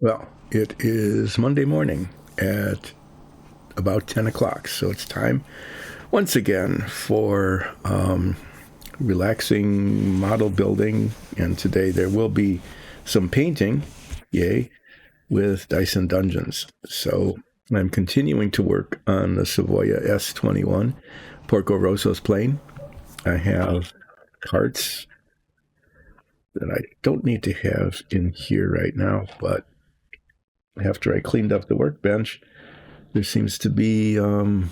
Well, it is Monday morning at about 10 o'clock, so it's time once again for relaxing model building. And today there will be some painting, yay, with Dyson Dungeons. So I'm continuing to work on the Savoia S.21 Porco Rosso's plane. I have parts that I don't need to have in here right now, but after I cleaned up the workbench, there seems to be it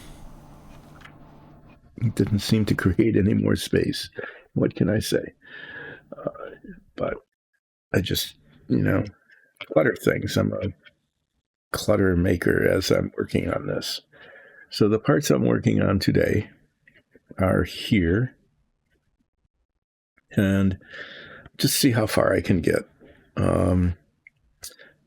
didn't seem to create any more space. What can I say? But I just, clutter things. I'm a clutter maker as I'm working on this. So the parts I'm working on today are here, and just see how far I can get.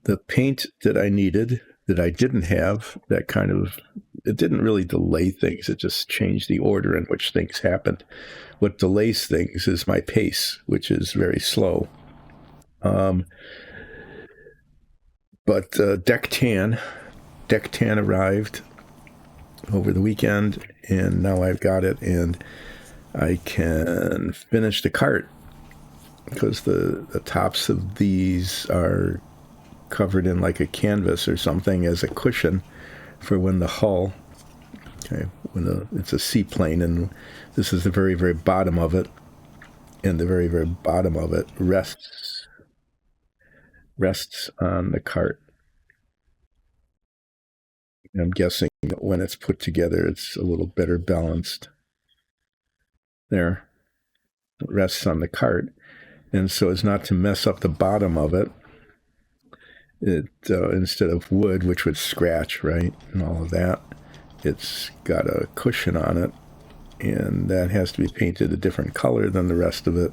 The paint that I needed, that I didn't have, it didn't really delay things. It just changed the order in which things happened. What delays things is my pace, which is very slow. But deck tan arrived over the weekend, and now I've got it, and I can finish the cart because the tops of these are covered in like a canvas or something as a cushion for when the hull, okay, it's a seaplane, and this is the very, very bottom of it, and the very, very bottom of it rests on the cart. I'm guessing that when it's put together, it's a little better balanced. There, it rests on the cart, and so as not to mess up the bottom of it, instead of wood, which would scratch, right, and all of that, it's got a cushion on it, and that has to be painted a different color than the rest of it.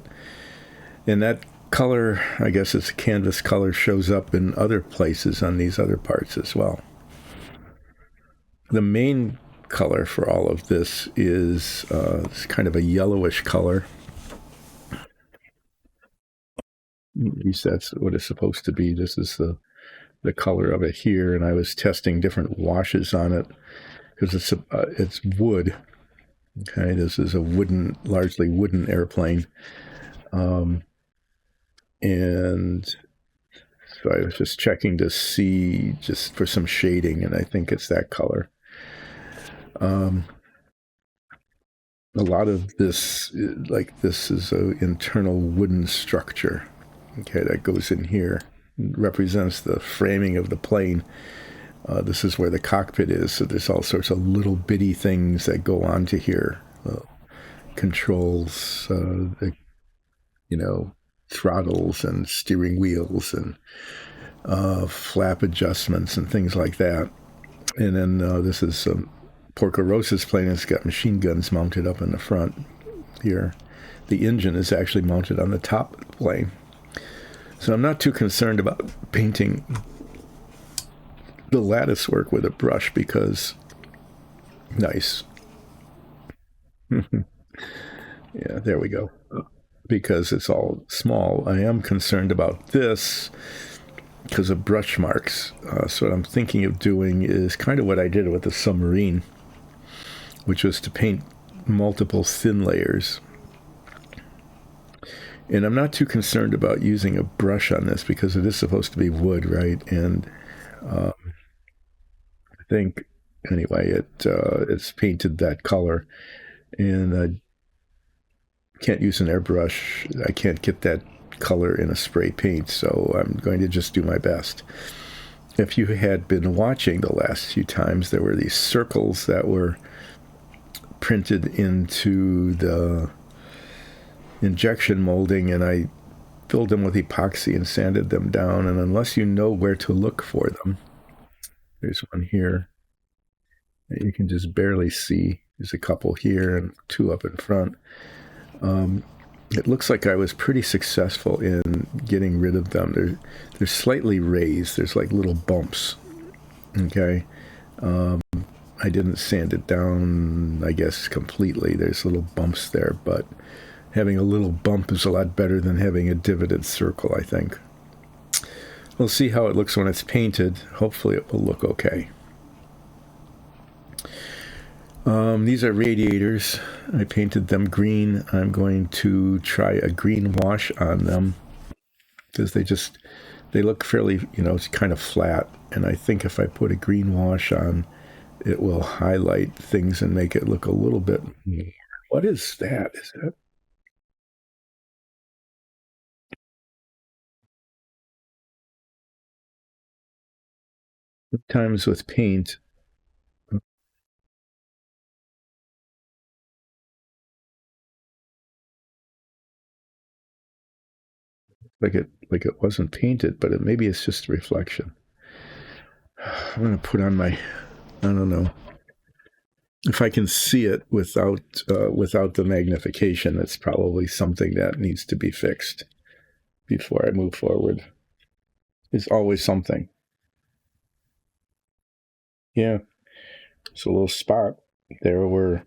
And that color, I guess it's a canvas color, shows up in other places on these other parts as well. The main color for all of this is it's kind of a yellowish color. At least that's what it's supposed to be. This is the color of it here, and I was testing different washes on it because it's wood. Okay, this is a largely wooden airplane, and so I was just checking to see just for some shading, and I think it's that color. A lot of this, this is an internal wooden structure, okay, that goes in here. It represents the framing of the plane. This is where the cockpit is, so there's all sorts of little bitty things that go onto here. Controls, throttles and steering wheels and flap adjustments and things like that. And then this is Porco Rosso's plane. It's got machine guns mounted up in the front here. The engine is actually mounted on the top of the plane. So I'm not too concerned about painting the lattice work with a brush because nice. Yeah, there we go. Because it's all small. I am concerned about this because of brush marks. So what I'm thinking of doing is kind of what I did with the submarine, which was to paint multiple thin layers. And I'm not too concerned about using a brush on this because it is supposed to be wood, right? And I think, anyway, it's painted that color. And I can't use an airbrush. I can't get that color in a spray paint, so I'm going to just do my best. If you had been watching the last few times, there were these circles that were printed into the injection molding, and I filled them with epoxy and sanded them down, and unless you know where to look for them, there's one here that you can just barely see. There's a couple here and two up in front. It looks like I was pretty successful in getting rid of them. They're slightly raised. There's like little bumps. Okay. I didn't sand it down, I guess, completely. There's little bumps there, but having a little bump is a lot better than having a divoted circle, I think. We'll see how it looks when it's painted. Hopefully it will look okay. These are radiators. I painted them green. I'm going to try a green wash on them because they look fairly, it's kind of flat. And I think if I put a green wash on, it will highlight things and make it look a little bit. What is that? Is that? Sometimes with paint, like it wasn't painted, but maybe it's just a reflection. I'm gonna put on my, I don't know, if I can see it without the magnification. It's probably something that needs to be fixed before I move forward. There's always something. Yeah, it's a little spot there where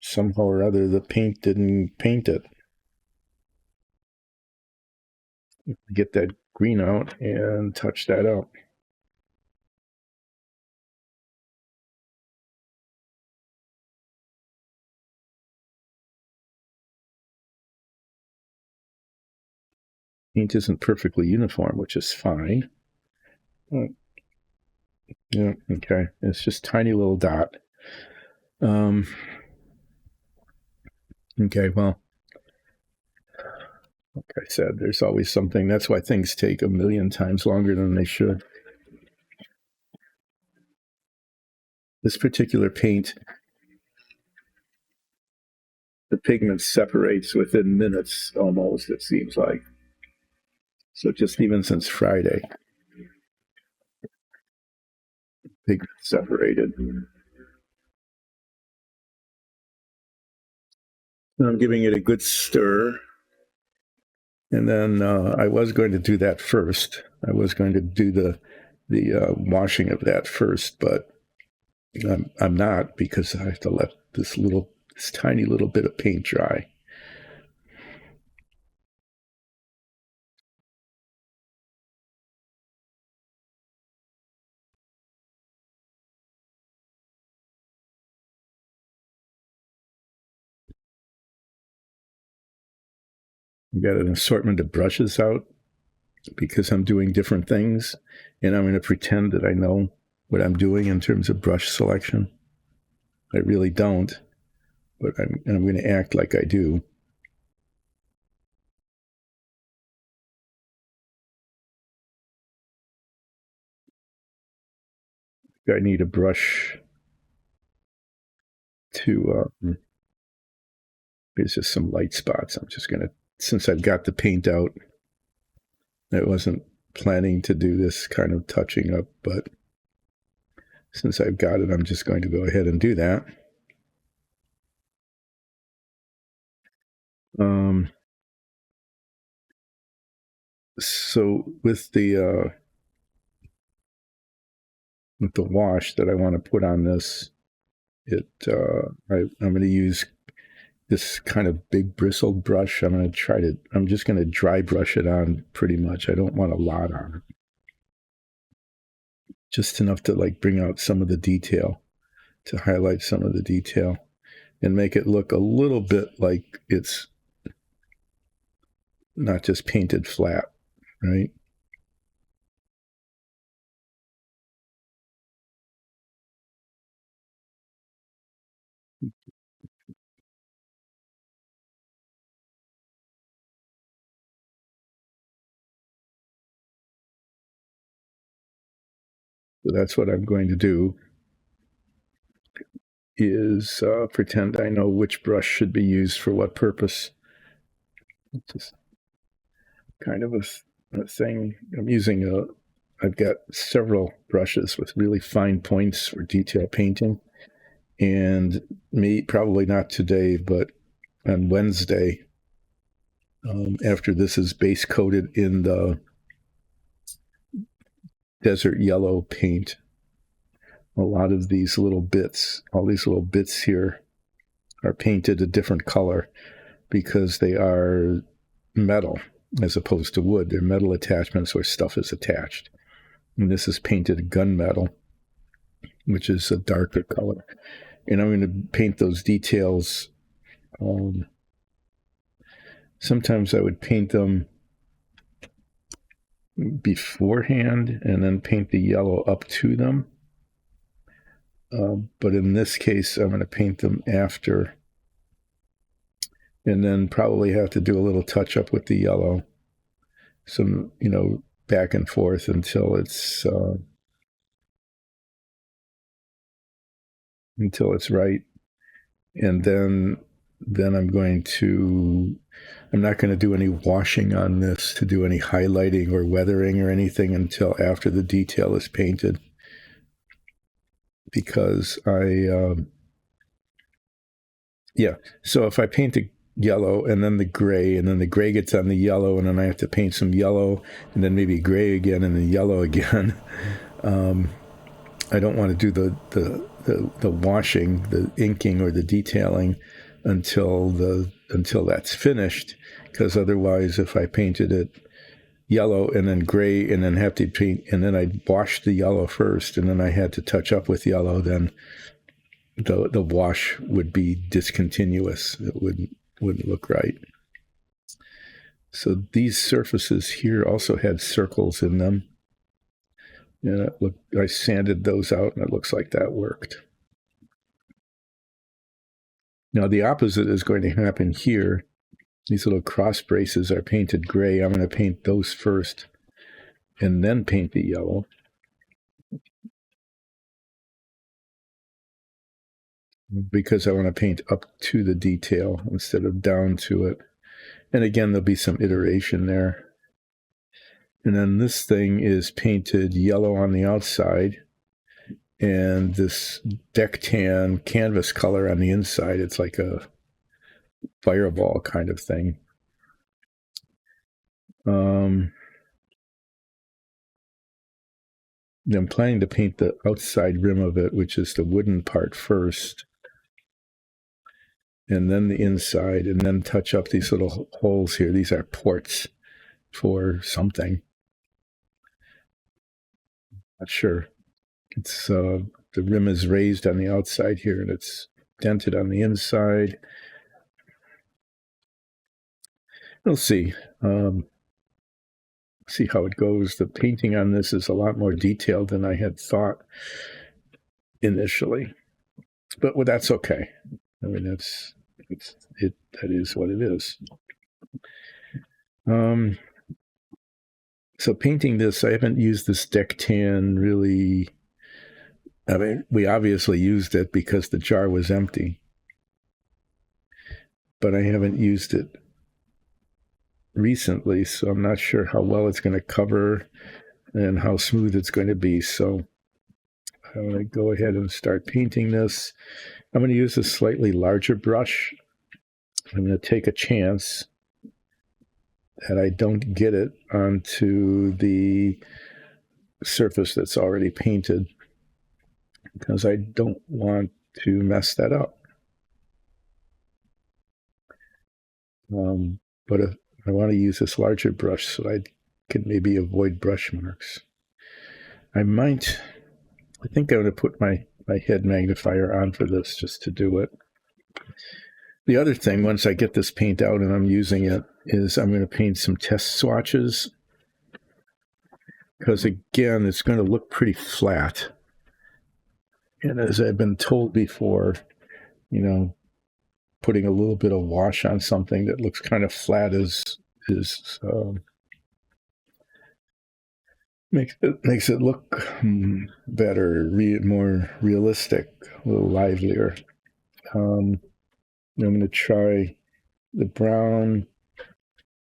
somehow or other the paint didn't paint it. Get that green out and touch that out. Paint isn't perfectly uniform, which is fine. Yeah, okay. It's just tiny little dot. Okay, well, like I said, there's always something. That's why things take a million times longer than they should. This particular paint, the pigment separates within minutes almost, it seems like. So just even since Friday, pigment separated. I'm giving it a good stir. And then I was going to do that first. I was going to do the washing of that first, but I'm not because I have to let this tiny little bit of paint dry. I got an assortment of brushes out because I'm doing different things, and I'm going to pretend that I know what I'm doing in terms of brush selection. I really don't, but I'm going to act like I do. I need a brush to, there's just some light spots. I'm just going to, since I've got the paint out, I wasn't planning to do this kind of touching up, but since I've got it, I'm just going to go ahead and do that. So with the wash that I want to put on this, I'm going to use this kind of big bristled brush. I'm just going to dry brush it on pretty much. I don't want a lot on it. Just enough to like bring out some of the detail, to highlight some of the detail and make it look a little bit like it's not just painted flat, right? So that's what I'm going to do, is pretend I know which brush should be used for what purpose. It's just kind of a thing. I've got several brushes with really fine points for detail painting. And probably not today, but on Wednesday, after this is base coated in the desert yellow paint, a lot of these little bits, all these little bits here, are painted a different color because they are metal. as opposed to wood. They're metal attachments where stuff is attached. And this is painted gunmetal, which is a darker color. And I'm going to paint those details. Sometimes I would paint them beforehand and then paint the yellow up to them. But in this case, I'm going to paint them after, and then probably have to do a little touch up with the yellow, some, back and forth until it's right. And then I'm not going to do any washing on this to do any highlighting or weathering or anything until after the detail is painted, because so if I paint the yellow and then the gray, and then the gray gets on the yellow, and then I have to paint some yellow and then maybe gray again and then yellow again, I don't want to do the washing, the inking or the detailing until that's finished, because otherwise if I painted it yellow and then gray and then have to paint, and then I'd wash the yellow first and then I had to touch up with yellow, then the wash would be discontinuous. It wouldn't look right. So these surfaces here also had circles in them. And I sanded those out, and it looks like that worked. Now the opposite is going to happen here. These little cross braces are painted gray. I'm going to paint those first and then paint the yellow. Because I want to paint up to the detail instead of down to it. And again, there'll be some iteration there. And then this thing is painted yellow on the outside, and this deck tan canvas color on the inside. It's like a fireball kind of thing. I'm planning to paint the outside rim of it, which is the wooden part first, and then the inside, and then touch up these little holes here. These are ports for something. Not sure. It's the rim is raised on the outside here, and it's dented on the inside. We'll see. See how it goes. The painting on this is a lot more detailed than I had thought initially, but that's okay. I mean, that is what it is. So painting this, I haven't used this deck tan really. I mean, we obviously used it because the jar was empty, but I haven't used it recently, so I'm not sure how well it's going to cover and how smooth it's going to be. So I'm going to go ahead and start painting this. I'm going to use a slightly larger brush. I'm going to take a chance that I don't get it onto the surface that's already painted, because I don't want to mess that up. But if I want to use this larger brush so I can maybe avoid brush marks, I think I'm going to put my head magnifier on for this just to do it. The other thing, once I get this paint out and I'm using it, is I'm going to paint some test swatches, because again, it's going to look pretty flat. And as I've been told before, putting a little bit of wash on something that looks kind of flat makes it look better, more realistic, a little livelier. I'm going to try the brown,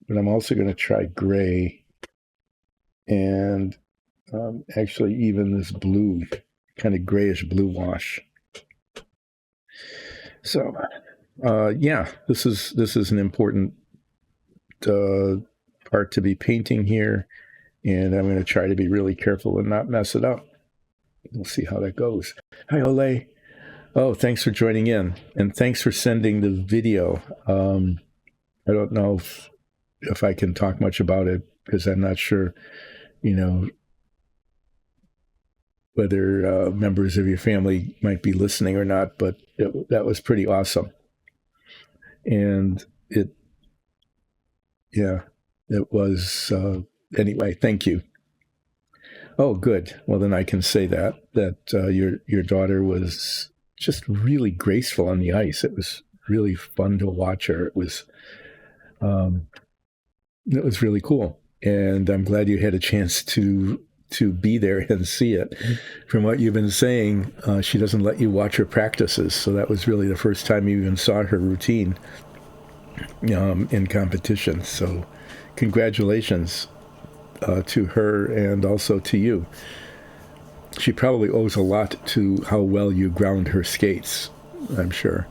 but I'm also going to try gray, and actually even this blue, kind of grayish blue wash. So this is an important part to be painting here, and I'm going to try to be really careful and not mess it up. We'll see how that goes. Hi, Ole. Oh, thanks for joining in, and thanks for sending the video. I don't know if I can talk much about it, because I'm not sure, you know, whether members of your family might be listening or not, but that was pretty awesome. And yeah, it was, anyway, thank you. Oh, good. Well, then I can say that your daughter was just really graceful on the ice. It was really fun to watch her. Um, it was really cool, and I'm glad you had a chance to be there and see it. From what you've been saying, she doesn't let you watch her practices, so that was really the first time you even saw her routine in competition. So, congratulations to her and also to you. She probably owes a lot to how well you ground her skates. I'm sure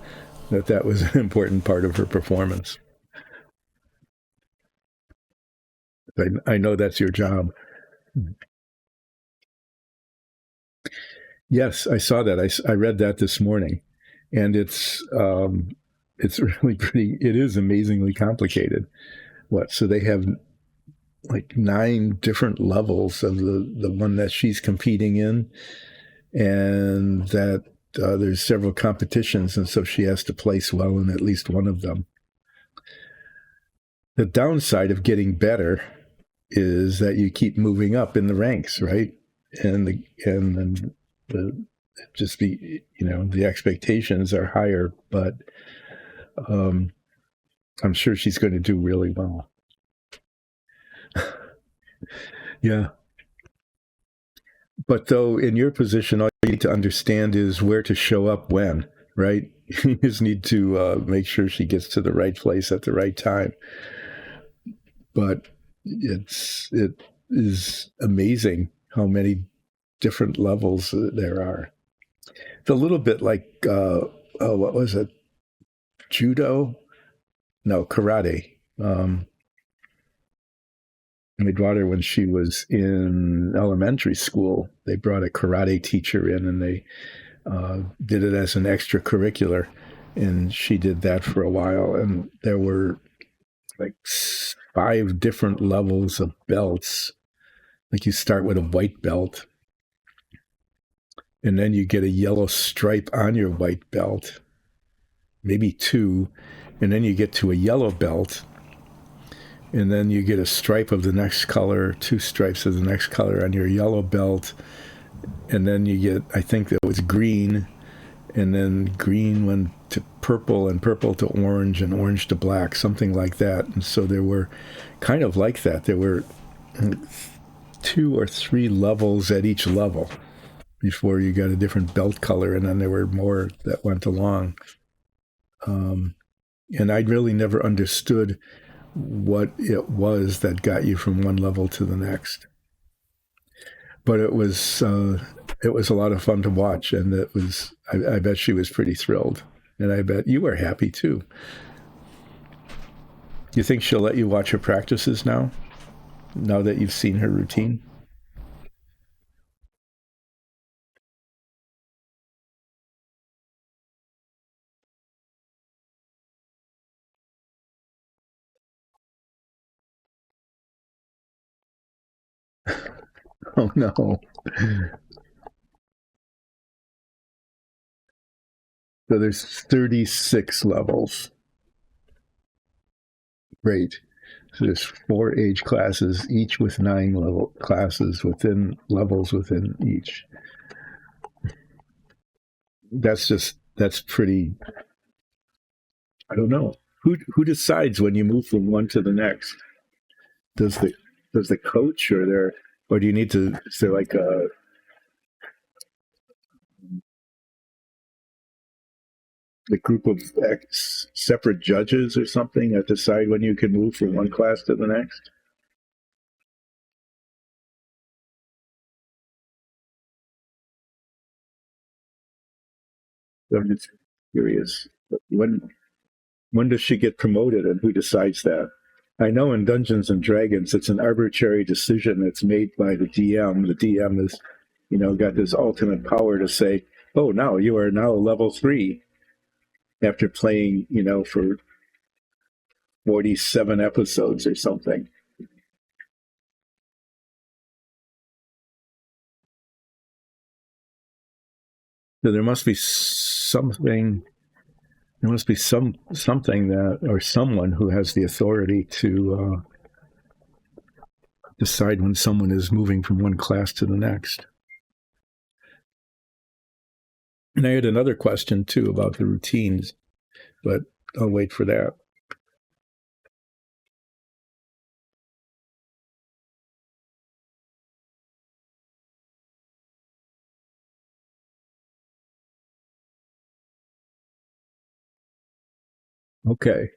that was an important part of her performance. I know that's your job. Yes, I saw that. I read that this morning, and it's really pretty. It is amazingly complicated. What? So they have like 9 different levels of the one that she's competing in, and that there's several competitions, and so she has to place well in at least one of them. The downside of getting better is that you keep moving up in the ranks, right? And the just be, the expectations are higher, but um, I'm sure she's going to do really well. Yeah. But though, in your position, all you need to understand is where to show up when, right? You just need to make sure she gets to the right place at the right time. But it is amazing how many different levels there are. It's a little bit like what was it? Judo? No, karate. My daughter, when she was in elementary school, they brought a karate teacher in, and they did it as an extracurricular, and she did that for a while. And there were like 5 different levels of belts. Like you start with a white belt, and then you get a yellow stripe on your white belt, maybe 2, and then you get to a yellow belt, and then you get a stripe of the next color, 2 stripes of the next color on your yellow belt, and then you get, I think that was green, and then green went to purple, and purple to orange, and orange to black, something like that. And so there were kind of like that. There were 2 or 3 levels at each level before you got a different belt color, and then there were more that went along. And I really never understood what it was that got you from one level to the next. But it was a lot of fun to watch, and I bet she was pretty thrilled, and I bet you were happy too. You think she'll let you watch her practices now that you've seen her routine? Oh no. So there's 36 levels. Great. So there's 4 age classes, each with 9 level classes within levels within each. That's pretty. I don't know who decides when you move from one to the next. Does the coach or do you need to? Is there like a group of separate judges or something that decide when you can move from one class to the next? I'm just curious. When does she get promoted, and who decides that? I know in Dungeons and Dragons, it's an arbitrary decision that's made by the DM. The DM is, got this ultimate power to say, "Oh, now you are now level 3," after playing, for 47 episodes or something. So there must be something. There must be something that or someone who has the authority to decide when someone is moving from one class to the next. And I had another question too about the routines, but I'll wait for that. Okay.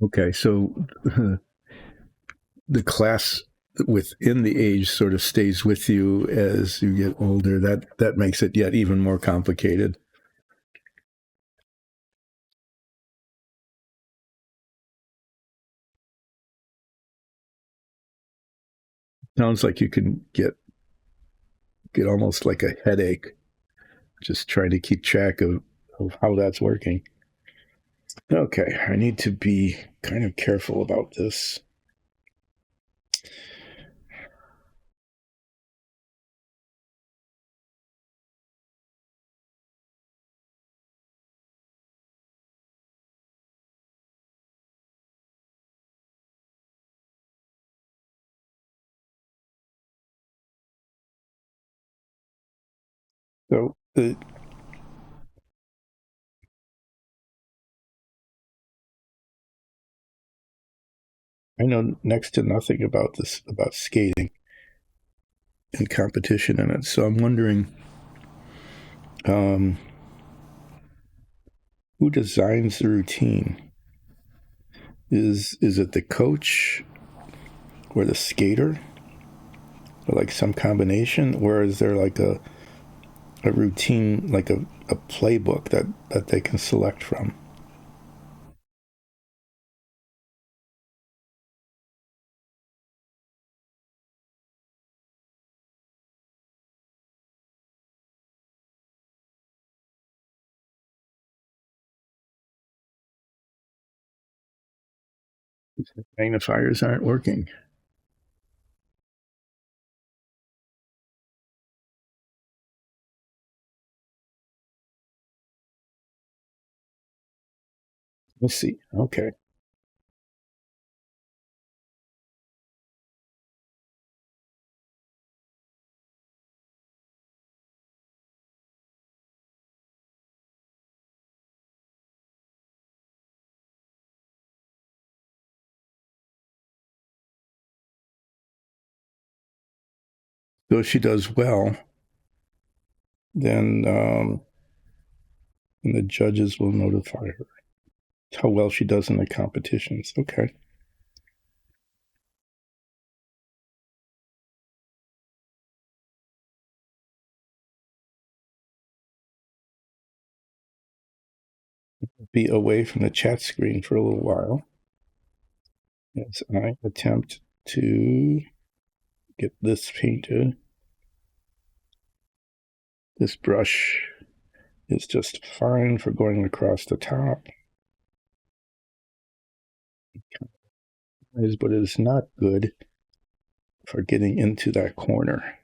Okay. So the class within the age sort of stays with you as you get older. That makes it yet even more complicated. Sounds like you can get almost like a headache just trying to keep track of how that's working. Okay, I need to be kind of careful about this. So I know next to nothing about this about skating and competition in it. So I'm wondering um, who designs the routine? Is it the coach or the skater or like some combination, or is there like a routine like a playbook that they can select from? Magnifiers aren't working. Let's see. Okay. So if she does well, then the judges will notify her how well she does in the competitions. Okay. Be away from the chat screen for a little while as I attempt to get this painted. This brush is just fine for going across the top, but it is not good for getting into that corner.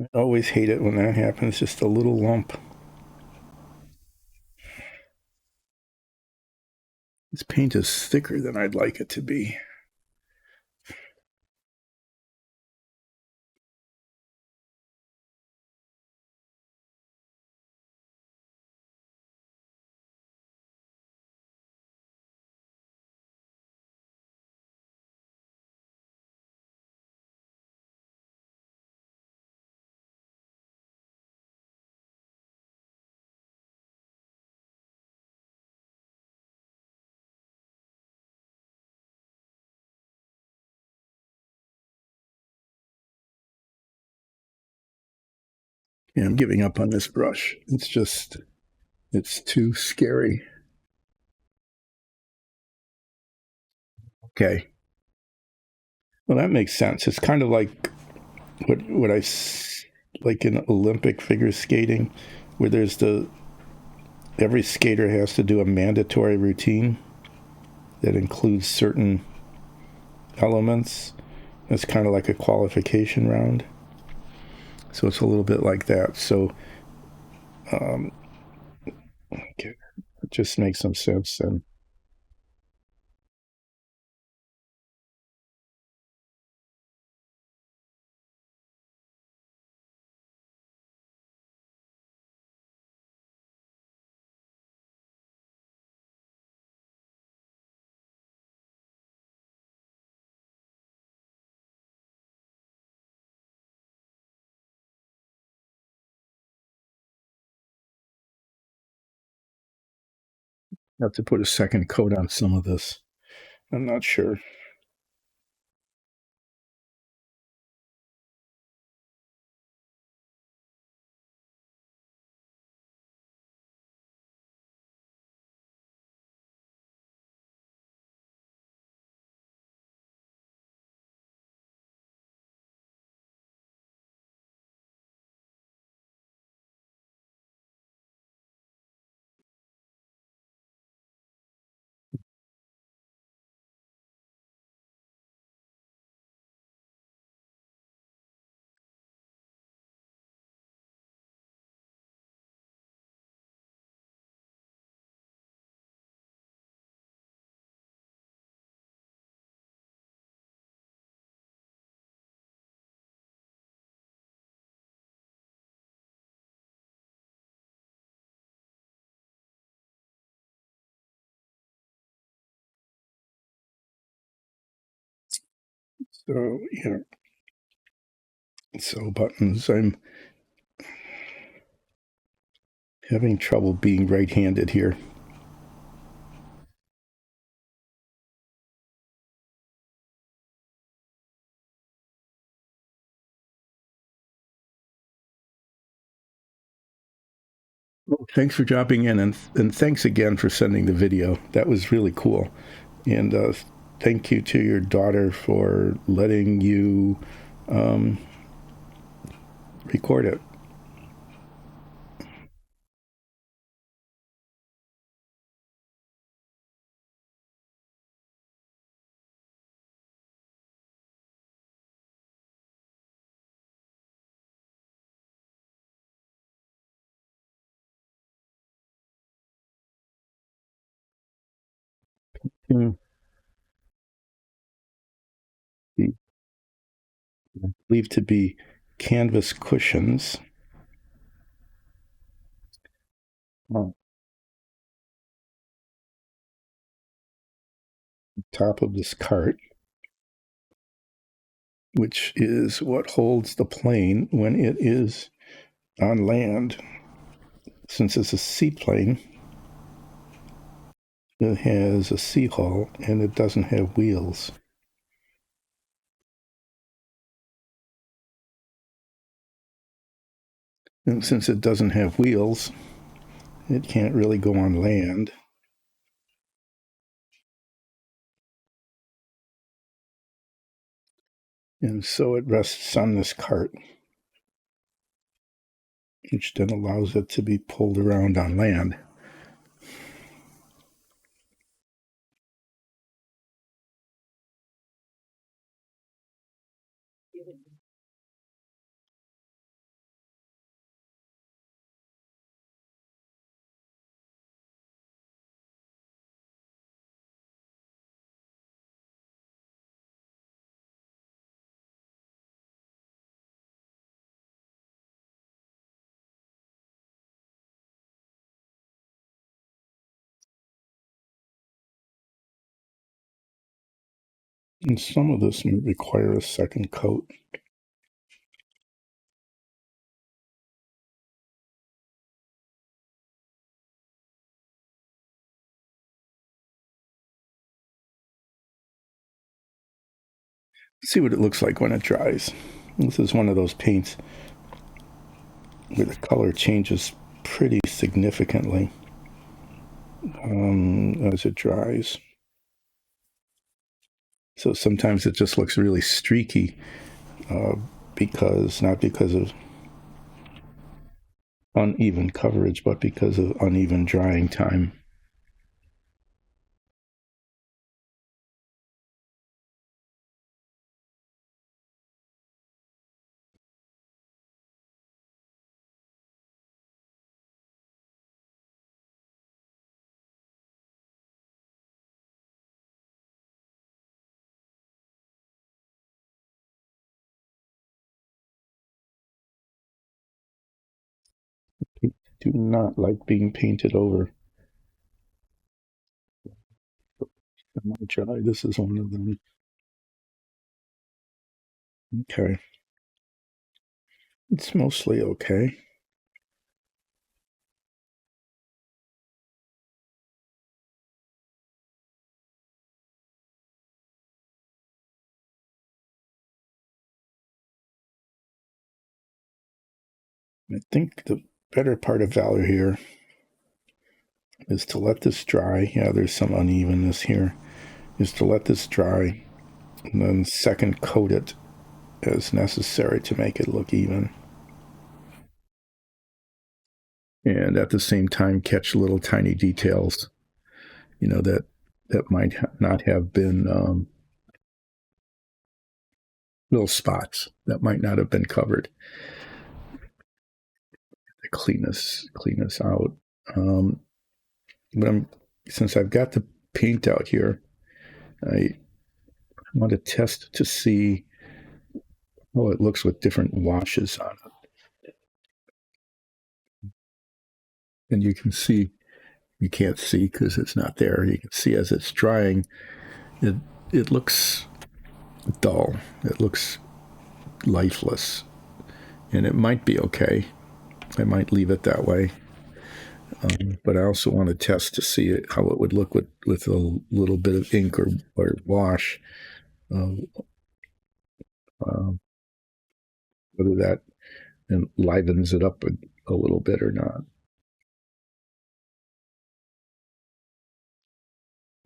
I always hate it when that happens, just a little lump. This paint is thicker than I'd like it to be. Yeah, I'm giving up on this brush. It's too scary. Okay. Well, that makes sense. It's kind of like what like in Olympic figure skating, where there's the every skater has to do a mandatory routine that includes certain elements. It's kind of like a qualification round. So it's a little bit like that. So okay, it just makes some sense then. I have to put a second coat on some of this. I'm not sure. So yeah. So buttons. I'm having trouble being right-handed here. Well, thanks for dropping in, and thanks again for sending the video. That was really cool. And thank you to your daughter for letting you um, record it. Mm. Believed to be canvas cushions on top of this cart, which is what holds the plane when it is on land. Since it's a seaplane, it has a sea hull and it doesn't have wheels. And since it doesn't have wheels, it can't really go on land. And so it rests on this cart, which then allows it to be pulled around on land. And some of this may require a second coat. Let's see what it looks like when it dries. This is one of those paints where the color changes pretty significantly as it dries. So sometimes it just looks really streaky uh, because not because of uneven coverage, but because of uneven drying time. I do not like being painted over. I'm gonna try. This is one of them. Okay. It's mostly okay. I think the better part of valor here is to let this dry. Yeah, there's some unevenness here. Is to let this dry and then second coat it as necessary to make it look even. And at the same time, catch little tiny details, that might not have been little spots that might not have been covered. Clean us out. Um, but since I've got the paint out here, I want to test to see how it looks with different washes on it. And you can't see because it's not there. You can see as it's drying, it it looks dull. It looks lifeless, and it might be okay. I might leave it that way. But I also want to test to see how it would look with a little bit of ink or wash, uh, uh, whether that enlivens it up a little bit or not.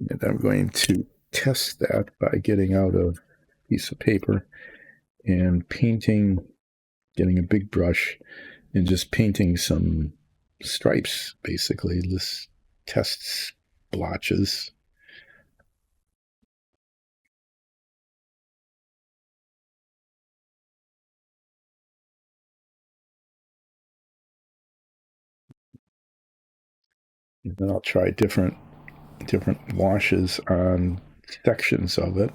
And I'm going to test that by getting out a piece of paper and painting, getting a big brush and just painting some stripes, basically. This tests blotches. And then I'll try different washes on sections of it.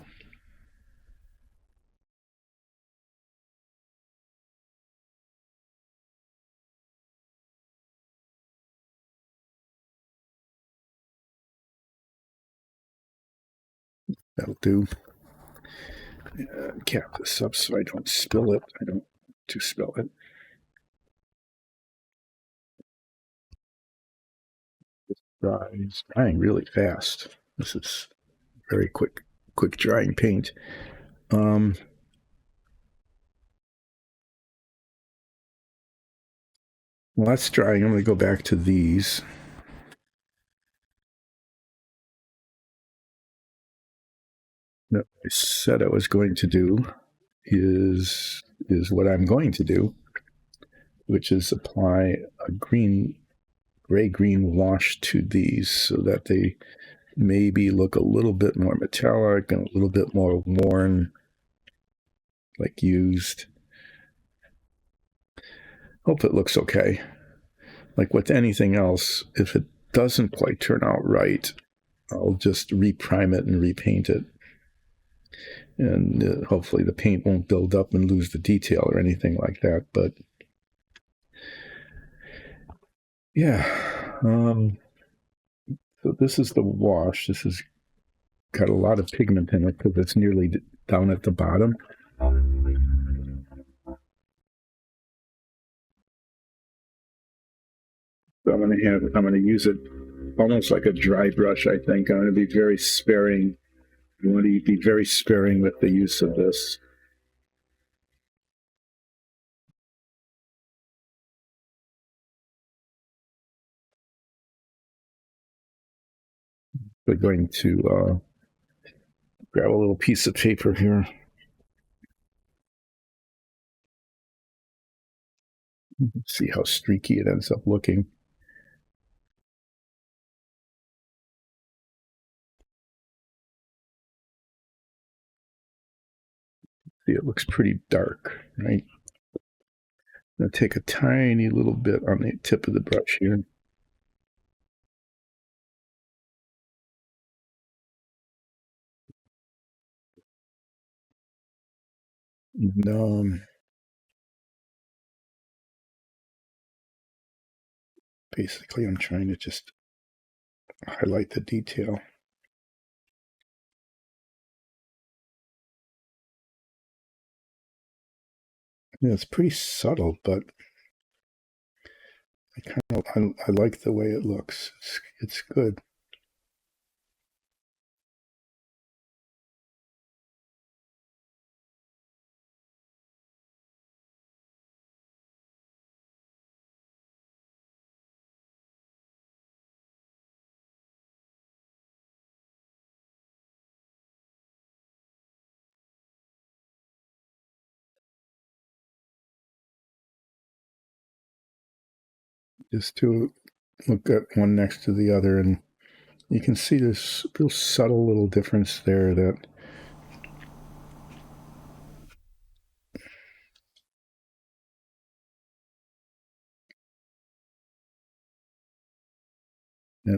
That'll do. Cap this up so I don't spill it. I don't to spill it. It's drying really fast. This is very quick drying paint. Um, well, that's drying. I'm going to go back to these. What I said I was going to do is what I'm going to do, which is apply a gray green wash to these so that they maybe look a little bit more metallic and a little bit more worn, like used. Hope it looks okay. Like with anything else, if it doesn't quite turn out right, I'll just reprime it and repaint it. And hopefully the paint won't build up and lose the detail or anything like that. But yeah, so this is the wash. This has got a lot of pigment in it because it's nearly down at the bottom. So I'm gonna use it almost like a dry brush. I think I'm gonna be very sparing. You want to be very sparing with the use of this. We're going to grab a little piece of paper here. See how streaky it ends up looking. See, it looks pretty dark, right? I'm going to take a tiny little bit on the tip of the brush here. And basically, I'm trying to just highlight the detail. Yeah, it's pretty subtle, but I like the way it looks. It's good. Just to look at one next to the other, and you can see this real subtle little difference there that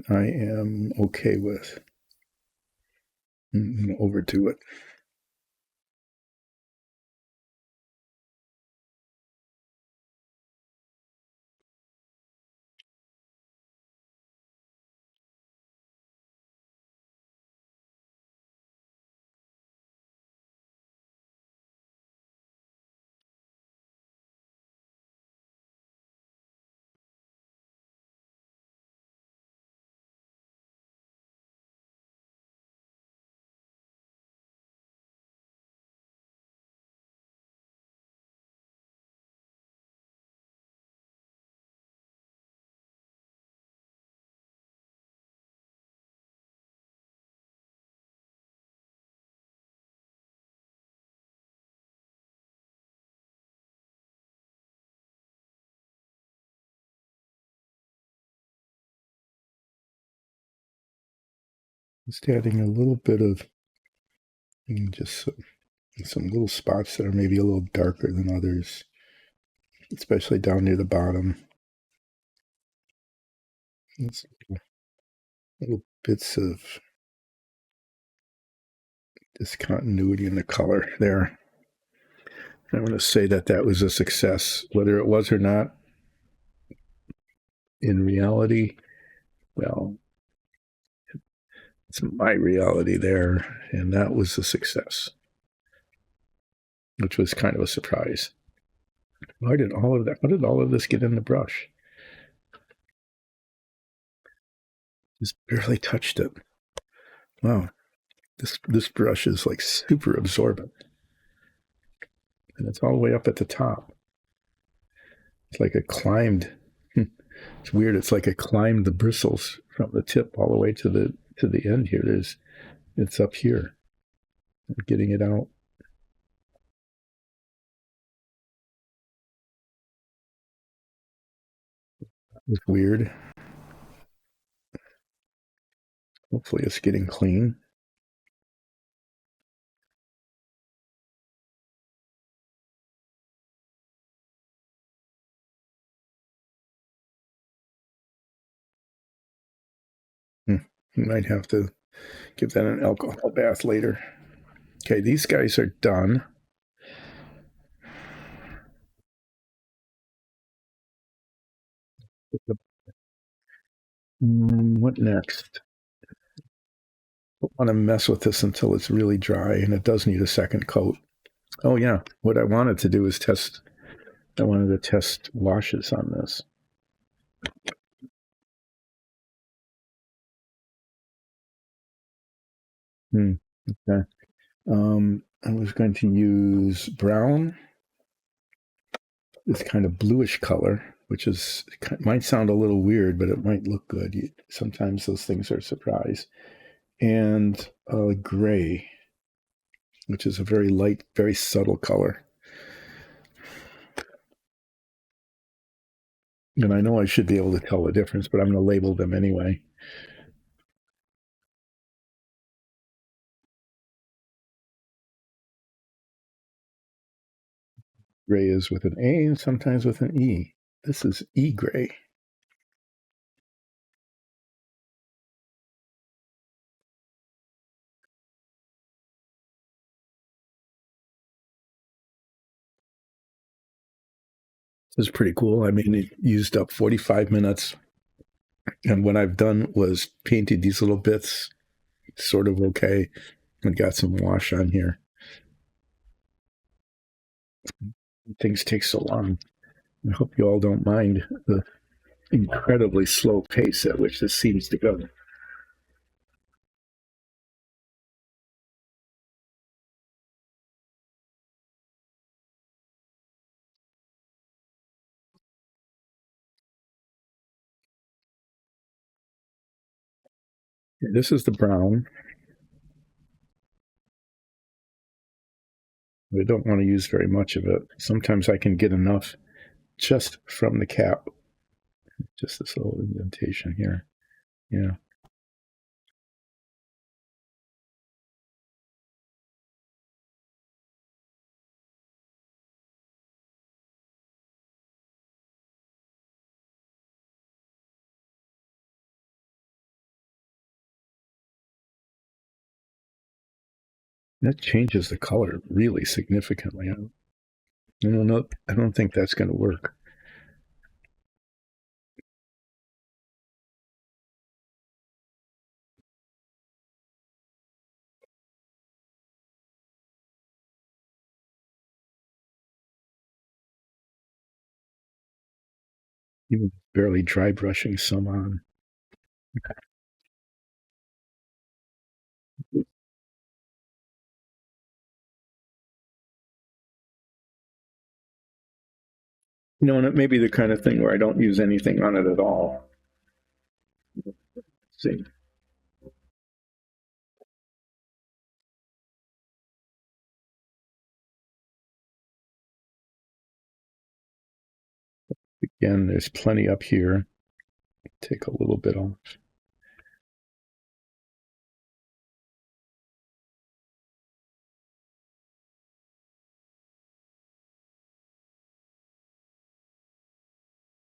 I am okay with. Over to it. Just adding a little bit of just some little spots that are maybe a little darker than others, especially down near the bottom. It's little bits of discontinuity in the color there. I want to say that that was a success, whether it was or not. In reality, well, it's my reality there, and that was a success, which was kind of a surprise. Why did all of that? How did all of this get in the brush? Just barely touched it. Wow, this brush is like super absorbent, and it's all the way up at the top. It's like it climbed. It's weird. It's like it climbed the bristles from the tip all the way to the end here. It's up here. I'm getting it out. It's weird. Hopefully, it's getting clean. You might have to give that an alcohol bath later. Okay, these guys are done. What next? I don't want to mess with this until it's really dry, and it does need a second coat. Oh yeah, what I wanted to do is test. I wanted to test washes on this. Okay. I was going to use brown, this kind of bluish color, which might sound a little weird, but it might look good. Sometimes those things are a surprise. And gray. which is a very light, very subtle color. And I know I should be able to tell the difference, but I'm going to label them anyway. Gray is with an A and sometimes with an E. This is E gray. This is pretty cool. I mean, it used up 45 minutes. And what I've done was painted these little bits sort of okay and got some wash on here. Things take so long. I hope you all don't mind the incredibly slow pace at which this seems to go. This is the brown. I don't want to use very much of it. Sometimes I can get enough just from the cap. Just this little indentation here. Yeah. That changes the color really significantly. I don't think that's going to work. Even barely dry brushing some on. And it may be the kind of thing where I don't use anything on it at all. Let's see. Again, there's plenty up here. Take a little bit off.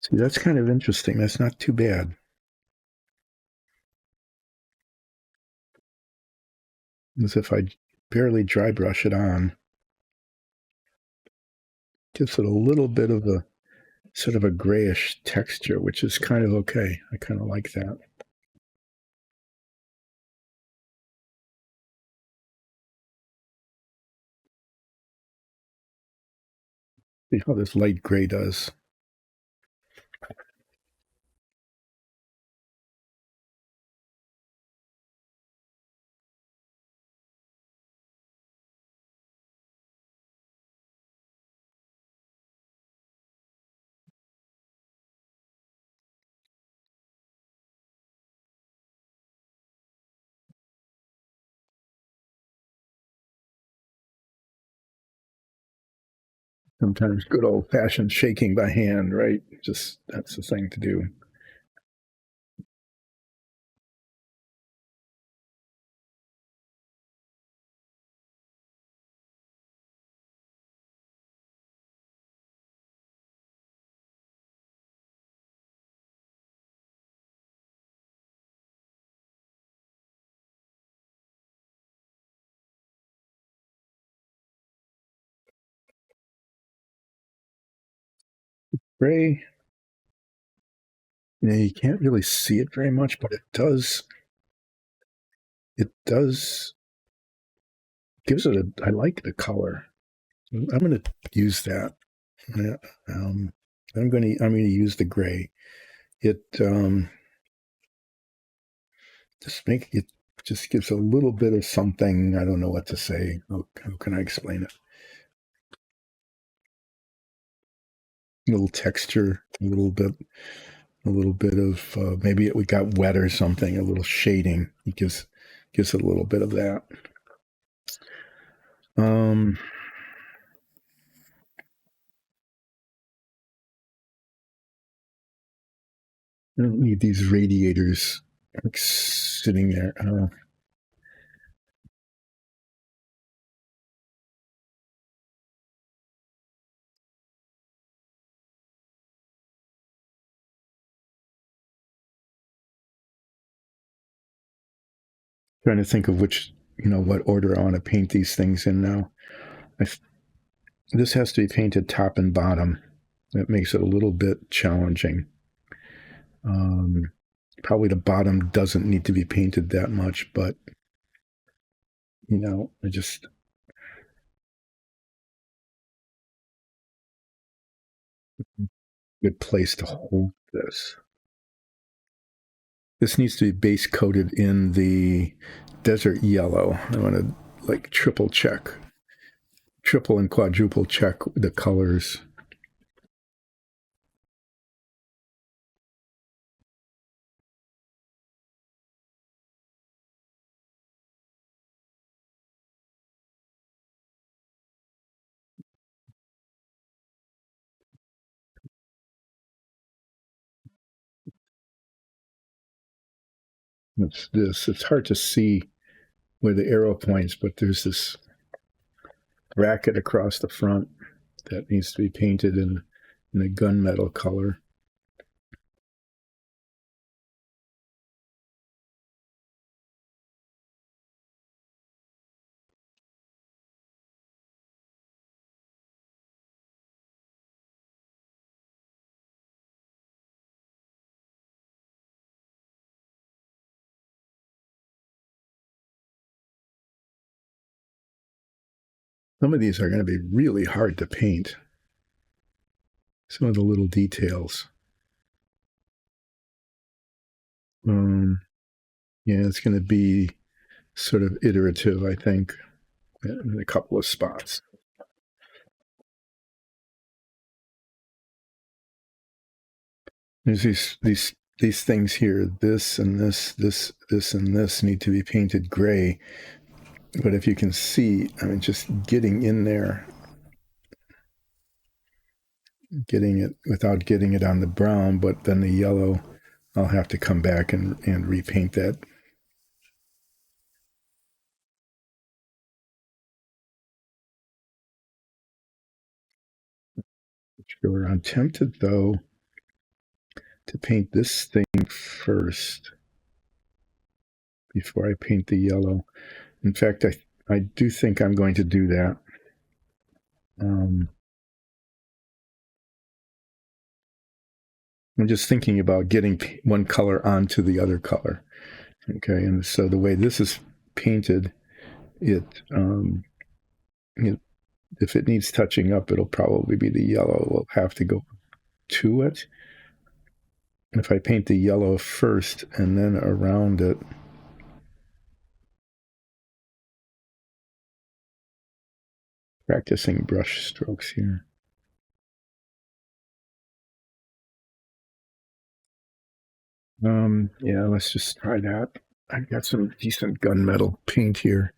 See, that's kind of interesting. That's not too bad. As if I barely dry brush it on. Gives it a little bit of a sort of a grayish texture, which is kind of okay. I kind of like that. See how this light gray does. Sometimes good old fashioned shaking by hand, right? Just that's the thing to do. Gray, you can't really see it very much, but it does. It does gives it a. I like the color. I'm going to use that. I'm going to use the gray. It just gives a little bit of something. I don't know what to say. How can I explain it? A little texture, a little bit of maybe it got wet or something. A little shading. It gives it a little bit of that. Um, I don't need these radiators like sitting there. Trying to think of which, what order I want to paint these things in now. This has to be painted top and bottom. That makes it a little bit challenging. Um, Probably the bottom doesn't need to be painted that much, but I just good place to hold this. This needs to be base coated in the desert yellow. I want to like triple and quadruple check the colors. It's this. It's hard to see where the arrow points, but there's this bracket across the front that needs to be painted in a gunmetal color. Some of these are going to be really hard to paint. Some of the little details. Yeah, it's going to be sort of iterative, I think, in a couple of spots. There's these things here. This and this and this need to be painted gray. But if you can see, I mean, just getting in there, getting it without getting it on the brown, but then the yellow, I'll have to come back and repaint that. Sure, I'm tempted though to paint this thing first before I paint the yellow. In fact, I do think I'm going to do that. I'm just thinking about getting one color onto the other color. Okay, and so the way this is painted, it, if it needs touching up, it'll probably be the yellow. We'll have to go to it. If I paint the yellow first and then around it, practicing brush strokes here. Yeah, let's just try that. I've got some decent gunmetal paint here.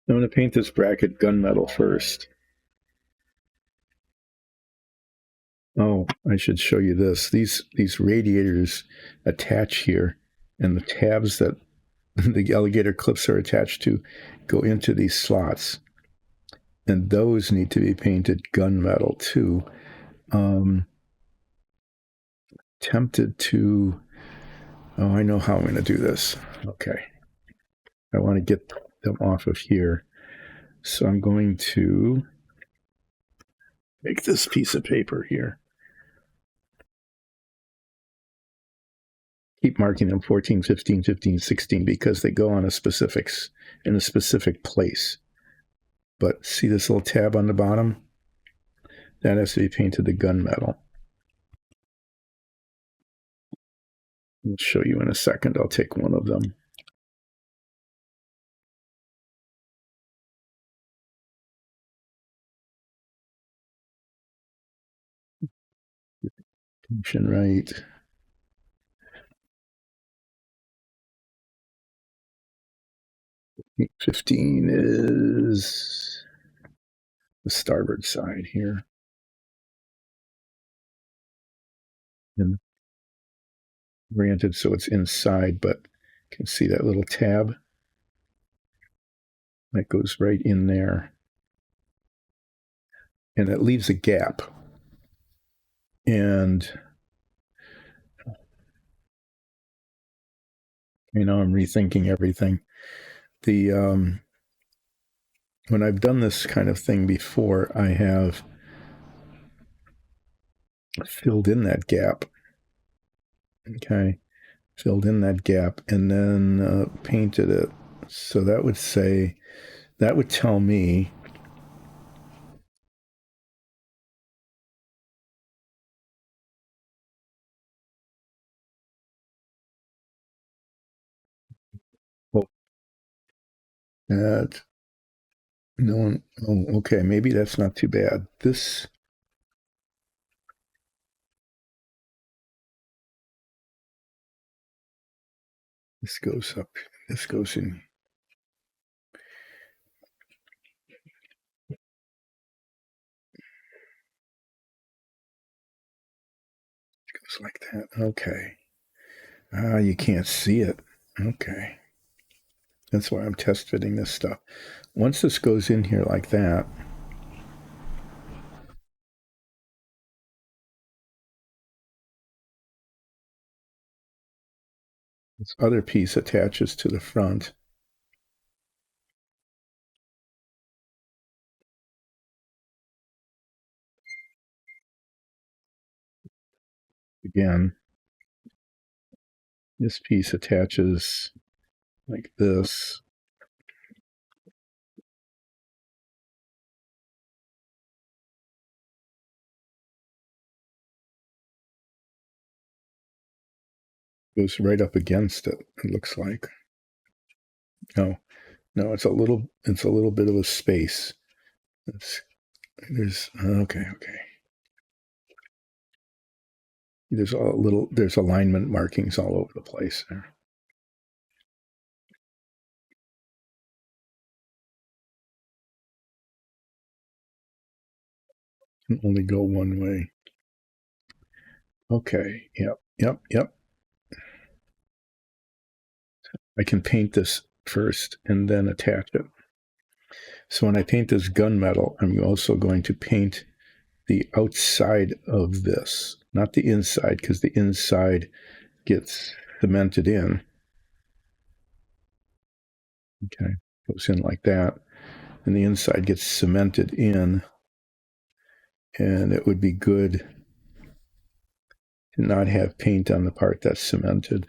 I'm going to paint this bracket gunmetal first. Oh, I should show you this. These radiators attach here, and the tabs that the alligator clips are attached to go into these slots, and those need to be painted gunmetal too. Tempted to. Oh, I know how I'm going to do this. Okay, I want to get them off of here, so I'm going to make this piece of paper here. Keep marking them 14, 15, 15, 16 because they go on a in a specific place. But see this little tab on the bottom? That has to be painted to gunmetal. I'll show you in a second. I'll take one of them. Right. 15 is the starboard side here. And oriented so it's inside, but you can see that little tab that goes right in there. And it leaves a gap. And I'm rethinking everything. The when I've done this kind of thing before, I have filled in that gap. Okay, filled in that gap and then painted it. So that would tell me well, that no one. Oh, okay, maybe that's not too bad. This goes up. This goes in. It goes like that. Okay. Ah, you can't see it. Okay. That's why I'm test fitting this stuff. Once this goes in here like that, this other piece attaches to the front. Again, this piece attaches like this. Goes right up against it. It looks like. No, no, it's a little bit of a space. There's okay. There's alignment markings all over the place there. Can only go one way. Okay. Yep. I can paint this first and then attach it. So when I paint this gunmetal, I'm also going to paint the outside of this, not the inside, because the inside gets cemented in. Okay, goes in like that, and the inside gets cemented in, and it would be good to not have paint on the part that's cemented.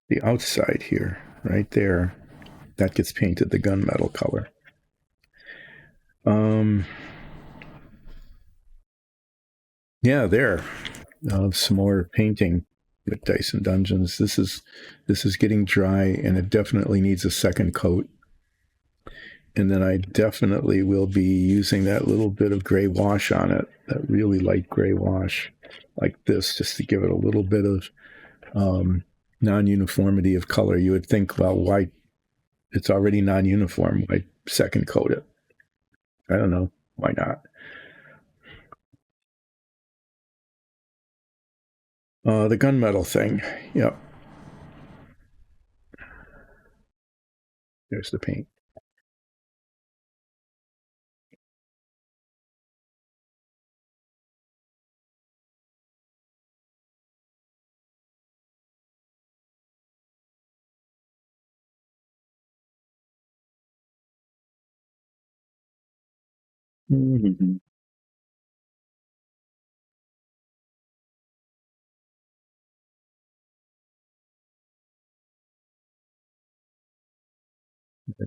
The outside here, right there, that gets painted the gunmetal color. Yeah, there. Some more painting with Dyson Dungeons. This is getting dry, and it definitely needs a second coat. And then I definitely will be using that little bit of gray wash on it, that really light gray wash, like this, just to give it a little bit of non-uniformity of color. You would think, well, why? It's already non-uniform. Why second coat it? I don't know. Why not? The gunmetal thing. Yep. There's the paint. Mm-hmm.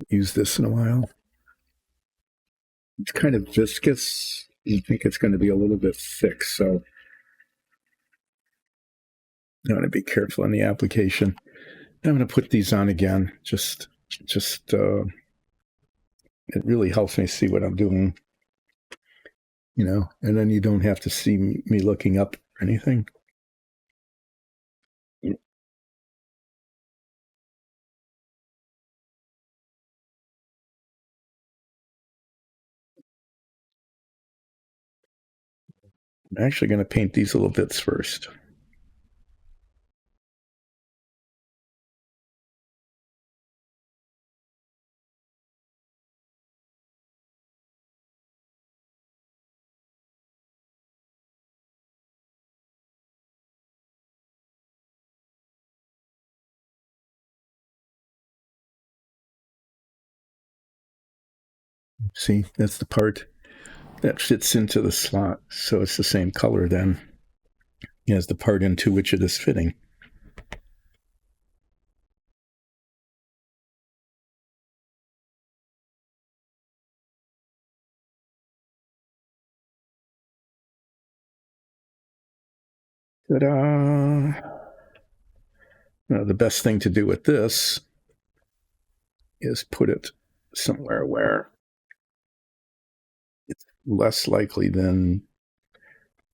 Use this in a while. It's kind of viscous. You think it's going to be a little bit thick, so I want to be careful in the application. I'm going to put these on again. Just it really helps me see what I'm doing, and then you don't have to see me looking up or anything. I'm actually going to paint these little bits first. See, that's the part that fits into the slot, so it's the same color then as the part into which it is fitting. Ta-da! Now, the best thing to do with this is put it somewhere where it's less likely than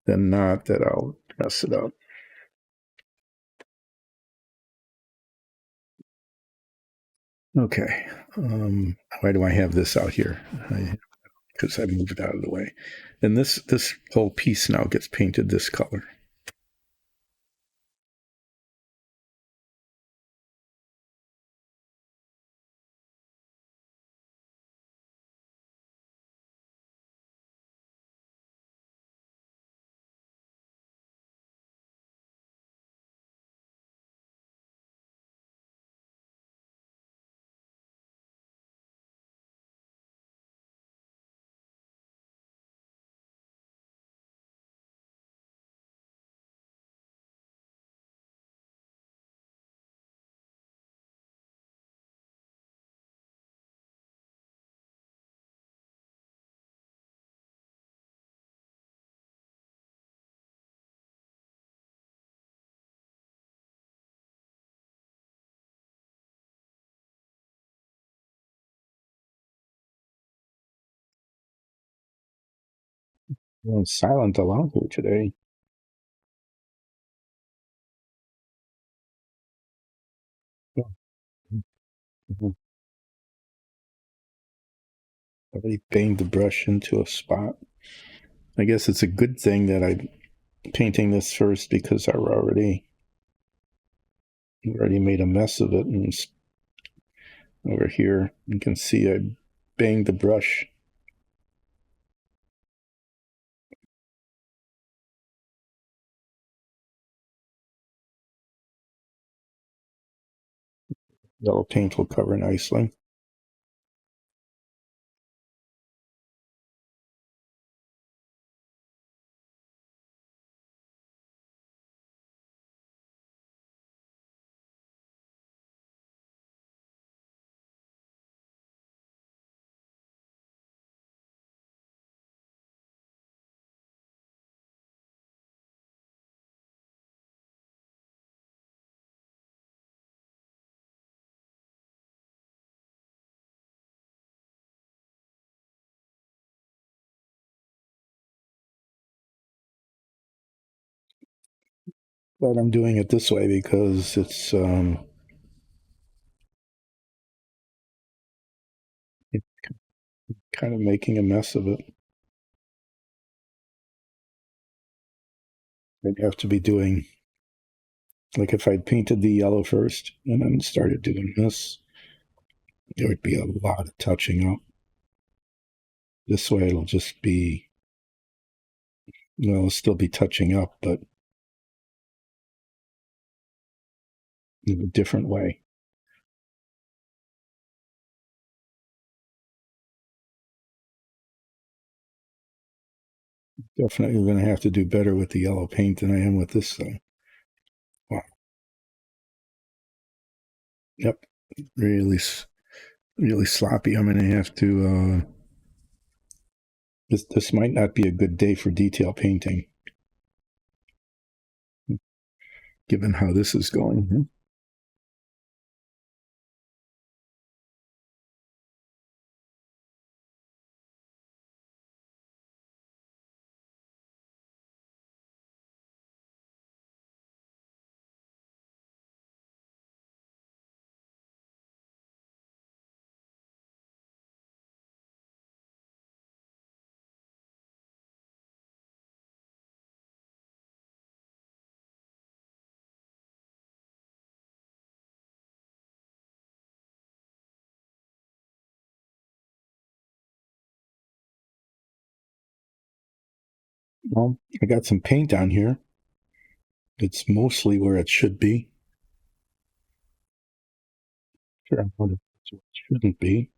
not that I'll mess it up. Okay. Why do I have this out here? Because I moved it out of the way. And this whole piece now gets painted this color. Well, it's silent a lot here today. Mhm. Already banged the brush into a spot. I guess it's a good thing that I'm painting this first because I already made a mess of it. And over here, you can see I banged the brush. Yellow paint will cover nicely. But I'm doing it this way because it's it kind of making a mess of it. I'd have to be doing, like, if I'd painted the yellow first and then started doing this, there would be a lot of touching up. This way it'll just be, it'll still be touching up, but in a different way. Definitely going to have to do better with the yellow paint than I am with this thing. Wow. Yep. Really, really sloppy. I'm going to have to This might not be a good day for detail painting, given how this is going. Well, I got some paint on here. It's mostly where it should be. Sure, what it shouldn't be.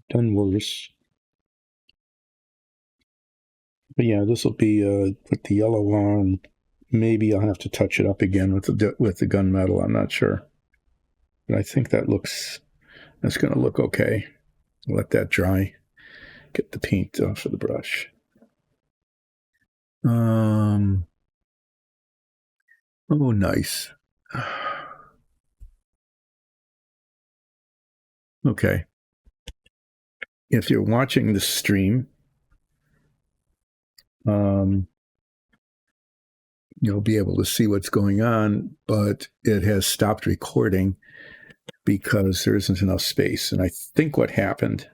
Done worse. But yeah, this will be put the yellow on. Maybe I'll have to touch it up again with the gunmetal. I'm not sure, but I think that's going to look okay. Let that dry. Get the paint off of the brush. Oh, nice. Okay. If you're watching the stream, you'll be able to see what's going on, but it has stopped recording because there isn't enough space. And I think what happened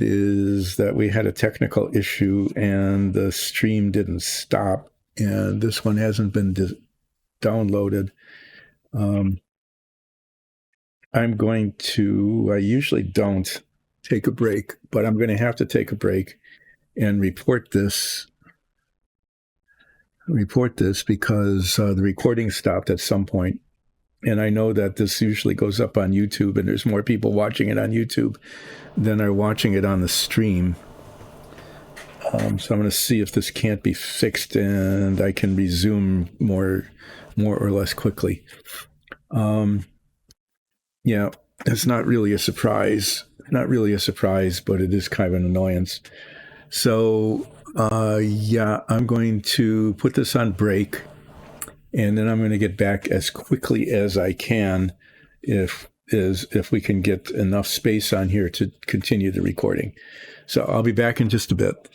is that we had a technical issue and the stream didn't stop, and this one hasn't been downloaded. I'm going to, I usually don't take a break, but I'm going to have to take a break and report this because the recording stopped at some point. And I know that this usually goes up on YouTube, and there's more people watching it on YouTube than are watching it on the stream. So I'm going to see if this can't be fixed and I can resume more or less quickly. Yeah, it's not really a surprise. Not really a surprise, but it is kind of an annoyance. So, yeah, I'm going to put this on break, and then I'm going to get back as quickly as I can if we can get enough space on here to continue the recording. So I'll be back in just a bit.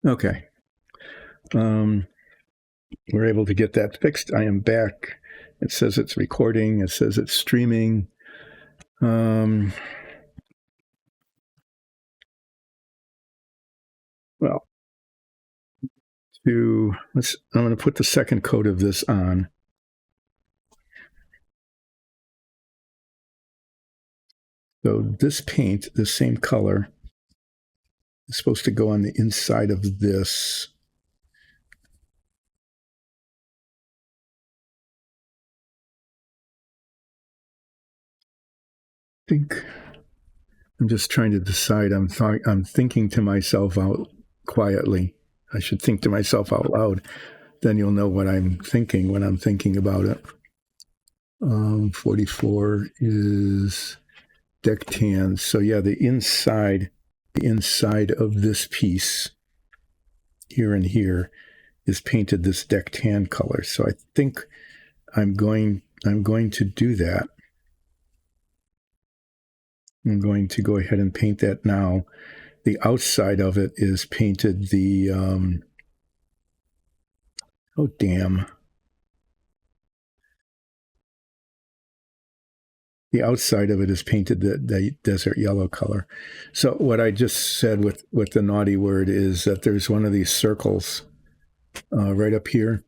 Okay. Um, we're able to get that fixed. I am back. It says it's recording. It says it's streaming. Well, I'm going to put the second coat of this on. So this paint, the same color, is supposed to go on the inside of this. I think I'm just trying to decide. I'm thinking to myself out quietly. I should think to myself out loud. Then you'll know what I'm thinking when I'm thinking about it. 44 is deck tan. So yeah, the inside of this piece here and here is painted this deck tan color. So I think I'm going to do that. I'm going to go ahead and paint that now. The outside of it is painted the oh damn. The outside of it is painted the desert yellow color. So what I just said with the naughty word is that there's one of these circles right up here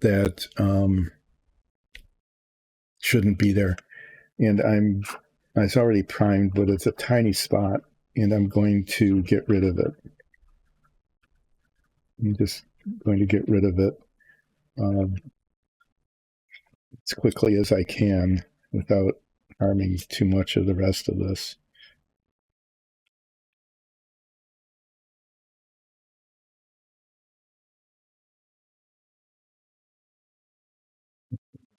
that shouldn't be there. And it's already primed, but it's a tiny spot, and I'm going to get rid of it. I'm just going to get rid of it as quickly as I can without harming too much of the rest of this.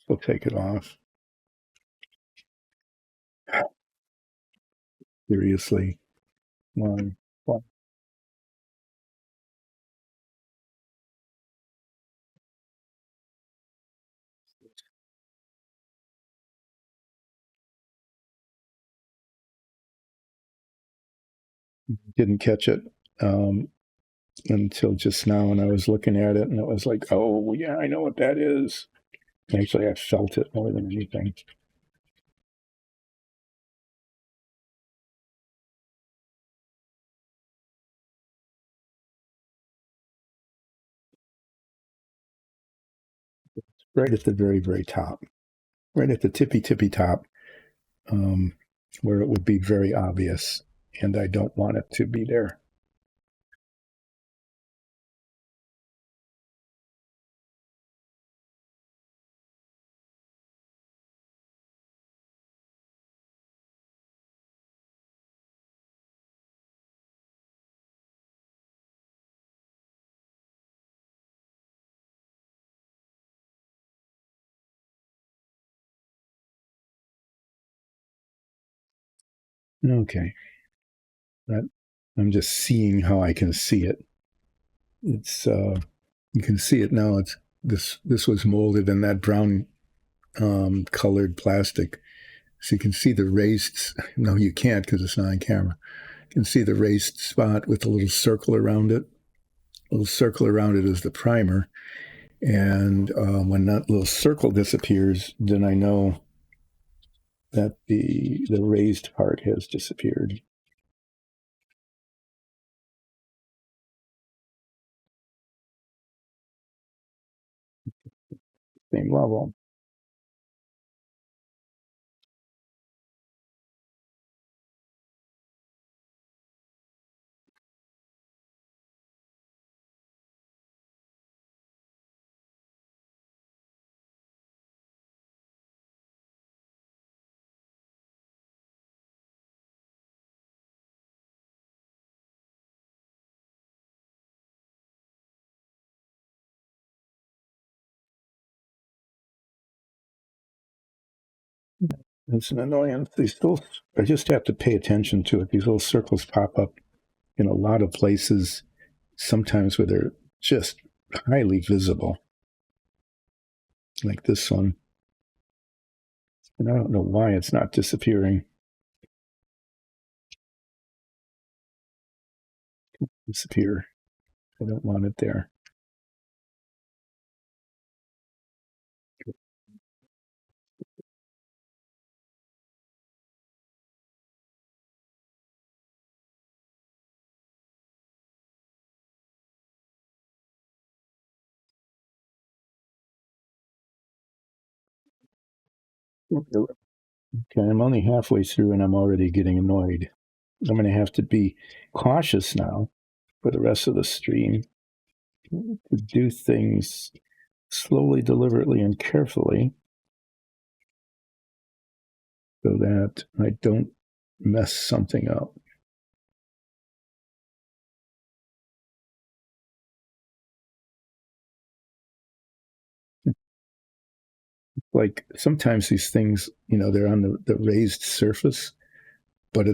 We'll take it off. Seriously. One. Didn't catch it until just now, and I was looking at it, and it was like, oh yeah, I know what that is. Actually, I felt it more than anything. Right at the very, very top, right at the tippy top, um, where it would be very obvious, and I don't want it to be there. Okay, that I'm just seeing how I can see it. It's you can see it now. It's this was molded in that brown colored plastic, so you can see the raised. No, you can't because it's not on camera. You can see the raised spot with a little circle around it. A little circle around it is the primer, and when that little circle disappears, then I know that the raised part has disappeared. Same level. It's an annoyance. I just have to pay attention to it. These little circles pop up in a lot of places, sometimes where they're just highly visible, like this one. And I don't know why it's not disappearing. disappear. I don't want it there. Okay, I'm only halfway through and I'm already getting annoyed. I'm going to have to be cautious now for the rest of the stream to do things slowly, deliberately, and carefully so that I don't mess something up. Like sometimes these things, they're on the raised surface, but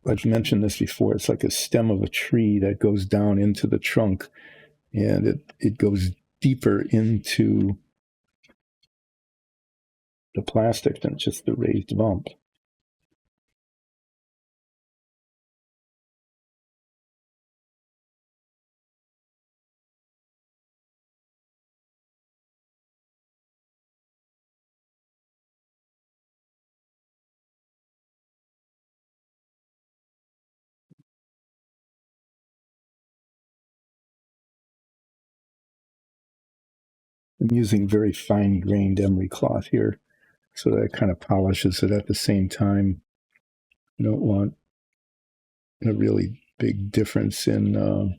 I've mentioned this before, it's like a stem of a tree that goes down into the trunk and it goes deeper into the plastic than just the raised bump. I'm using very fine grained emery cloth here, so that kind of polishes it at the same time. You don't want a really big difference in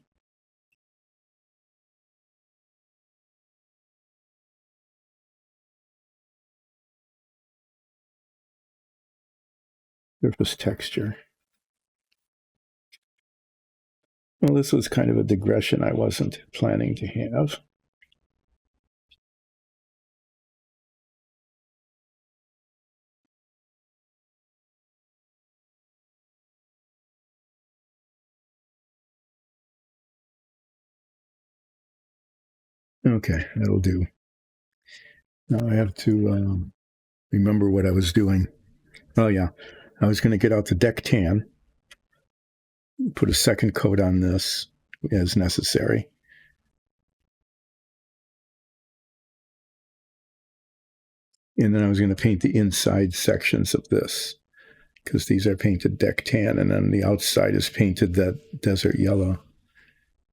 surface texture. Well, this was kind of a digression I wasn't planning to have. Okay, that'll do. Now I have to remember what I was doing. Oh, yeah. I was going to get out the deck tan, put a second coat on this as necessary. And then I was going to paint the inside sections of this because these are painted deck tan, and then the outside is painted that desert yellow.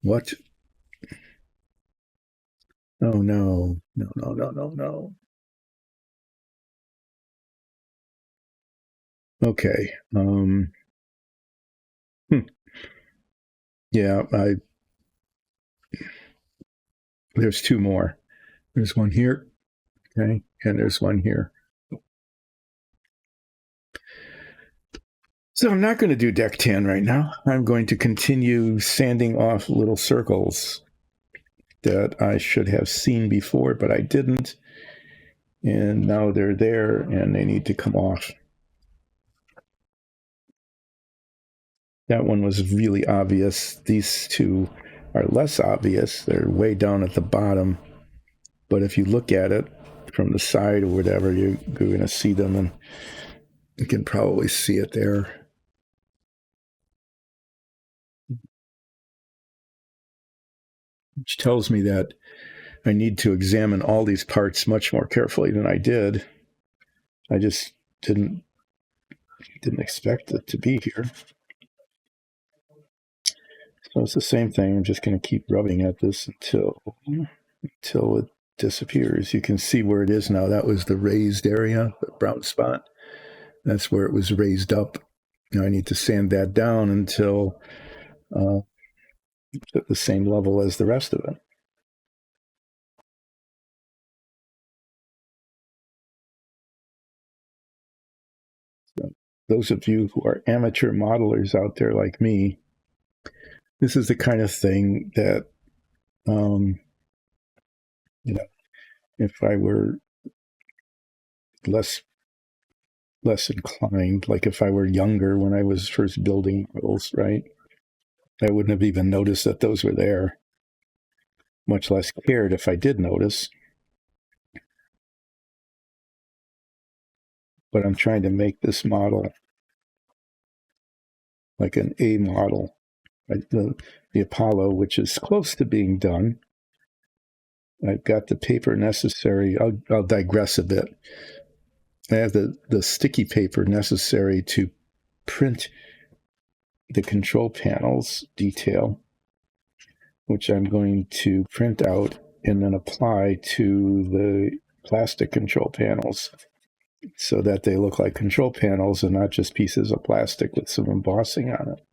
What? Oh, no. No, no, no, no, no. Okay. Yeah, there's two more. There's one here, okay, and there's one here. So I'm not going to do deck tan right now. I'm going to continue sanding off little circles that I should have seen before, but I didn't. And now they're there and they need to come off. That one was really obvious. These two are less obvious. They're way down at the bottom. But if you look at it from the side or whatever, you're going to see them, and you can probably see it there. Which tells me that I need to examine all these parts much more carefully than I did. I just didn't expect it to be here. So it's the same thing. I'm just going to keep rubbing at this until it disappears. You can see where it is now. That was the raised area, the brown spot. That's where it was raised up. Now I need to sand that down until it's at the same level as the rest of it. So those of you who are amateur modelers out there like me, this is the kind of thing that, if I were less inclined, like if I were younger when I was first building models, right, I wouldn't have even noticed that those were there, much less cared if I did notice. But I'm trying to make this model like an A model. the Apollo, which is close to being done. I've got the paper necessary. I'll digress a bit. I have the sticky paper necessary to print the control panels detail, which I'm going to print out and then apply to the plastic control panels so that they look like control panels and not just pieces of plastic with some embossing on it.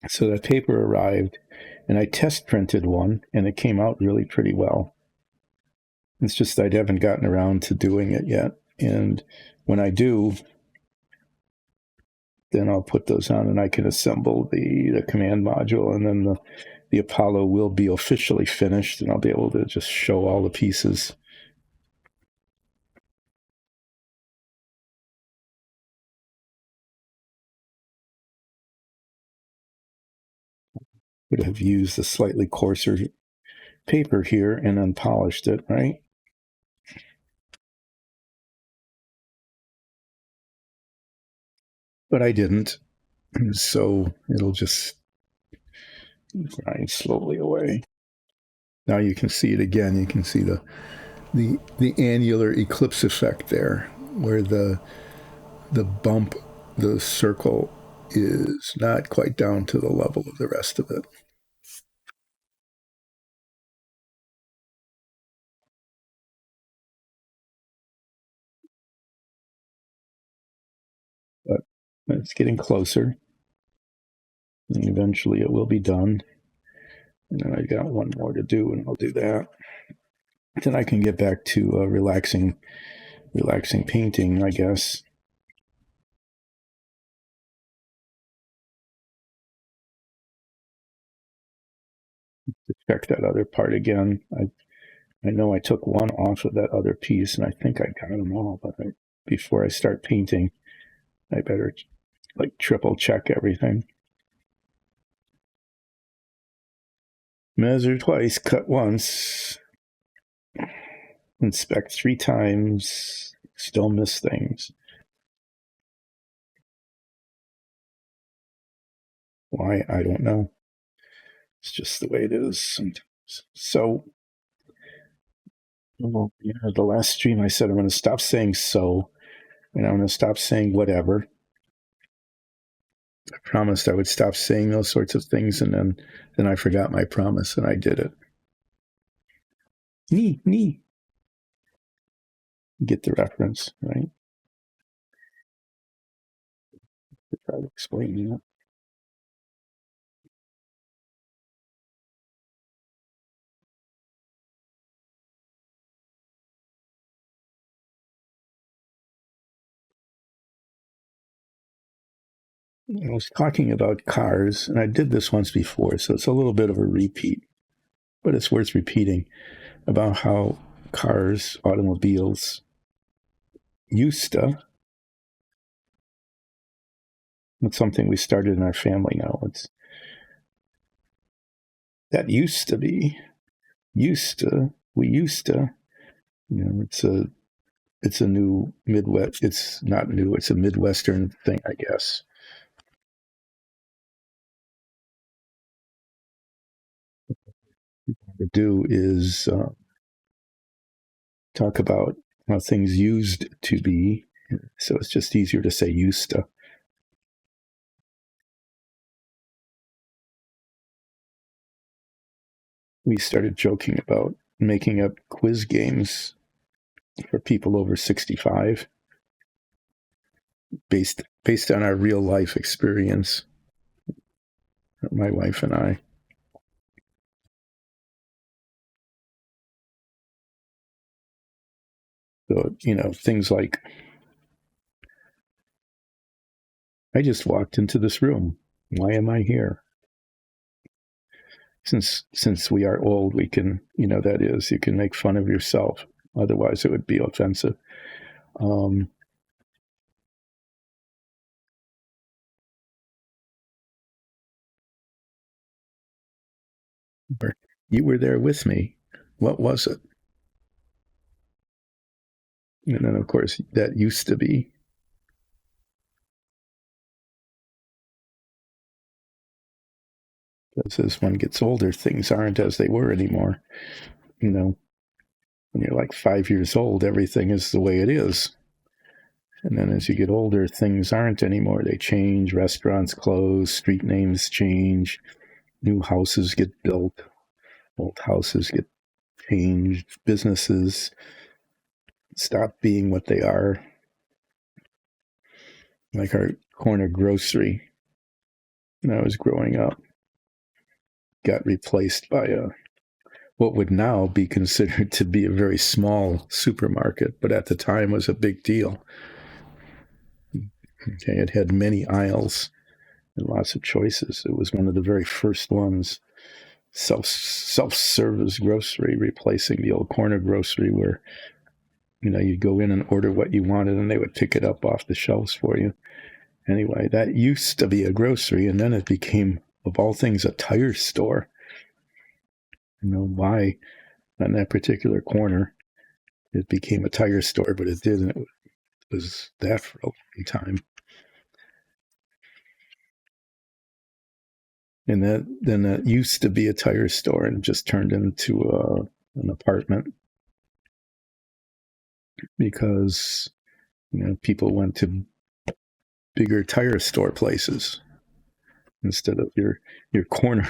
So that paper arrived, and I test printed one, and it came out really pretty well. It's just I haven't gotten around to doing it yet. And when I do, then I'll put those on and I can assemble the command module, and then the Apollo will be officially finished, and I'll be able to just show all the pieces. Would have used a slightly coarser paper here and unpolished it, right? But I didn't. So it'll just grind slowly away. Now you can see it again. You can see the annular eclipse effect there, where the bump, the circle is not quite down to the level of the rest of it. But it's getting closer, and eventually it will be done. And then I got one more to do, and I'll do that. Then I can get back to relaxing painting, I guess. To check that other part again. I know I took one off of that other piece, and I think I got them all. But before I start painting, I better like triple check everything. Measure twice, cut once, inspect 3 times, still miss things. Why? I don't know. It's just the way it is sometimes. So, well, the last stream I said I'm going to stop saying so, and I'm going to stop saying whatever. I promised I would stop saying those sorts of things, and then I forgot my promise, and I did it. Knee. Get the reference, right? To try to explain that. I was talking about cars, and I did this once before, so it's a little bit of a repeat, but it's worth repeating about how cars, automobiles, used to. It's something we started in our family now. It's that used to be, we used to. It's a new Midwest. It's not new. It's a Midwestern thing, I guess. What to do is talk about how things used to be. So it's just easier to say used to. We started joking about making up quiz games for people over 65 based on our real life experience, my wife and I. So, things like, I just walked into this room. Why am I here? Since we are old, we can, that is, you can make fun of yourself. Otherwise, it would be offensive. You were there with me. What was it? And then, of course, that used to be. As one gets older, things aren't as they were anymore. You know, when you're like 5 years old, everything is the way it is. And then as you get older, things aren't anymore. They change, restaurants close, street names change, new houses get built, old houses get changed, businesses stop being what they are. Like our corner grocery, when I was growing up, got replaced by what would now be considered to be a very small supermarket, but at the time was a big deal. Okay, it had many aisles and lots of choices. It was one of the very first ones, self-service grocery, replacing the old corner grocery where, you'd go in and order what you wanted and they would pick it up off the shelves for you. Anyway, that used to be a grocery, and then it became, of all things, a tire store. Why on that particular corner it became a tire store, but it did, and it was that for a long time. And that used to be a tire store and just turned into an apartment because people went to bigger tire store places instead of your corner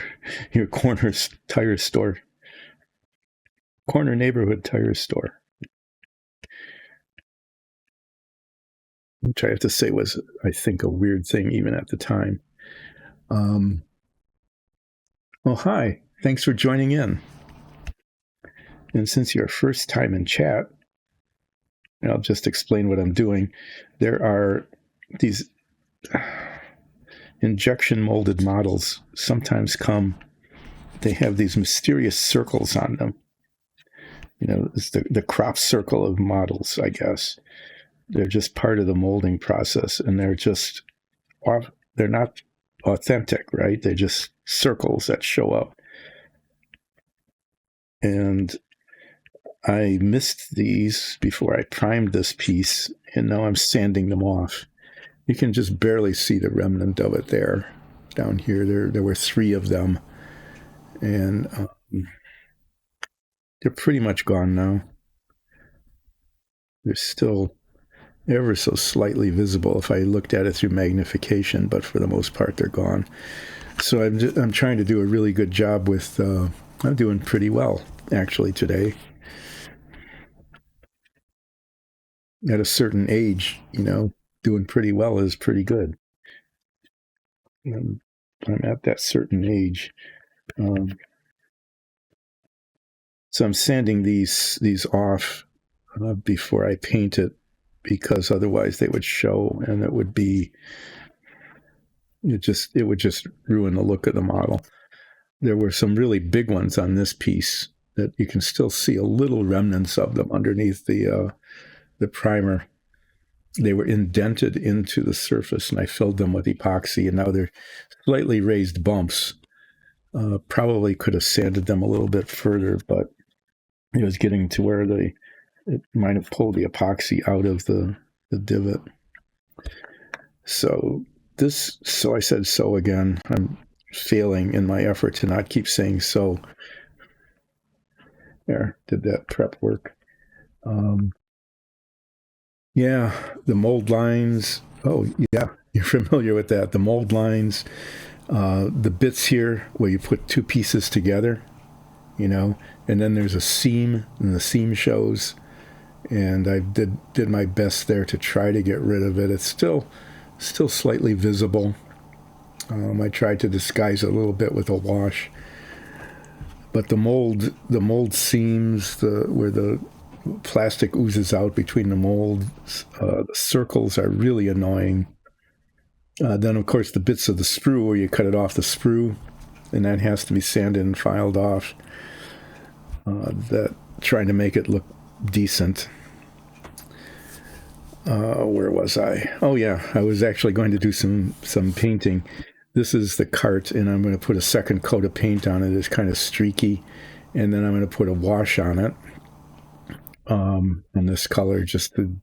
tire store, corner neighborhood tire store, which I have to say was, I think, a weird thing even at the time. Oh, hi. Thanks for joining in. And since you're first time in chat, I'll just explain what I'm doing. There are these injection molded models sometimes they have these mysterious circles on them. It's the crop circle of models, I guess. They're just part of the molding process, and they're not authentic, right? They're just circles that show up. And I missed these before I primed this piece, and now I'm sanding them off. You can just barely see the remnant of it there. Down here, there were 3 of them, and they're pretty much gone now. They're still ever so slightly visible if I looked at it through magnification, but for the most part, they're gone. So I'm trying to do a really good job with. I'm doing pretty well actually today. At a certain age, doing pretty well is pretty good. I'm at that certain age. So I'm sanding these off before I paint it, because otherwise they would show, and it would just ruin the look of the model. There were some really big ones on this piece that you can still see a little remnants of them underneath the primer. They were indented into the surface, and I filled them with epoxy, and now they're slightly raised bumps. Probably could have sanded them a little bit further, but it was getting to where it might have pulled the epoxy out of the divot. So I said so again. I'm failing in my effort to not keep saying so. There, did that prep work. Yeah, the mold lines. Oh, yeah, you're familiar with that. The mold lines, the bits here where you put 2 pieces together, and then there's a seam, and the seam shows. And I did my best there to try to get rid of it. It's still slightly visible. I tried to disguise it a little bit with a wash, but the mold seams, where the plastic oozes out between the molds, the circles are really annoying. Then, of course, the bits of the sprue where you cut it off the sprue, and that has to be sanded and filed off. Trying to make it look decent. Where was I? Oh yeah, I was actually going to do some painting. This is the cart, and I'm going to put a second coat of paint on it. It's kind of streaky, and then I'm going to put a wash on it, in this color, just to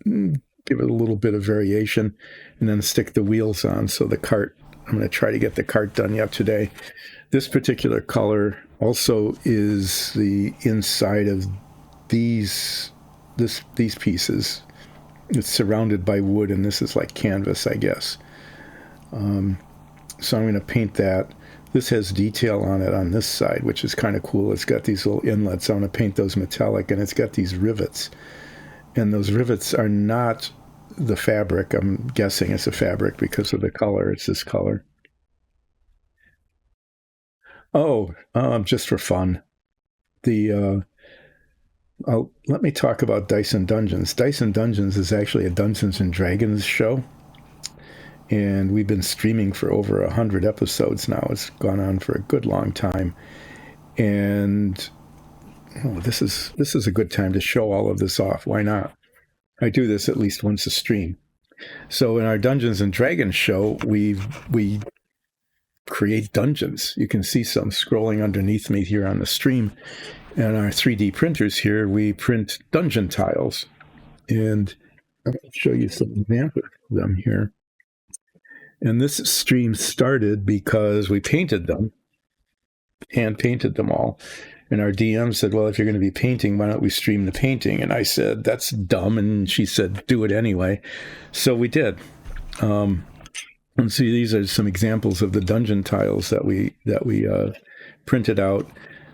give it a little bit of variation, and then stick the wheels on so the cart I'm going to try to get the cart done yet today. This particular color also is the inside of these these pieces. It's surrounded by wood, and this is like canvas, I guess. So I'm going to paint that. This has detail on it on this side, which is kind of cool. It's got these little inlets. I want to paint those metallic, and it's got these rivets. And those rivets are not the fabric. I'm guessing it's a fabric because of the color. It's this color. Oh, just for fun. The let me talk about Dyson Dungeons. Dyson Dungeons is actually a Dungeons and Dragons show, and we've been streaming for over 100 episodes now. It's gone on for a good long time, and this is a good time to show all of this off. Why not? I do this at least once a stream. So in our Dungeons and Dragons show, we create dungeons. You can see some scrolling underneath me here on the stream. And our 3D printers here, we print dungeon tiles. And I'm going to show you some examples of them here. And this stream started because we painted them, hand painted them all. And our DM said, well, if you're going to be painting, why don't we stream the painting? And I said, that's dumb. And she said, do it anyway. So we did. And see, these are some examples of the dungeon tiles that we printed out.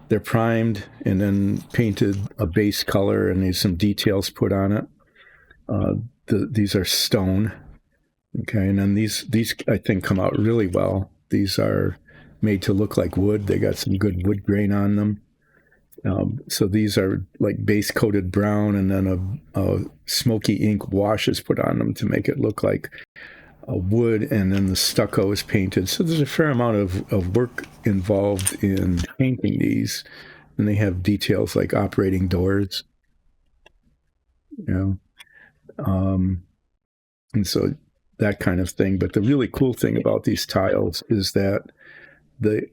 They're primed and then painted a base color, and there's some details put on it. These are stone. Okay, and then these I think come out really well. These are made to look like wood. They got some good wood grain on them. So these are like base coated brown, and then a smoky ink wash is put on them to make it look like a wood, and then the stucco is painted. So there's a fair amount of work involved in painting these, and they have details like operating doors, and so that kind of thing. But the really cool thing about these tiles is that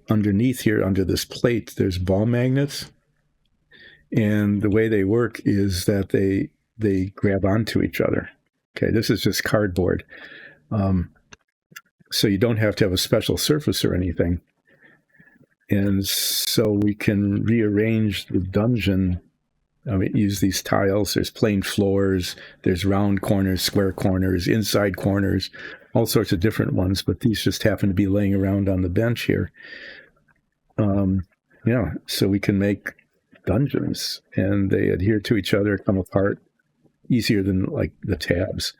underneath here, under this plate, there's ball magnets. And the way they work is that they grab onto each other. Okay, this is just cardboard. So you don't have to have a special surface or anything. And so we can rearrange the dungeon. Use these tiles. There's plain floors. There's round corners, square corners, inside corners, all sorts of different ones. But these just happen to be laying around on the bench here. So we can make dungeons, and they adhere to each other, come apart easier than like the tabs.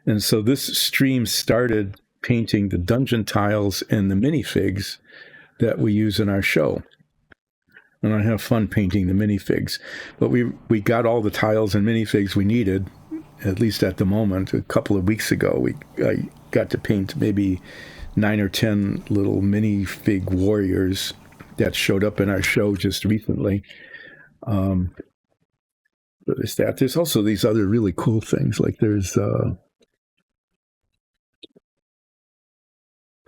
And so this stream started painting the dungeon tiles and the minifigs that we use in our show. And I have fun painting the minifigs. But we got all the tiles and minifigs we needed, at least at the moment. A couple of weeks ago, I got to paint maybe 9 or 10 little minifig warriors that showed up in our show just recently. There's that. There's also these other really cool things. Like there's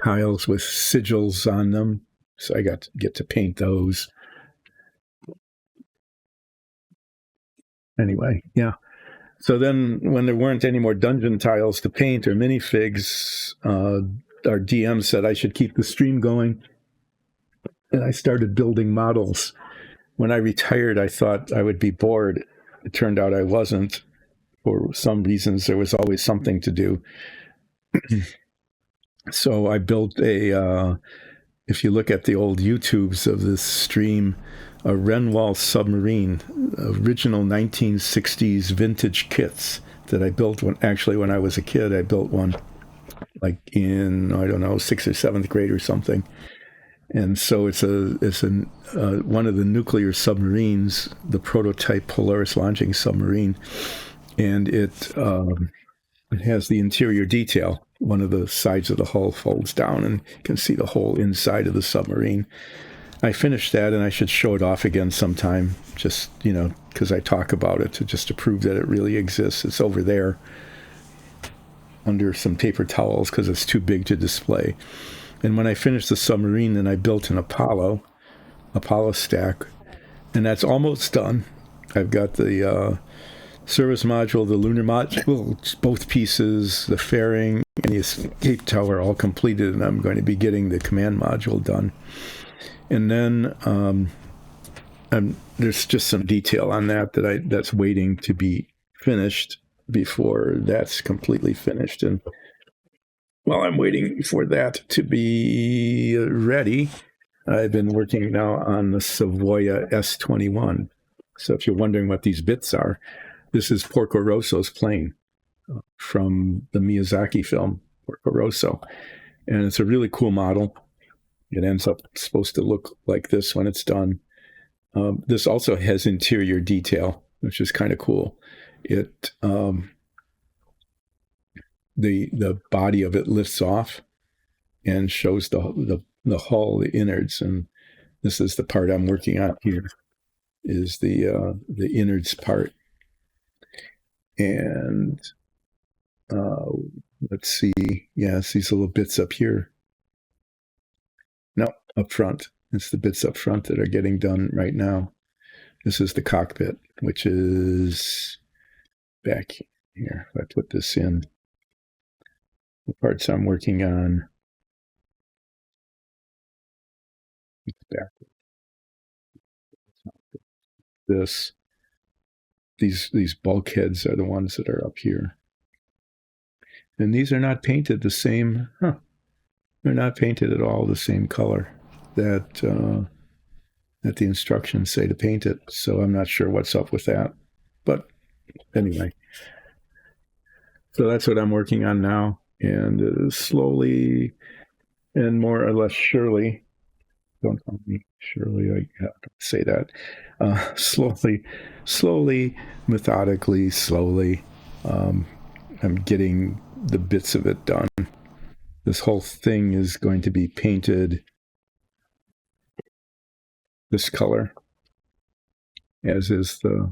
tiles with sigils on them. So I get to paint those. Anyway, yeah. So then when there weren't any more dungeon tiles to paint or minifigs, our DM said I should keep the stream going. And I started building models. When I retired, I thought I would be bored. It turned out I wasn't. For some reasons, there was always something to do. So I built if you look at the old YouTubes of this stream, a Renwall submarine, original 1960s vintage kits that I built when I was a kid. I built one like in, I don't know, 6th or 7th grade or something. And so it's one of the nuclear submarines, the prototype Polaris launching submarine, and it has the interior detail. One of the sides of the hull folds down, and you can see the whole inside of the submarine. I finished that, and I should show it off again sometime, just because I talk about it to prove that it really exists. It's over there under some paper towels because it's too big to display. And when I finished the submarine, then I built an Apollo stack, and that's almost done. I've got the service module, the lunar module, both pieces, the fairing, and the escape tower all completed, and I'm going to be getting the command module done. And then there's just some detail on that's waiting to be finished before that's completely finished. And while I'm waiting for that to be ready, I've been working now on the Savoia S.21. So if you're wondering what these bits are, this is Porco Rosso's plane from the Miyazaki film, Porco Rosso. And it's a really cool model. It ends up supposed to look like this when it's done. This also has interior detail, which is kind of cool. It the body of it lifts off and shows the hull, the innards, and this is the part I'm working on here. Is the innards part, and let's see, yeah, it's these little bits up here. No, up front. It's the bits up front that are getting done right now. This is the cockpit, which is back here. If I put this in, the parts I'm working on, it's back. These bulkheads are the ones that are up here, and these are not painted the same. They're not painted at all the same color that the instructions say to paint it. So I'm not sure what's up with that. But anyway, so that's what I'm working on now, and slowly and more or less surely. Don't call me Shirley. I have to say that. Slowly, methodically, slowly, I'm getting the bits of it done. This whole thing is going to be painted this color, as is the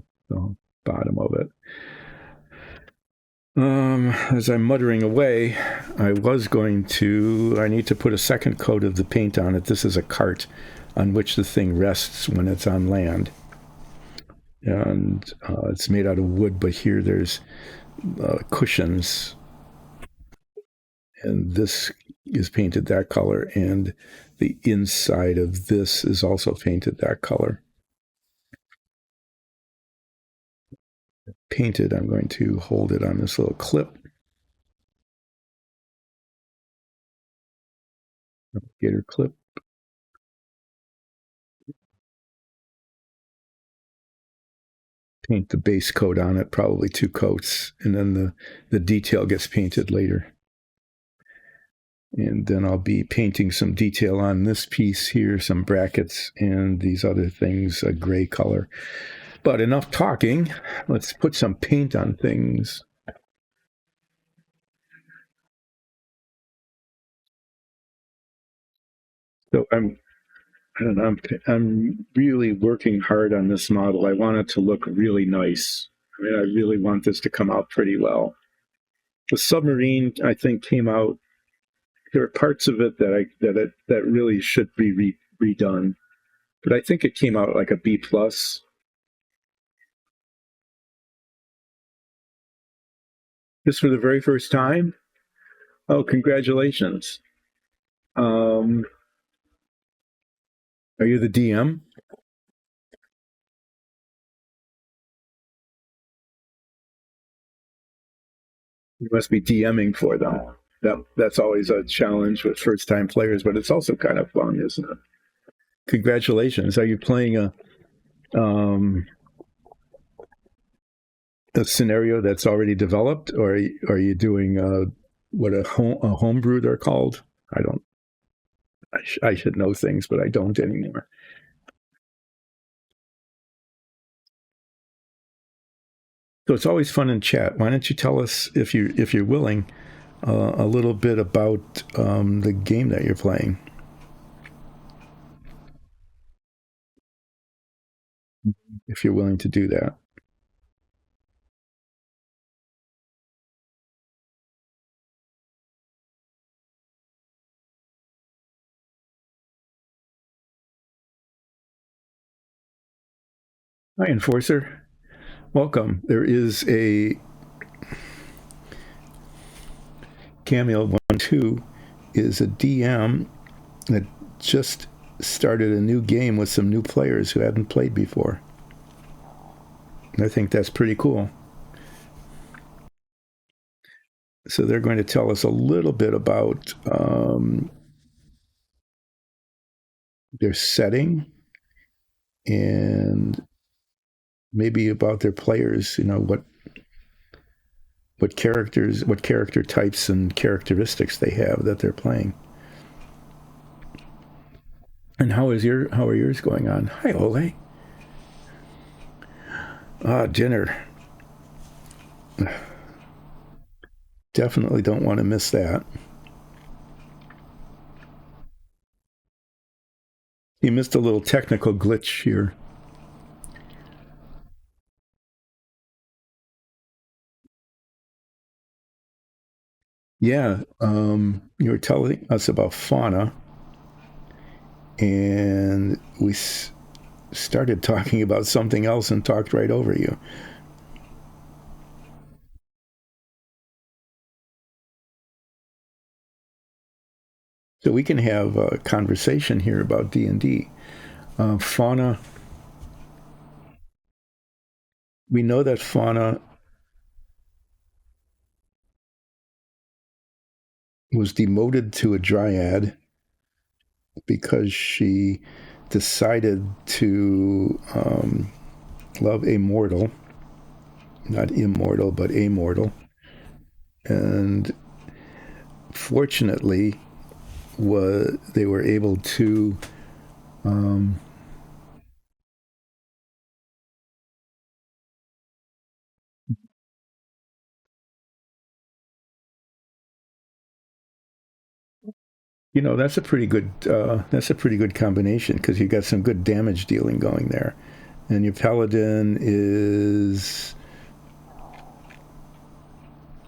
bottom of it. As I'm muttering away, I need to put a second coat of the paint on it. This is a cart on which the thing rests when it's on land. And it's made out of wood, but here there's cushions. And this is painted that color, and the inside of this is also painted that color. Painted, I'm going to hold it on this little clip. Gator clip. Paint the base coat on it, probably 2 coats, and then the detail gets painted later. And then I'll be painting some detail on this piece here, some brackets, and these other things, a gray color. But enough talking. Let's put some paint on things. So I'm really working hard on this model. I want it to look really nice. I mean, I really want this to come out pretty well. The submarine, I think, came out. There are parts of it that really should be redone, but I think it came out like a B plus. This for the very first time. Oh, congratulations! Are you the DM? You must be DMing for them. That's always a challenge with first time players, but it's also kind of fun, isn't it? Congratulations! Are you playing a scenario that's already developed, or are you doing what a homebrew they're called? I don't. I should know things, but I don't anymore. So it's always fun in chat. Why don't you tell us, if you're willing, a little bit about the game that you're playing? If you're willing to do that. Hi, Enforcer. Welcome. There is Cameo 1-2 is a DM that just started a new game with some new players who hadn't played before. I think that's pretty cool. So they're going to tell us a little bit about their setting and maybe about their players. You know what character types and characteristics they have that they're playing. And how are yours going on? Hi, Ole. Dinner. Definitely don't want to miss that. You missed a little technical glitch here. Yeah, you were telling us about fauna, and we started talking about something else and talked right over you. So we can have a conversation here about D&D. Fauna, we know that fauna was demoted to a dryad because she decided to love a mortal, not immortal, but a mortal. And fortunately, they were able to um, that's a pretty good combination because you got some good damage dealing going there, and your paladin is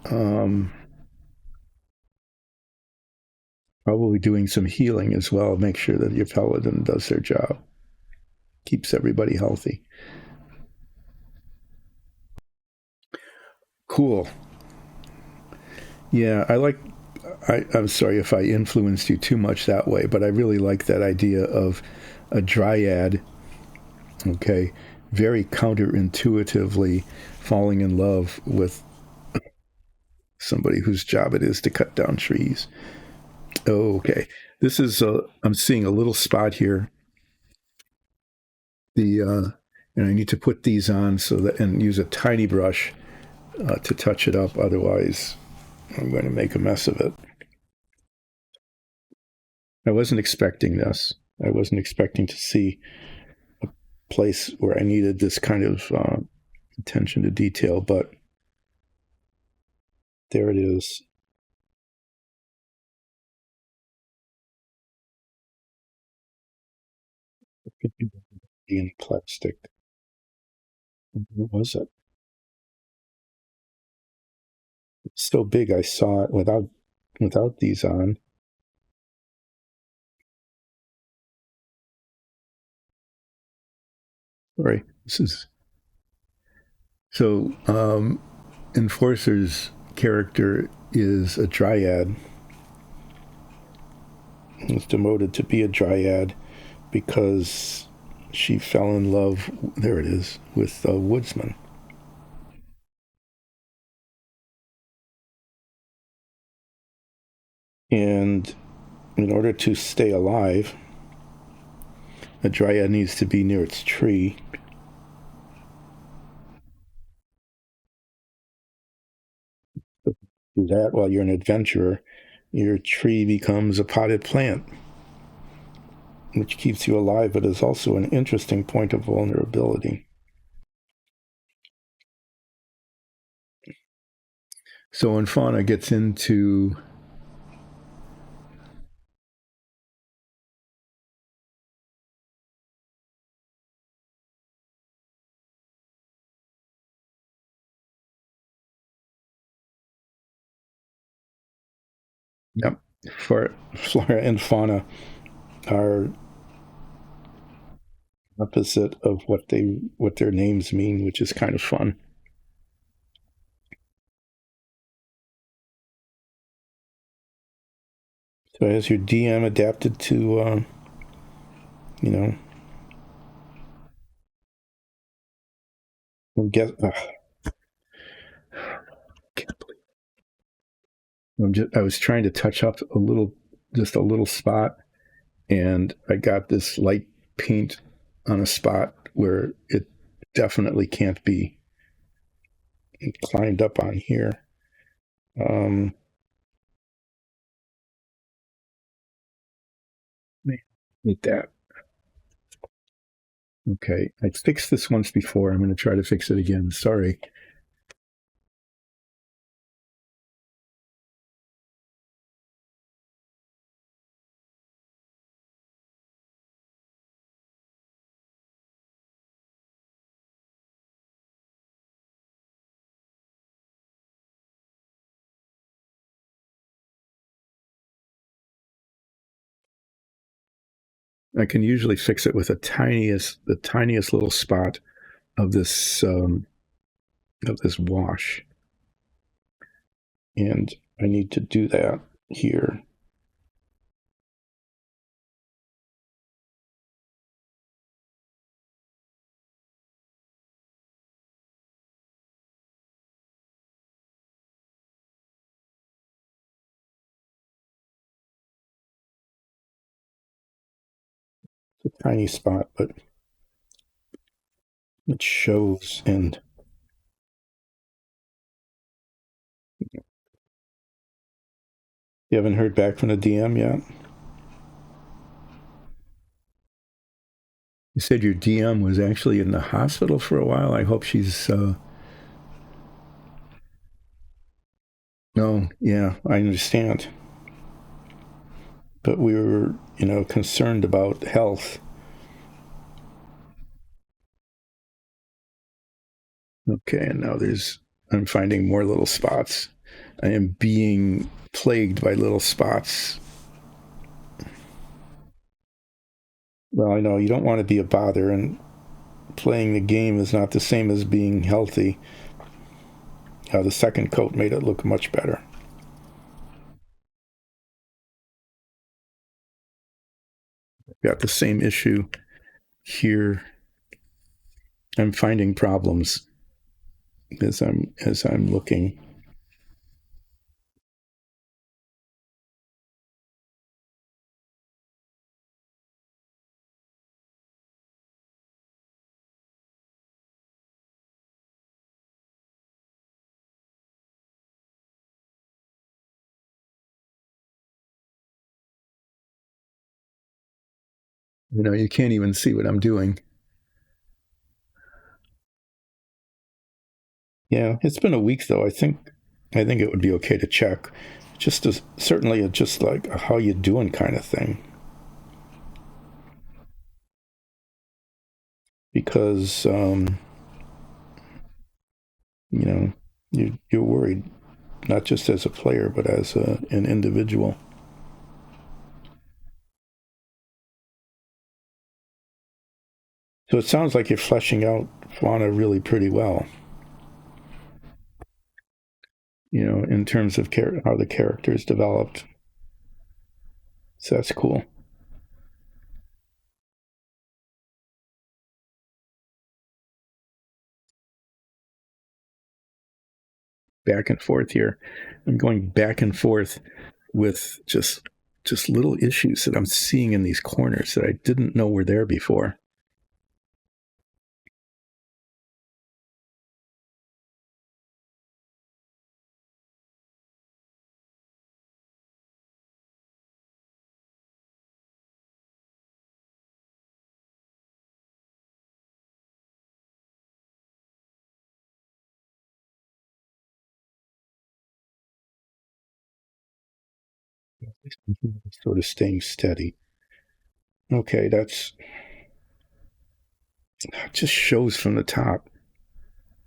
um, probably doing some healing as well. Make sure that your paladin does their job, keeps everybody healthy. Cool. Yeah, I'm sorry if I influenced you too much that way, but I really like that idea of a dryad. Okay, very counterintuitively falling in love with somebody whose job it is to cut down trees. Okay, this is I'm seeing a little spot here. The and I need to put these on so that and use a tiny brush to touch it up. Otherwise, I'm going to make a mess of it. I wasn't expecting this. I wasn't expecting to see a place where I needed this kind of attention to detail, but there it is. In plastic. What was it? It's so big I saw it without these on. Right. This is so Enforcer's character is a dryad. He's demoted to be a dryad because she fell in love. There it is with a woodsman. And in order to stay alive, a dryad needs to be near its tree. Do that while you're an adventurer. Your tree becomes a potted plant, which keeps you alive, but is also an interesting point of vulnerability. So when fauna gets into yep, for flora and fauna are opposite of what their names mean, which is kind of fun. So has your DM adapted to, you know, get? I was trying to touch up a little, just a little spot, and I got this light paint on a spot where it definitely can't be. It climbed up on here. Um, Need that. Okay, I fixed this once before. I'm going to try to fix it again. Sorry. I can usually fix it with the tiniest little spot of this wash, and I need to do that here. It's a tiny spot, but it shows. And you haven't heard back from the DM yet? You said your DM was actually in the hospital for a while. I hope she's. No, yeah, I understand. But we were, concerned about health. Okay, and now I'm finding more little spots. I am being plagued by little spots. Well, I know you don't want to be a bother, and playing the game is not the same as being healthy. The second coat made it look much better. Got the same issue here. I'm finding problems as I'm looking. You can't even see what I'm doing. Yeah, it's been a week though. I think it would be okay to check. Certainly just like a how you doing kind of thing. Because you know, you're worried not just as a player but as an individual. So it sounds like you're fleshing out fauna really pretty well. In terms of how the character is developed. So that's cool. Back and forth here. I'm going back and forth with just little issues that I'm seeing in these corners that I didn't know were there before. Sort of staying steady. Okay, that just shows from the top.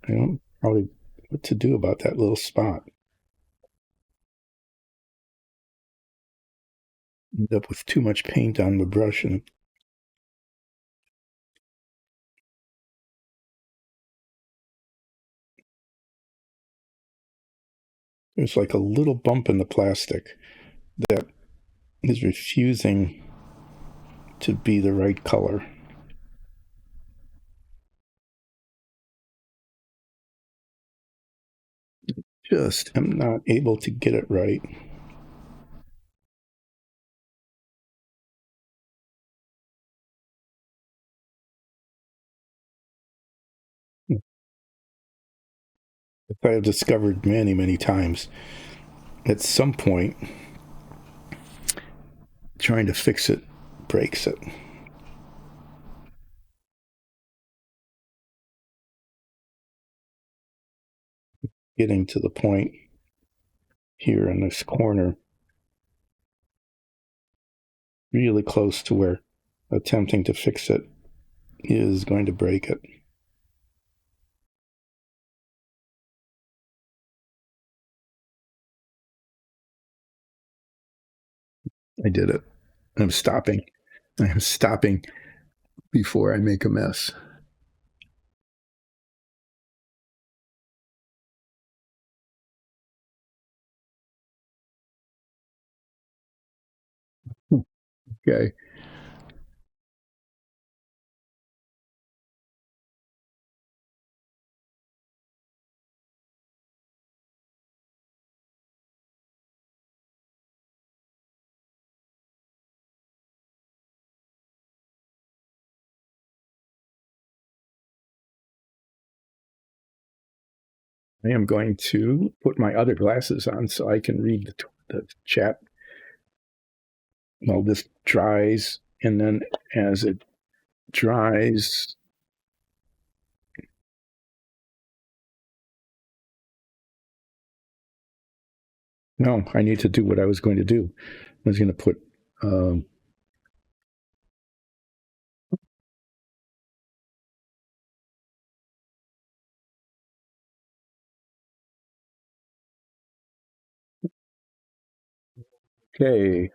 I don't probably what to do about that little spot. End up with too much paint on the brush, and there's like a little bump in the plastic that is refusing to be the right color. Just am not able to get it right. I have discovered many, many times. At some point, trying to fix it breaks it. Getting to the point here in this corner, really close to where attempting to fix it is going to break it. I did it. I'm stopping. I'm stopping before I make a mess. Okay. I am going to put my other glasses on so I can read the chat while this dries. And then as it dries, no, I need to do what I was going to do. I was going to put okay.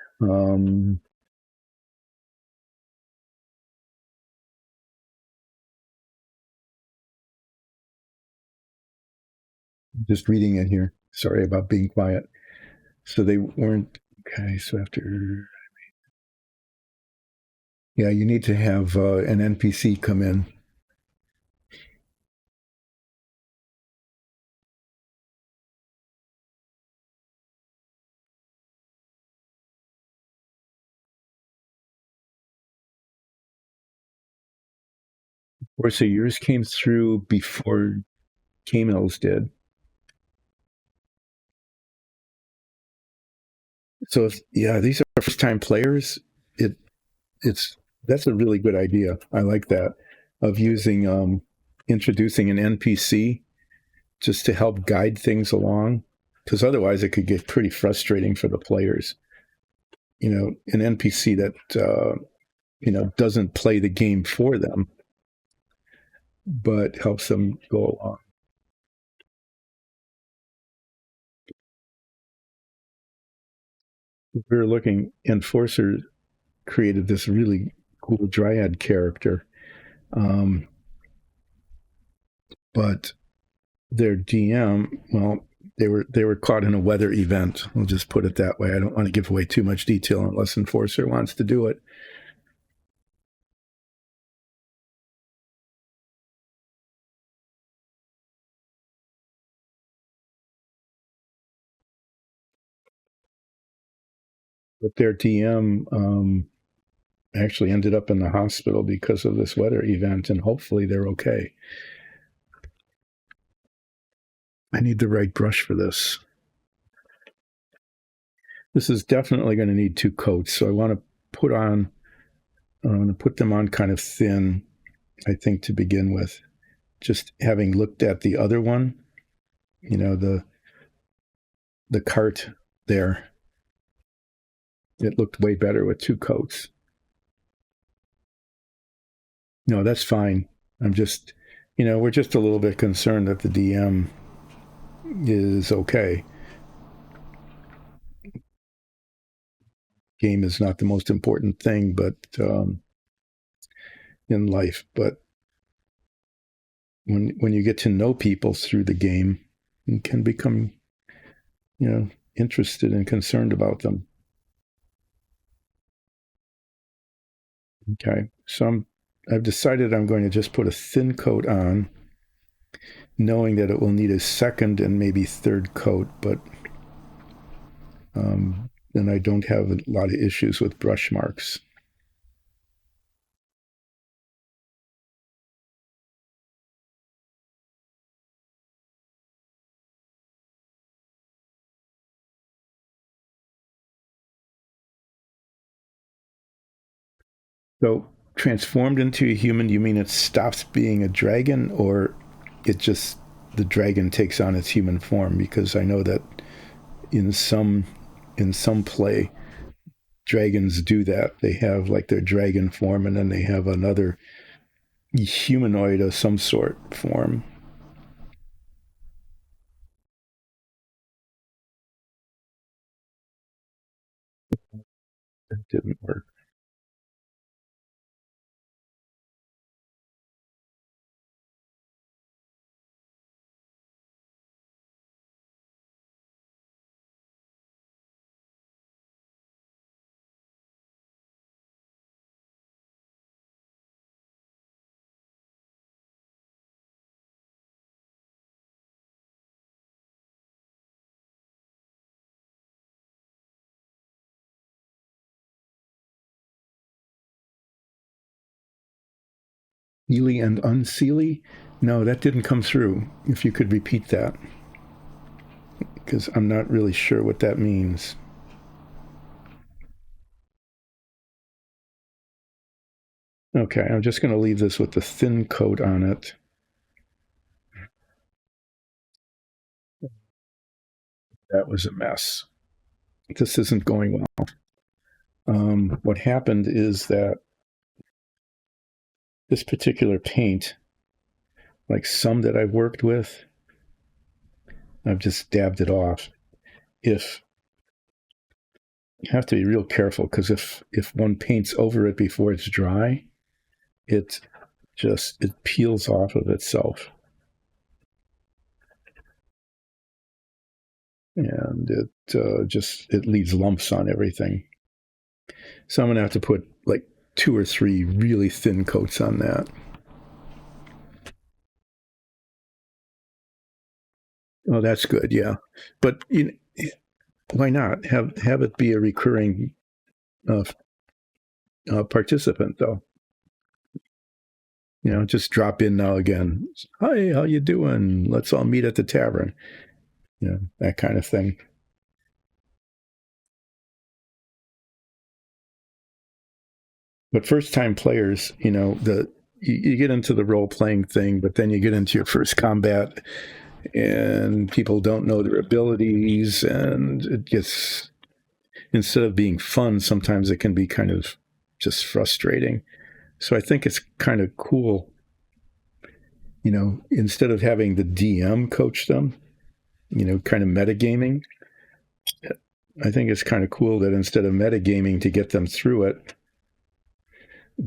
Just reading it here. Sorry about being quiet. So they weren't okay. So after, yeah, you need to have an NPC come in. Or so yours came through before Camille's did. So if, yeah, these are first time players. It it's that's a really good idea. I like that of using introducing an NPC just to help guide things along, because otherwise it could get pretty frustrating for the players. You know, an NPC that doesn't play the game for them, but helps them go along. We were looking, Enforcer created this really cool Dryad character, um, but their DM, well, they were caught in a weather event. We'll just put it that way. I don't want to give away too much detail unless Enforcer wants to do it. But their DM actually ended up in the hospital because of this weather event, and hopefully they're okay. I need the right brush for this. This is definitely going to need two coats, so I want to put them on kind of thin, I think, to begin with. Just having looked at the other one, the cart there, it looked way better with two coats. No, that's fine. I'm just, we're just a little bit concerned that the DM is okay. Game is not the most important thing, but in life. But when you get to know people through the game, you can become, interested and concerned about them. Okay, so I've decided I'm going to just put a thin coat on, knowing that it will need a second and maybe third coat, but then I don't have a lot of issues with brush marks. So transformed into a human, you mean it stops being a dragon, or it just the dragon takes on its human form? Because I know that in some play, dragons do that. They have like their dragon form, and then they have another humanoid of some sort form. It didn't work. Sealy and unsealy? No, that didn't come through. If you could repeat that, because I'm not really sure what that means. Okay, I'm just going to leave this with the thin coat on it. That was a mess. This isn't going well. What happened is that this particular paint, like some that I've worked with, I've just dabbed it off. If you have to be real careful, because if one paints over it before it's dry, it it peels off of itself, and it leaves lumps on everything. So I'm gonna have to put like two or three really thin coats on that. Oh, that's good. Yeah, but why not have it be a recurring uh, participant though? Just drop in now again. Hi, how you doing? Let's all meet at the tavern. That kind of thing. But first time players, you get into the role playing thing, but then you get into your first combat, and people don't know their abilities, and it gets instead of being fun, sometimes it can be kind of just frustrating. So I think it's kind of cool, instead of having the DM coach them, kind of metagaming. I think it's kind of cool that instead of metagaming to get them through it,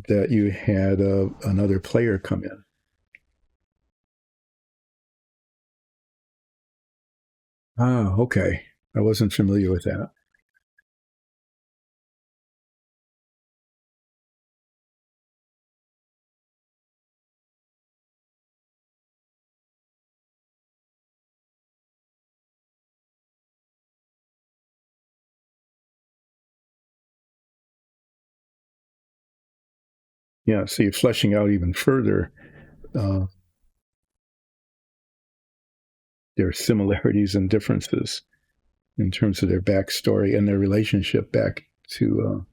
that you had another player come in. Ah, okay. I wasn't familiar with that. Yeah, so you're fleshing out even further uh, their similarities and differences in terms of their backstory and their relationship back to.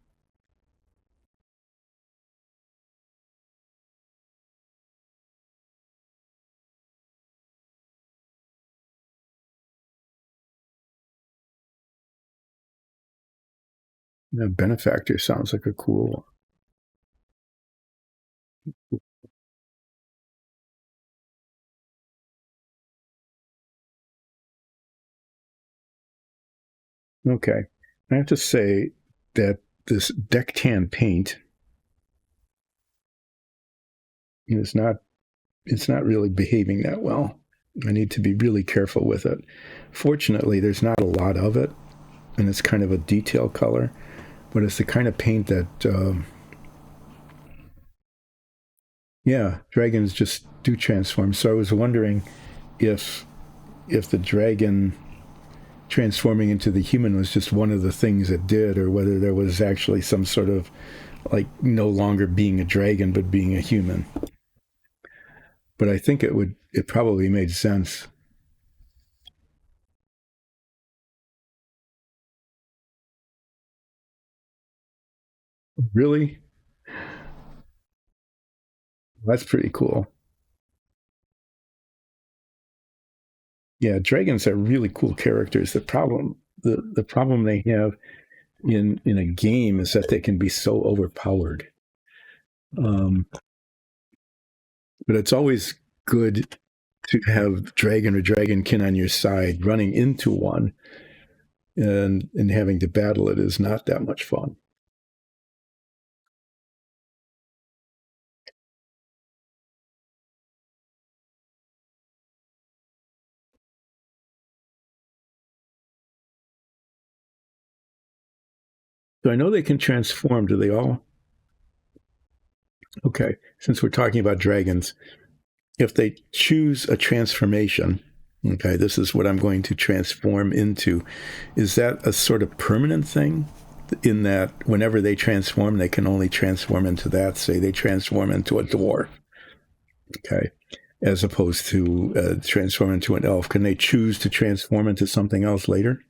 Benefactor sounds like a cool. Okay, I have to say that this deck tan paint is not. It's not really behaving that well. I need to be really careful with it. Fortunately, there's not a lot of it, and it's kind of a detail color, but it's the kind of paint that Yeah, dragons just do transform. So I was wondering if the dragon transforming into the human was just one of the things it did, or whether there was actually some sort of like no longer being a dragon but being a human. But I think it probably made sense. Really? That's pretty cool. Yeah, dragons are really cool characters. The problem they have in a game is that they can be so overpowered. Um, but it's always good to have dragon or dragonkin on your side. Running into one and having to battle it is not that much fun. So I know they can transform. Do they all? Okay. Since we're talking about dragons, if they choose a transformation, okay, this is what I'm going to transform into, is that a sort of permanent thing? In that whenever they transform, they can only transform into that. Say they transform into a dwarf, okay, as opposed to transform into an elf. Can they choose to transform into something else later?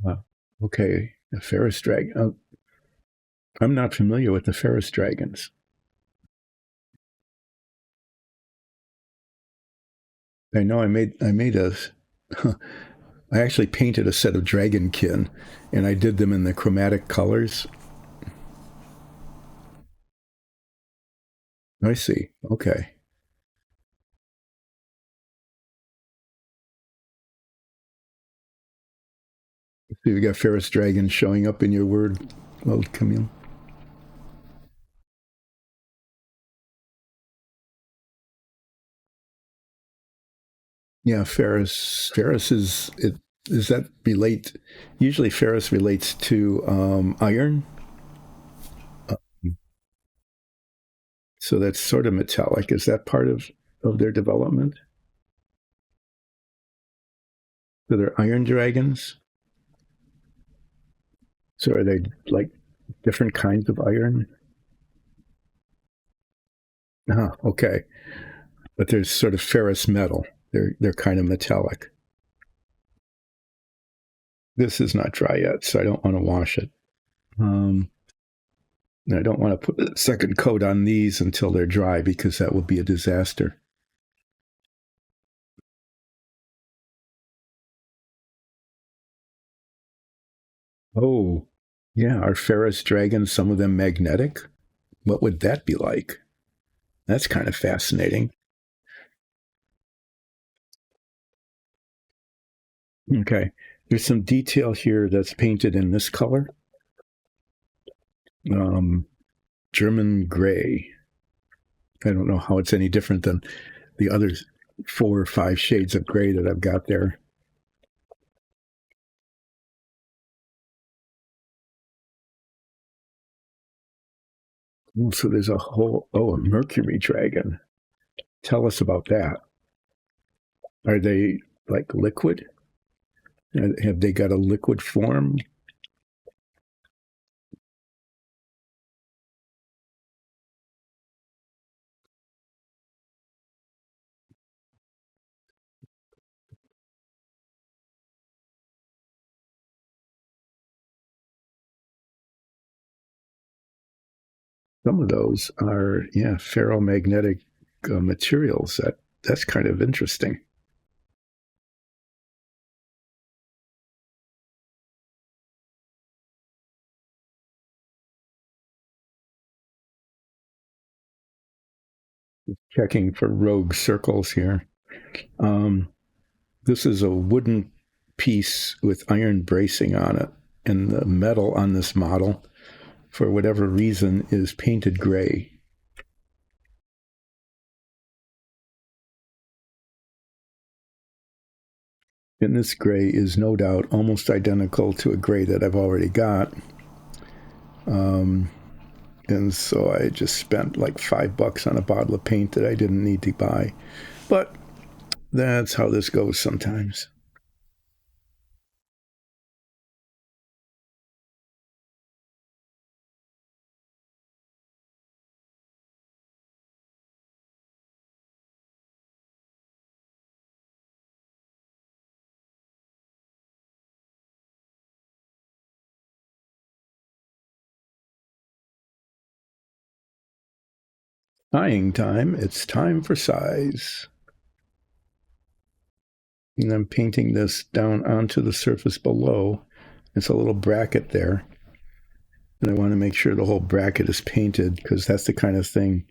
Uh, okay, a Ferris dragon. I'm not familiar with the Ferris dragons. I know I made a I actually painted a set of dragonkin, and I did them in the chromatic colors. I see. Okay. So you got Ferris dragon showing up in your word, well, Camille. Yeah, Ferris. Ferris is it. Does that relate? Usually, Ferris relates to iron, uh, so that's sort of metallic. Is that part of their development? So they're iron dragons. So are they like different kinds of iron? Okay, but there's sort of ferrous metal. They're kind of metallic. This is not dry yet, so I don't want to wash it. Um, I don't want to put a second coat on these until they're dry because that will be a disaster. Oh, yeah. Are ferrous dragons, some of them magnetic? What would that be like? That's kind of fascinating. Okay. There's some detail here that's painted in this color. Um, German gray. I don't know how it's any different than the other 4 or 5 shades of gray that I've got there. Oh, so there's a whole, a Mercury dragon. Tell us about that. Are they like liquid? Have they got a liquid form? Some of those are, yeah, ferromagnetic materials. That's kind of interesting. Checking for rogue circles here. Um, this is a wooden piece with iron bracing on it, and the metal on this model, for whatever reason, is painted gray. And this gray is no doubt almost identical to a gray that I've already got. And so I just spent like $5 on a bottle of paint that I didn't need to buy. But that's how this goes sometimes. Tying time. It's time for size. And I'm painting this down onto the surface below. It's a little bracket there. And I want to make sure the whole bracket is painted because that's the kind of thing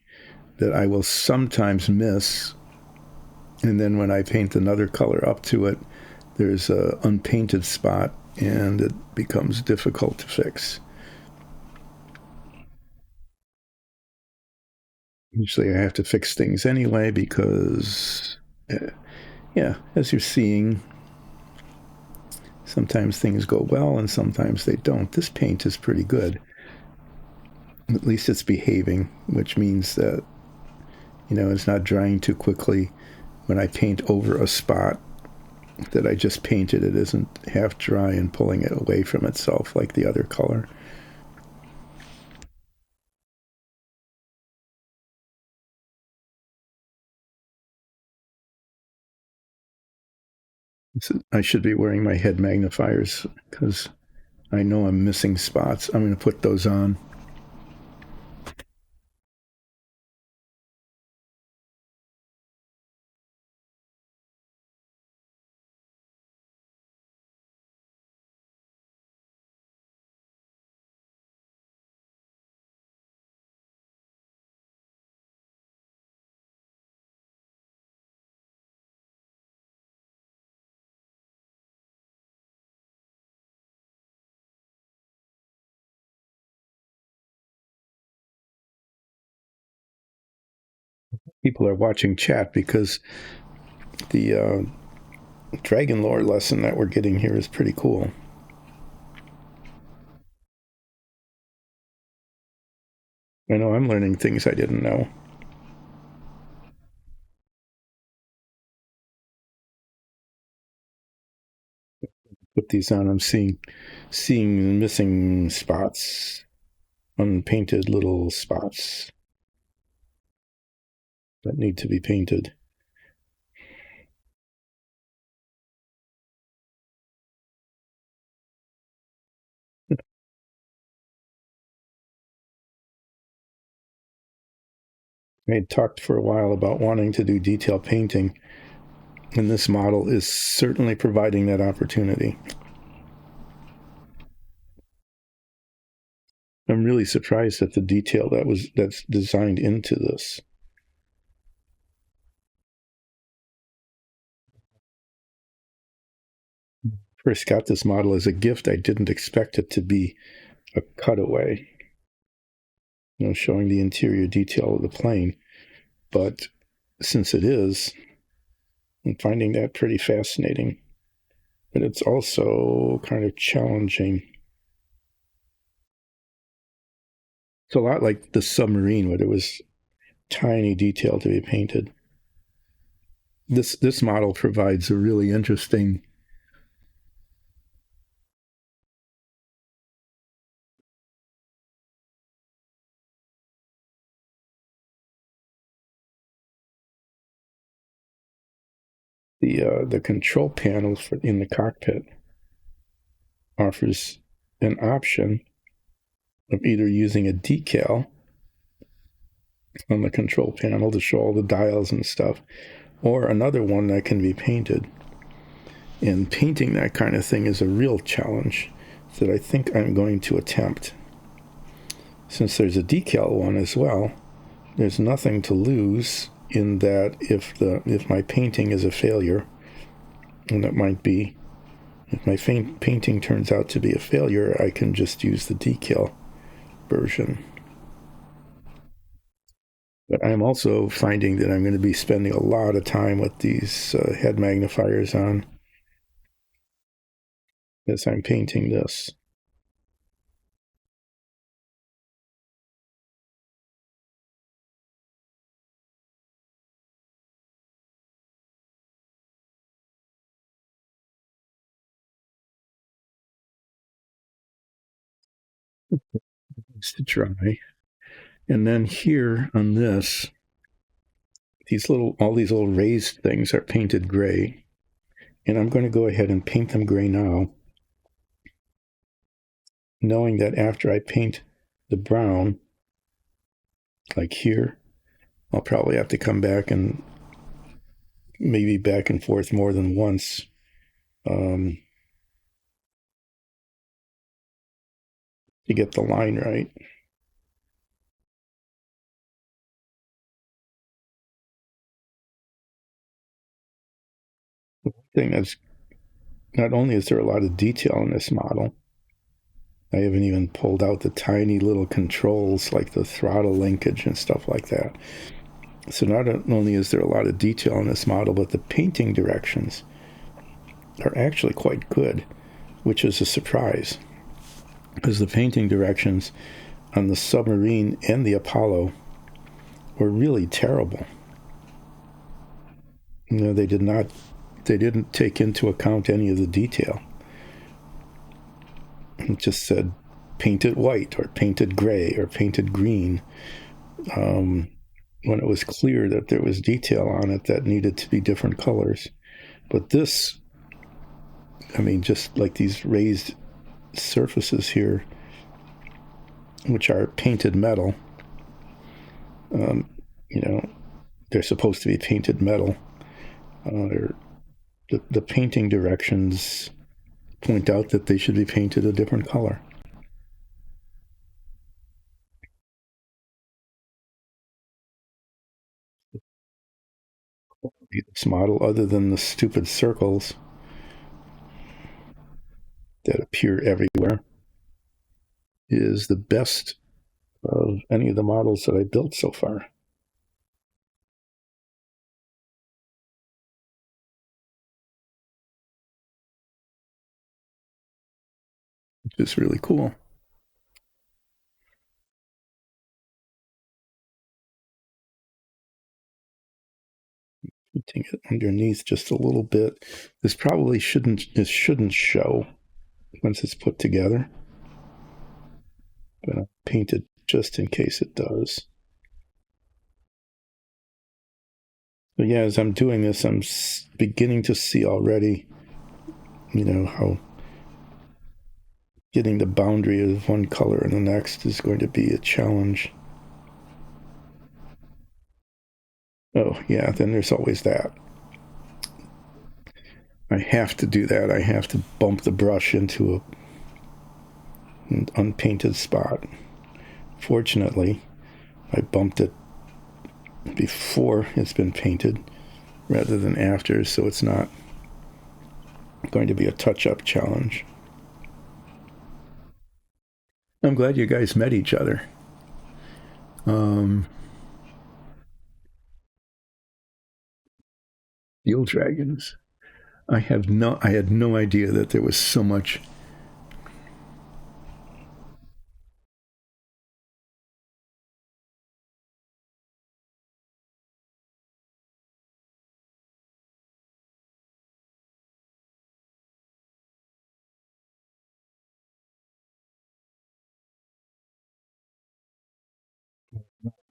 that I will sometimes miss. And then when I paint another color up to it, there's a unpainted spot and it becomes difficult to fix. Usually I have to fix things anyway because, yeah, as you're seeing, sometimes things go well and sometimes they don't. This paint is pretty good. At least it's behaving, which means that, it's not drying too quickly. When I paint over a spot that I just painted, it isn't half dry and pulling it away from itself like the other color. I should be wearing my head magnifiers because I know I'm missing spots. I'm going to put those on. People are watching chat because the dragon lore lesson that we're getting here is pretty cool. I know I'm learning things I didn't know. Put these on. I'm seeing missing spots, unpainted little spots that need to be painted. I had talked for a while about wanting to do detail painting, and this model is certainly providing that opportunity. I'm really surprised at the detail that's designed into this. First got this model as a gift. I didn't expect it to be a cutaway, showing the interior detail of the plane. But since it is, I'm finding that pretty fascinating. But it's also kind of challenging. It's a lot like the submarine, where there was tiny detail to be painted. This model provides a really interesting the control panel in the cockpit offers an option of either using a decal on the control panel to show all the dials and stuff, or another one that can be painted. And painting that kind of thing is a real challenge that I think I'm going to attempt. Since there's a decal one as well, there's nothing to lose in that if my painting is a failure, and it might be, if my painting turns out to be a failure, I can just use the decal version. But I'm also finding that I'm going to be spending a lot of time with these head magnifiers on. as I'm painting this. To dry. And then here on this, all these little raised things are painted gray. And I'm going to go ahead and paint them gray now, knowing that after I paint the brown, like here, I'll probably have to come back and maybe back and forth more than once. To get the line right. The thing is, not only is there a lot of detail in this model, I haven't even pulled out the tiny little controls like the throttle linkage and stuff like that. So not only is there a lot of detail in this model, but the painting directions are actually quite good, which is a surprise, because the painting directions on the submarine and the Apollo were really terrible. They didn't take into account any of the detail. It just said painted white or painted gray or painted green, when it was clear that there was detail on it that needed to be different colors. But this, I mean, just like these raised surfaces here, which are painted metal, um, you know, they're supposed to be painted metal. The painting directions point out that they should be painted a different color. This model, other than the stupid circles that appear everywhere, is the best of any of the models that I built so far. Which is really cool. Painting it underneath just a little bit. This shouldn't show once it's put together, but I'll paint it just in case it does. So yeah, as I'm doing this, I'm beginning to see already, how getting the boundary of one color and the next is going to be a challenge. Oh yeah, then there's always that. I have to do that. I have to bump the brush into an unpainted spot. Fortunately, I bumped it before it's been painted rather than after, so it's not going to be a touch-up challenge. I'm glad you guys met each other. Steel dragons. I had no idea that there was so much.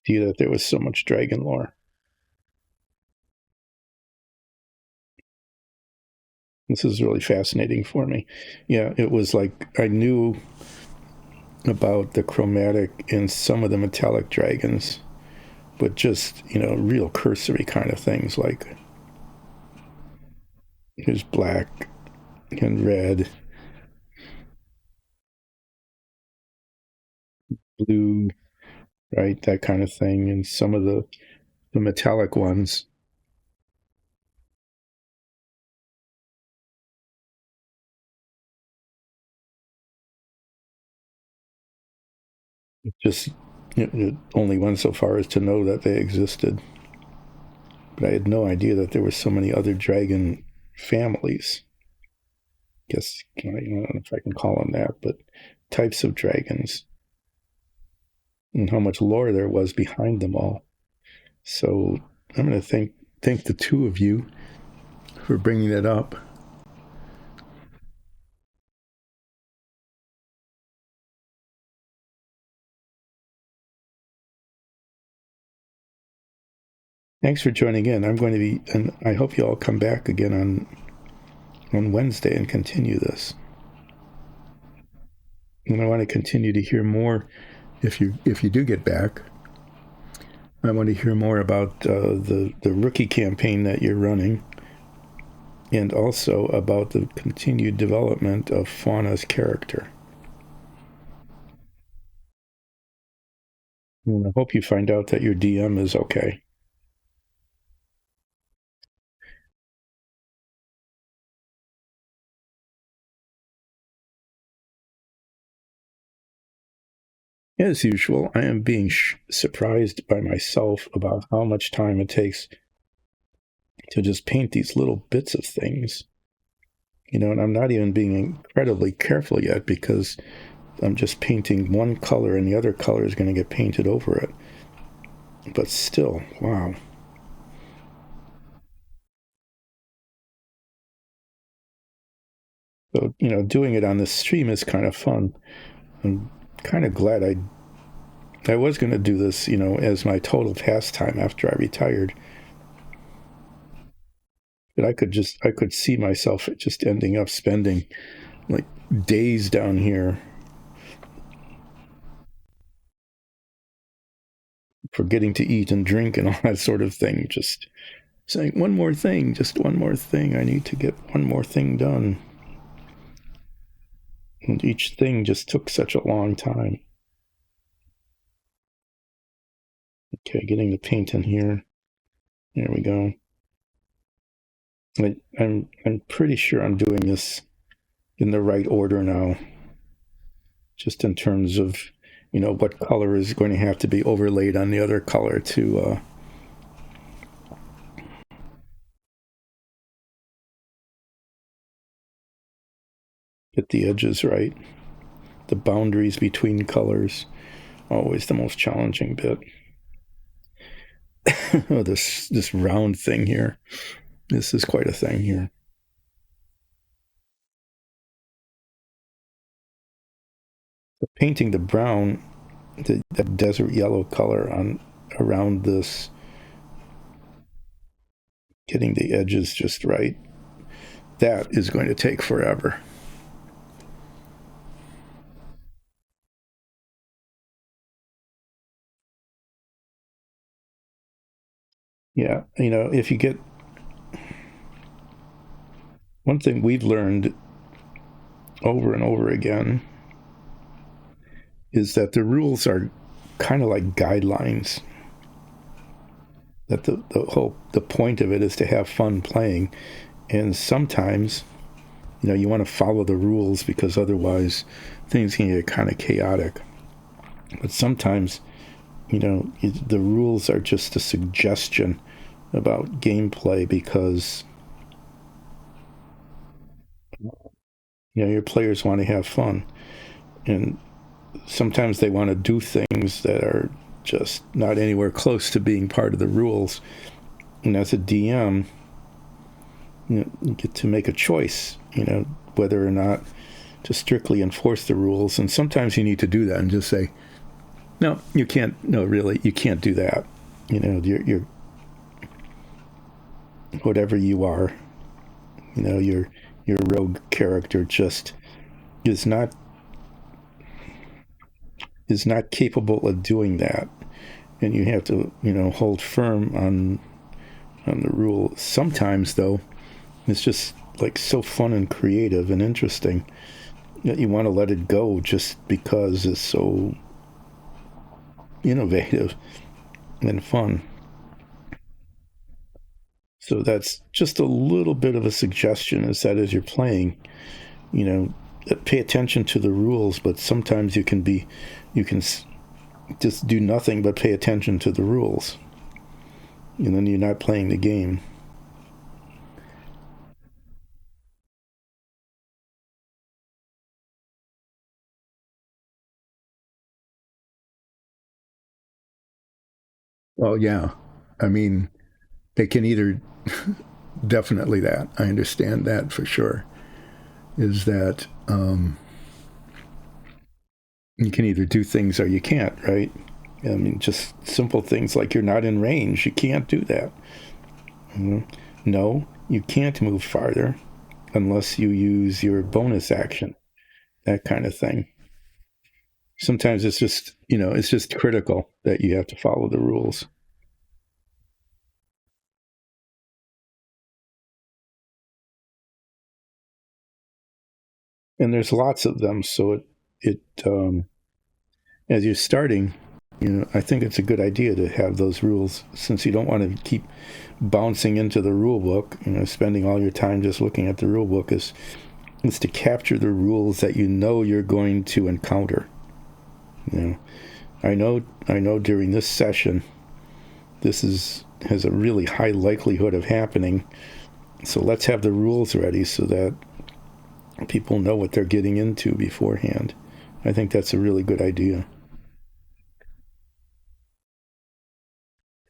Idea that there was so much dragon lore. This is really fascinating for me. Yeah, it was like I knew about the chromatic in some of the metallic dragons, but just, real cursory kind of things like here's black and red, blue, right? That kind of thing. And some of the metallic ones, just only went so far as to know that they existed. But I had no idea that there were so many other dragon families. guess I don't know if I can call them that, but types of dragons and how much lore there was behind them all. So I'm going to thank the two of you for bringing that up. Thanks for joining in. I'm going to be, and I hope you all come back again on Wednesday and continue this. And I want to continue to hear more. If you do get back, I want to hear more about the rookie campaign that you're running, and also about the continued development of Fauna's character. And I hope you find out that your DM is okay. As usual, I am being surprised by myself about how much time it takes to just paint these little bits of things. And I'm not even being incredibly careful yet because I'm just painting one color and the other color is going to get painted over it. But still, wow. So, doing it on this stream is kind of fun. I'm kind of glad I was going to do this, as my total pastime after I retired. But I could see myself just ending up spending like days down here forgetting to eat and drink and all that sort of thing. Just saying one more thing, just one more thing. I need to get one more thing done. And each thing just took such a long time. Okay, getting the paint in here. There we go. I'm pretty sure I'm doing this in the right order now. Just in terms of, what color is going to have to be overlaid on the other color to get the edges right. The boundaries between colors, always the most challenging bit. Oh, this round thing here. This is quite a thing here. So painting the brown, that desert yellow color on around this, getting the edges just right, that is going to take forever. Yeah, if you get one thing we've learned over and over again is that the rules are kind of like guidelines. That the point of it is to have fun playing, and sometimes you want to follow the rules because otherwise things can get kind of chaotic. But sometimes the rules are just a suggestion about gameplay because your players want to have fun, and sometimes they want to do things that are just not anywhere close to being part of the rules. And as a DM, you get to make a choice, whether or not to strictly enforce the rules. And sometimes you need to do that and just say, no, you can't. No, really, you can't do that. You're whatever you are. Your rogue character just is not capable of doing that, and you have to hold firm on the rule. Sometimes though, it's just like so fun and creative and interesting that you want to let it go just because it's so innovative and fun. So that's just a little bit of a suggestion, is that as you're playing, pay attention to the rules, but sometimes you can just do nothing but pay attention to the rules, and then you're not playing the game. Well, yeah. I mean, they can either definitely that. I understand that for sure. Is that you can either do things or you can't, right? I mean, just simple things like you're not in range. You can't do that. Mhm. No, you can't move farther unless you use your bonus action, that kind of thing. Sometimes it's just, it's just critical that you have to follow the rules. And there's lots of them. So as you're starting, I think it's a good idea to have those rules since you don't want to keep bouncing into the rule book, spending all your time just looking at the rule book is to capture the rules that you're going to encounter. You know, I know during this session, has a really high likelihood of happening. So let's have the rules ready so that people know what they're getting into beforehand. I think that's a really good idea.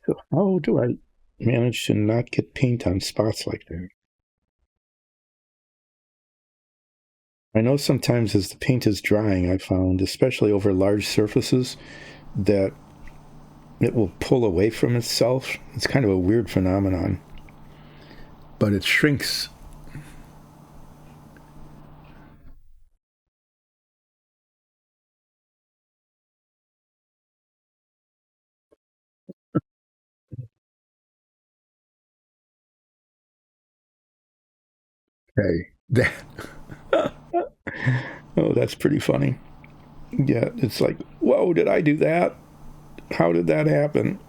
So how do I manage to not get paint on spots like that? I know sometimes as the paint is drying, I found, especially over large surfaces, that it will pull away from itself. It's kind of a weird phenomenon, but it shrinks. Okay, that oh, that's pretty funny. Yeah, it's like, whoa, did I do that? How did that happen?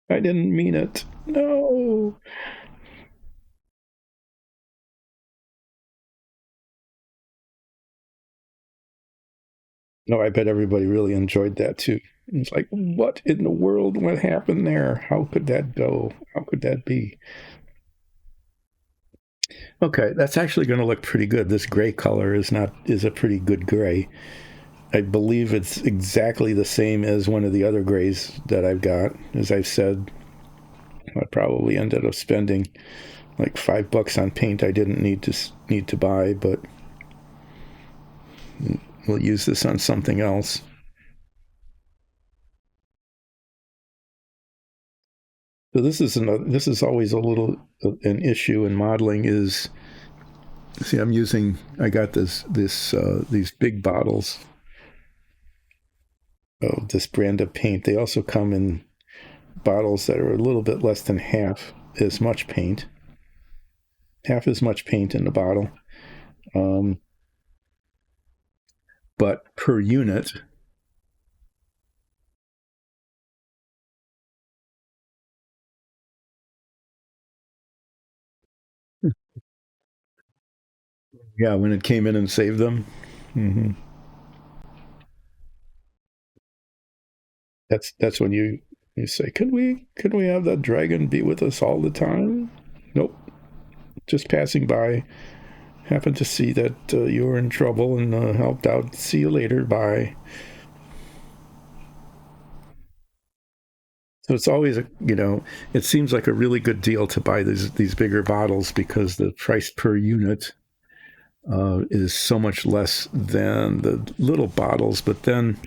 I didn't mean it. No. No, I bet everybody really enjoyed that too. It's like, what in the world? What happened there? How could that go? How could that be? Okay, that's actually going to look pretty good. This gray color is a pretty good gray. I believe it's exactly the same as one of the other grays that I've got. As I've said, I probably ended up spending like $5 on paint I didn't need to buy, but we'll use this on something else. So this is always a little an issue in modeling. Is see, I got these big bottles of this brand of paint. They also come in bottles that are a little bit less than half as much paint in the bottle, um, but per unit. Yeah, when it came in and saved them. Mm-hmm. That's when you say, can we have that dragon be with us all the time? Nope, just passing by. Happened to see that you were in trouble and helped out. See you later. Bye. So it's always it seems like a really good deal to buy these bigger bottles because the price per unit is so much less than the little bottles. But then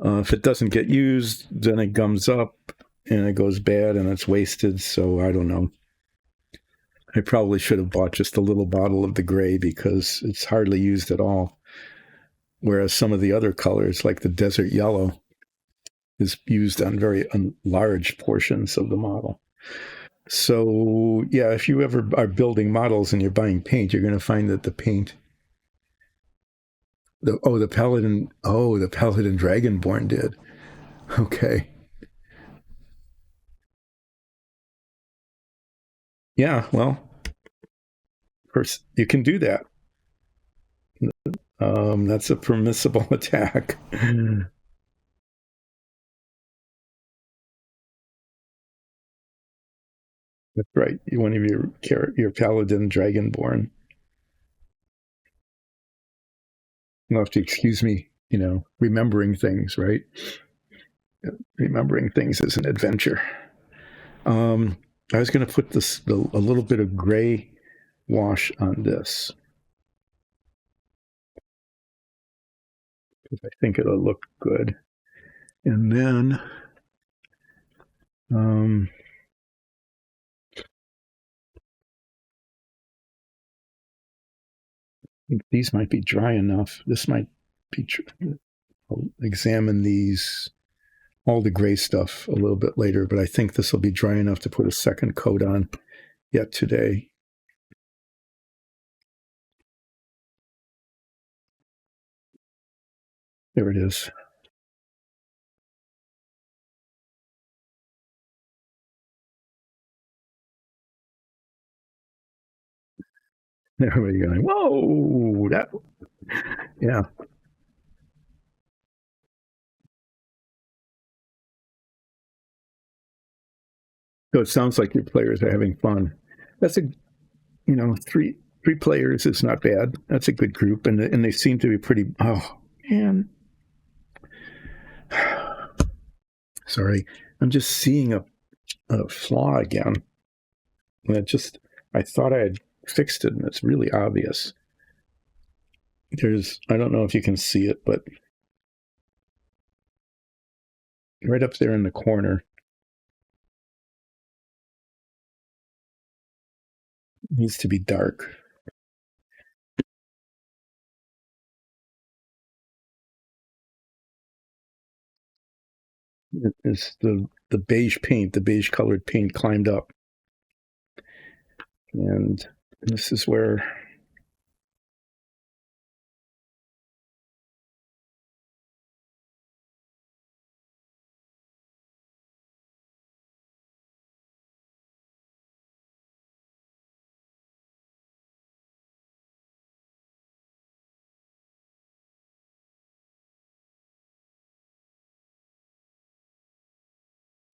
if it doesn't get used, then it gums up and it goes bad and it's wasted. So I don't know. I probably should have bought just a little bottle of the gray because it's hardly used at all. Whereas some of the other colors, like the desert yellow, is used on large portions of the model. So yeah, if you ever are building models and you're buying paint, you're going to find that the paint, the Paladin Dragonborn did. Okay, yeah, well, of course you can do that. That's a permissible attack. That's right. One of your Paladin Dragonborn. You'll have to excuse me remembering things, right? Remembering things is an adventure. Um, I was going to put a little bit of gray wash on this because I think it'll look good. And then I think these might be dry enough. This might be. I'll examine these, all the gray stuff, a little bit later, but I think this will be dry enough to put a second coat on yet today. There it is. Everybody going, whoa, that, yeah. So it sounds like your players are having fun. That's three players is not bad. That's a good group, and they seem to be pretty. Oh man, sorry, I'm just seeing a flaw again. And I thought I had fixed it, and it's really obvious. I don't know if you can see it, but right up there in the corner, it needs to be dark. It's the beige paint, the beige colored paint climbed up, and this is where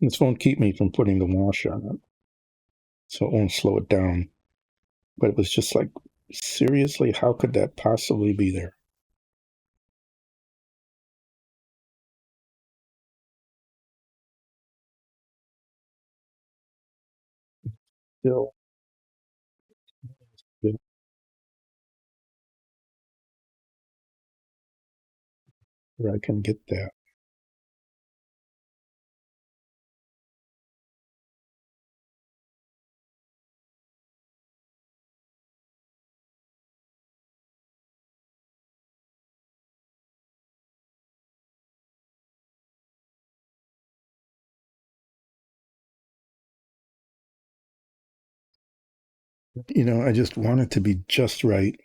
this won't keep me from putting the wash on it, so it won't slow it down. But it was just like, seriously, how could that possibly be there? Still, where I can get that. I just want it to be just right,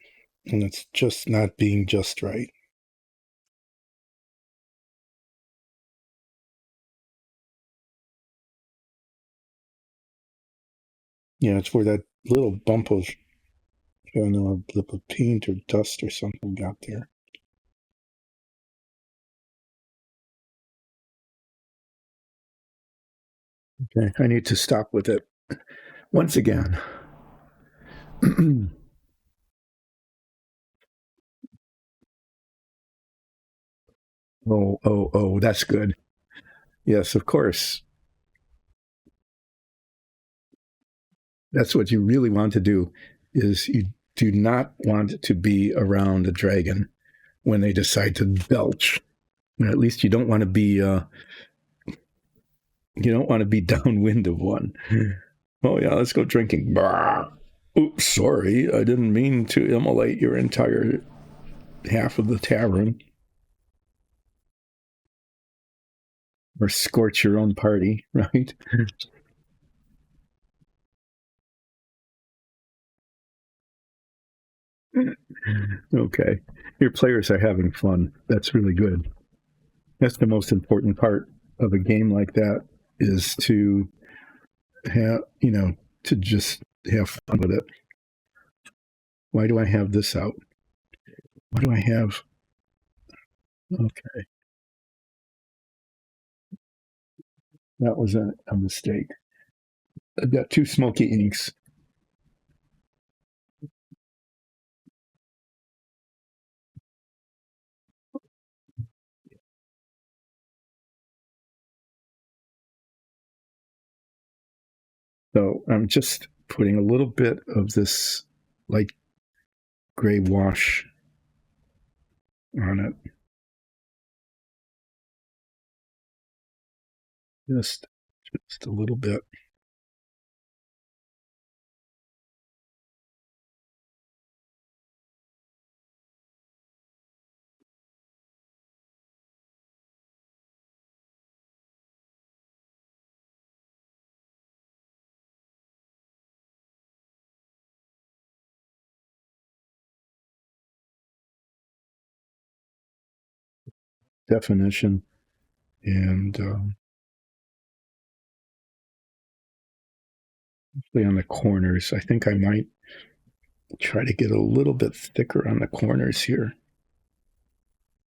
and it's just not being just right. It's where that little bump of, I don't know, a blip of paint or dust or something got there. Okay, I need to stop with it once again. Oh, that's good. Yes, of course. That's what you really want to do is you do not want to be around a dragon when they decide to belch. At least you don't want to be downwind of one. Oh yeah, let's go drinking. Oops, sorry, I didn't mean to immolate your entire half of the tavern. Or scorch your own party, right? Okay. Your players are having fun. That's really good. That's the most important part of a game like that is to have, to just have fun with it. Why do I have this out? Why do I have? Okay. That was a mistake. I've got two smoky inks. So I'm just putting a little bit of this light gray wash on it. Just a little bit. Definition and on the corners. I think I might try to get a little bit thicker on the corners here.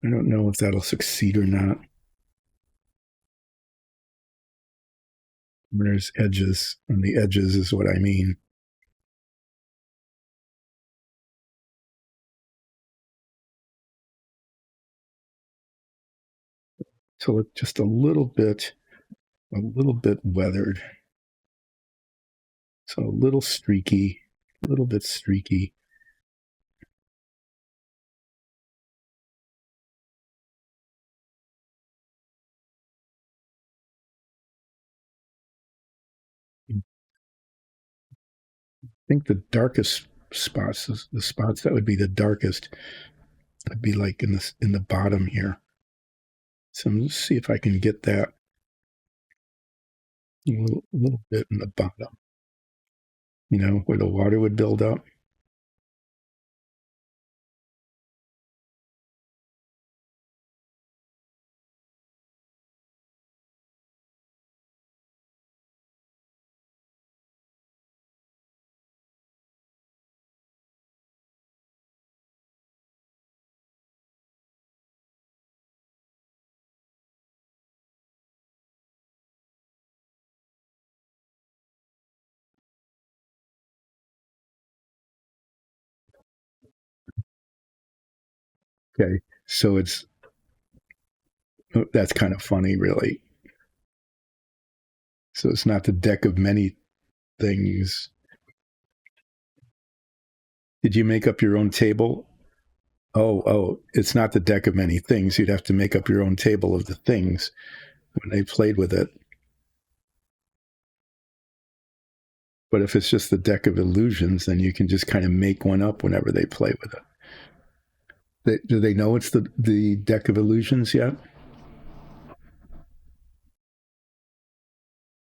I don't know if that'll succeed or not. There's edges, on the edges is what I mean. So it's just a little bit weathered. So a little streaky, a little bit streaky. I think the darkest spots, the spots that would be the darkest, would be like in the bottom here. So let's see if I can get that a little bit in the bottom. You know, where the water would build up. Okay, so that's kind of funny, really. So it's not the deck of many things. Did you make up your own table? Oh, it's not the deck of many things. You'd have to make up your own table of the things when they played with it. But if it's just the deck of illusions, then you can just kind of make one up whenever they play with it. Do they know it's the deck of illusions yet?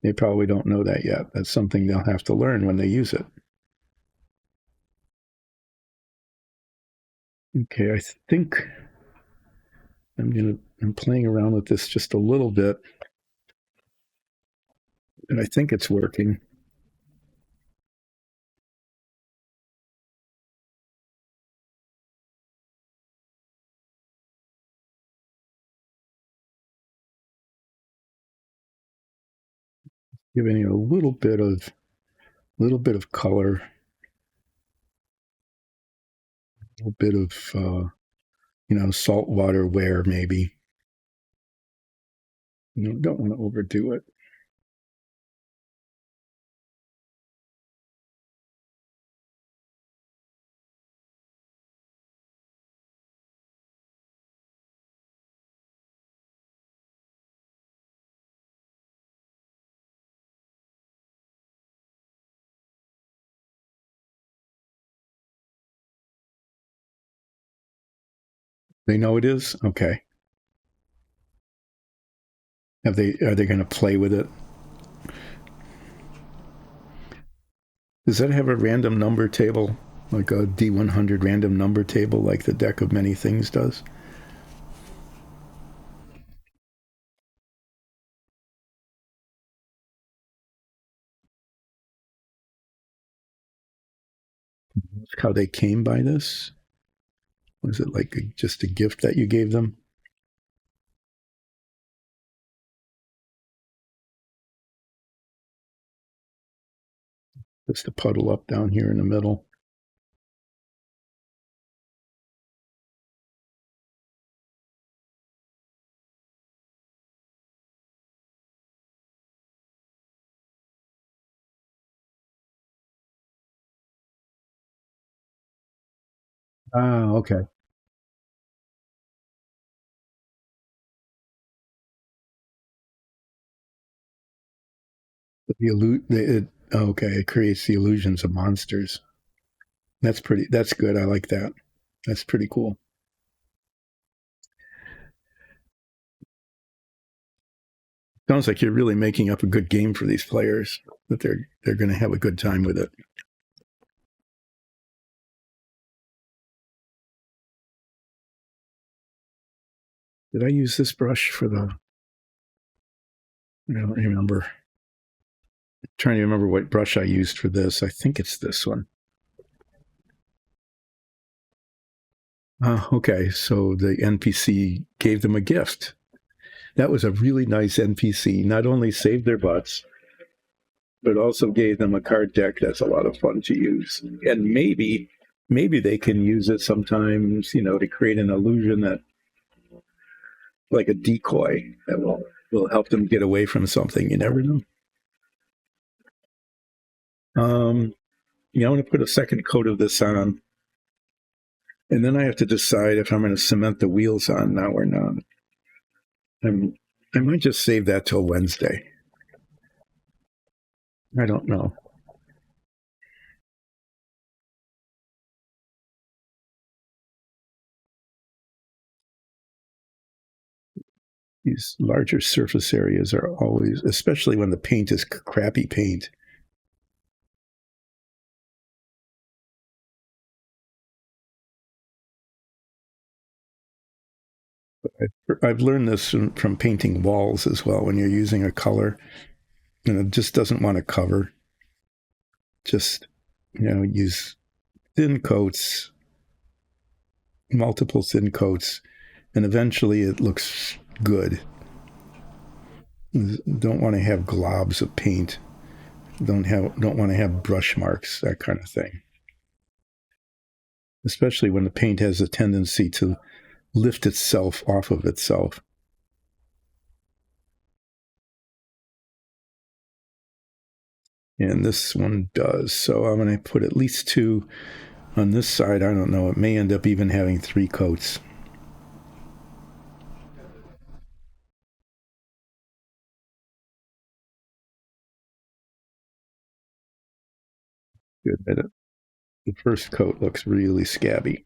They probably don't know that yet. That's something they'll have to learn when they use it. Okay, I think I'm playing around with this just a little bit, and I think it's working. Giving it a little bit of color, a little bit of saltwater wear maybe. Don't want to overdo it. They know it is? Okay. Are they going to play with it? Does that have a random number table, like a D100 random number table, like the deck of many things does? How they came by this? Was it like just a gift that you gave them? Just a puddle up down here in the middle. Ah, okay. Okay, it creates the illusions of monsters. That's pretty. That's good. I like that. That's pretty cool. Sounds like you're really making up a good game for these players. That they're going to have a good time with it. Did I use this brush for the? I don't remember. I'm trying to remember what brush I used for this. I think it's this one. Okay, so the NPC gave them a gift. That was a really nice NPC. Not only saved their butts, but also gave them a card deck that's a lot of fun to use. And maybe they can use it sometimes, to create an illusion that, like a decoy, that will help them get away from something. You never know. Um, I'm going to put a second coat of this on, and then I have to decide if I'm going to cement the wheels on now or not. I'm, I might just save that till Wednesday. I don't know. These larger surface areas are always, especially when the paint is crappy paint. I've learned this from painting walls as well. When you're using a color and it just doesn't want to cover, just use thin coats, multiple thin coats, and eventually it looks good. Don't want to have globs of paint. Don't want to have brush marks, that kind of thing. Especially when the paint has a tendency to lift itself off of itself. And this one does. So I'm going to put at least two on this side. I don't know. It may end up even having three coats. To admit it. The first coat looks really scabby.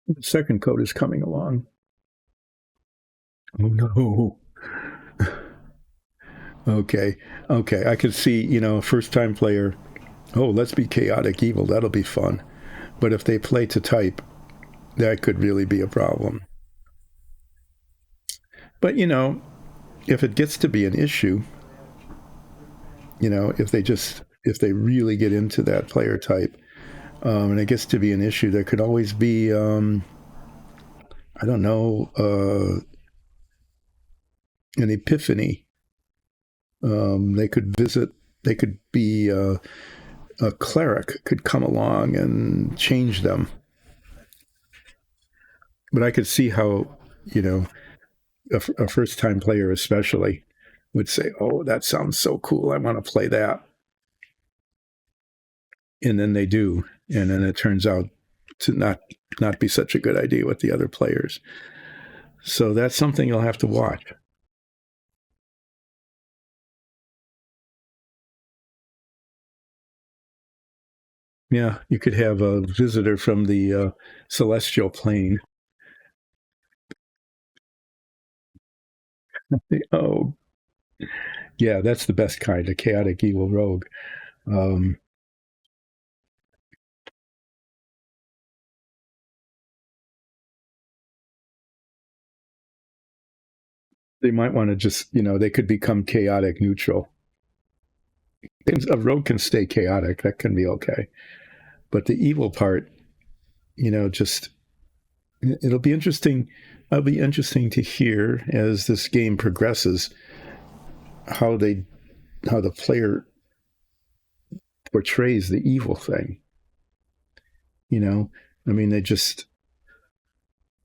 The second coat is coming along. Oh no. Okay. Okay. I could see, first time player, oh, let's be chaotic evil. That'll be fun. But if they play to type, that could really be a problem. But, if it gets to be an issue, if they really get into that player type, and it gets to be an issue, there could always be, I don't know, an epiphany. They could visit, they could be, a cleric could come along and change them. But I could see how, you know, a first time player, especially, would say, oh, that sounds so cool. I want to play that. And then they do. And then it turns out to not be such a good idea with the other players. So that's something you'll have to watch. Yeah, you could have a visitor from the celestial plane. Oh, yeah, that's the best kind, a chaotic evil rogue. Um, they might want to just, they could become chaotic neutral. A rogue can stay chaotic, that can be okay. But the evil part, just it'll be interesting. It'll be interesting to hear as this game progresses how they how the player portrays the evil thing. You know, I mean, they just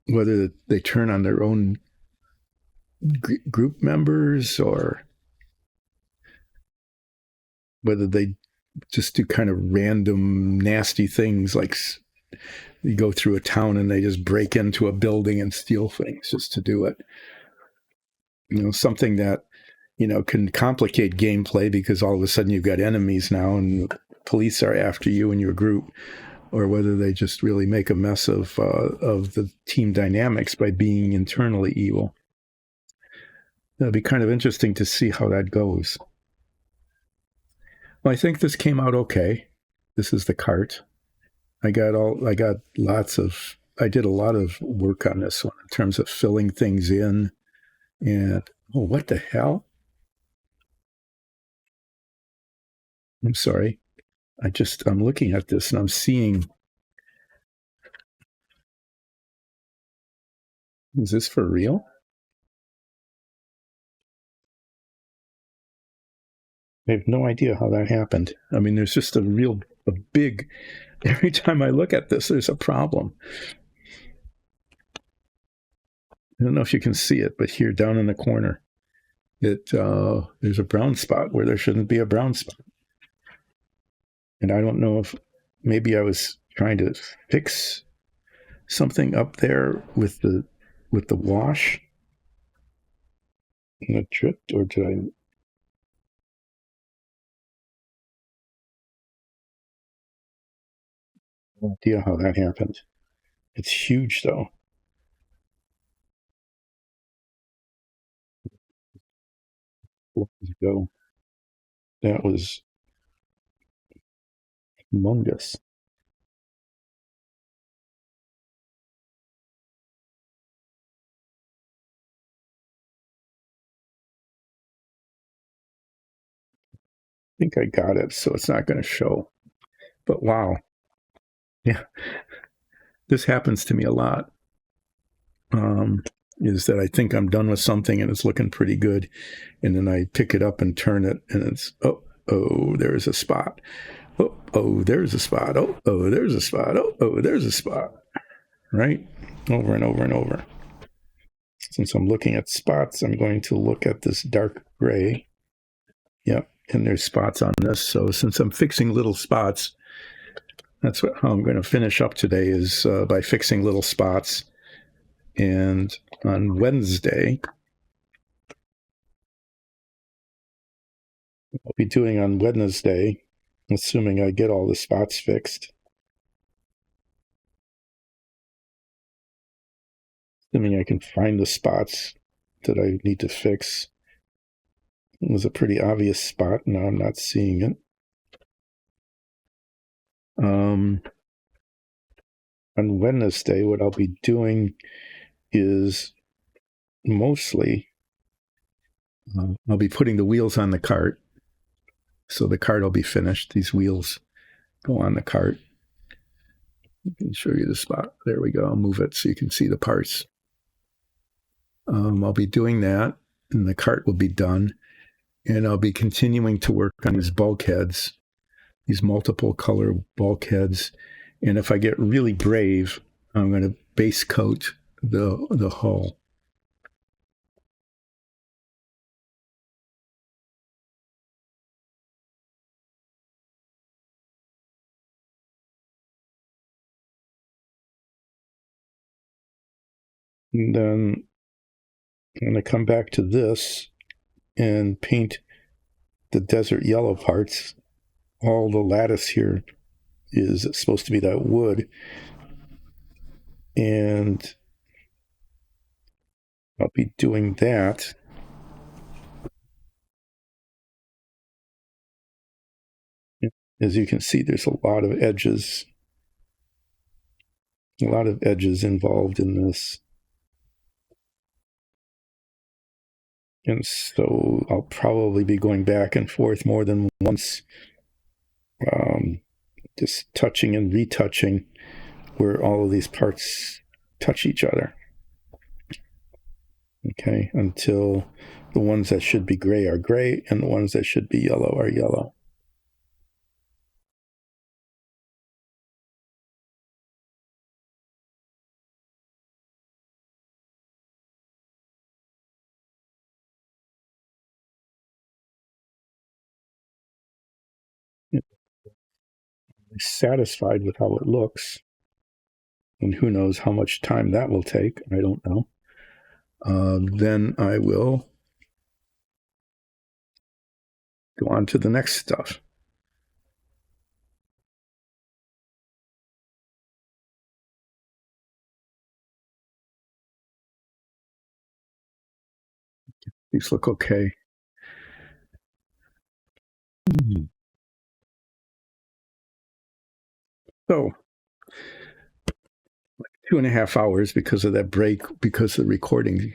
whether they turn on their own group members or whether they just do kind of random nasty things like you go through a town and they just break into a building and steal things just to do it. Something that, can complicate gameplay because all of a sudden you've got enemies now and police are after you and your group, or whether they just really make a mess of the team dynamics by being internally evil. It'll be kind of interesting to see how that goes. Well, I think this came out okay. This is the cart. I did a lot of work on this one in terms of filling things in. And what the hell? I'm sorry. I'm looking at this and I'm seeing, is this for real? I have no idea how that happened. I mean, there's just a big, every time I look at this, there's a problem. I don't know if you can see it, but here down in the corner, there's a brown spot where there shouldn't be a brown spot. And I don't know if maybe I was trying to fix something up there with the wash and it tripped, or did I? No idea how that happened. It's huge though. Go. That was humongous. I think I got it, so it's not going to show. But wow. Yeah. This happens to me a lot. Is that I think I'm done with something and it's looking pretty good. And then I pick it up and turn it and it's, there's a spot. There's a spot. There's a spot. There's a spot. Right? Over and over and over. Since I'm looking at spots, I'm going to look at this dark gray. Yep. And there's spots on this. So since I'm fixing little spots, that's how I'm going to finish up today is by fixing little spots. And on Wednesday, I'll be doing on Wednesday, assuming I get all the spots fixed. Assuming I can find the spots that I need to fix. It was a pretty obvious spot. Now I'm not seeing it. On Wednesday, what I'll be doing is mostly I'll be putting the wheels on the cart. So the cart will be finished. These wheels go on the cart. I can show you the spot. There we go. I'll move it so you can see the parts. I'll be doing that, and the cart will be done. And I'll be continuing to work on these bulkheads, these multiple color bulkheads. And if I get really brave, I'm going to base coat the hull. And then I'm going to come back to this and paint the desert yellow parts. All the lattice here is supposed to be that wood. And I'll be doing that. As you can see, there's a lot of edges involved in this. And so I'll probably be going back and forth more than once, just touching and retouching where all of these parts touch each other. Okay, until the ones that should be gray are gray and the ones that should be yellow are yellow. satisfied with how it looks, and who knows how much time that will take, I don't know, then I will go on to the next stuff. These look okay. So 2.5 hours because of that break, because the recording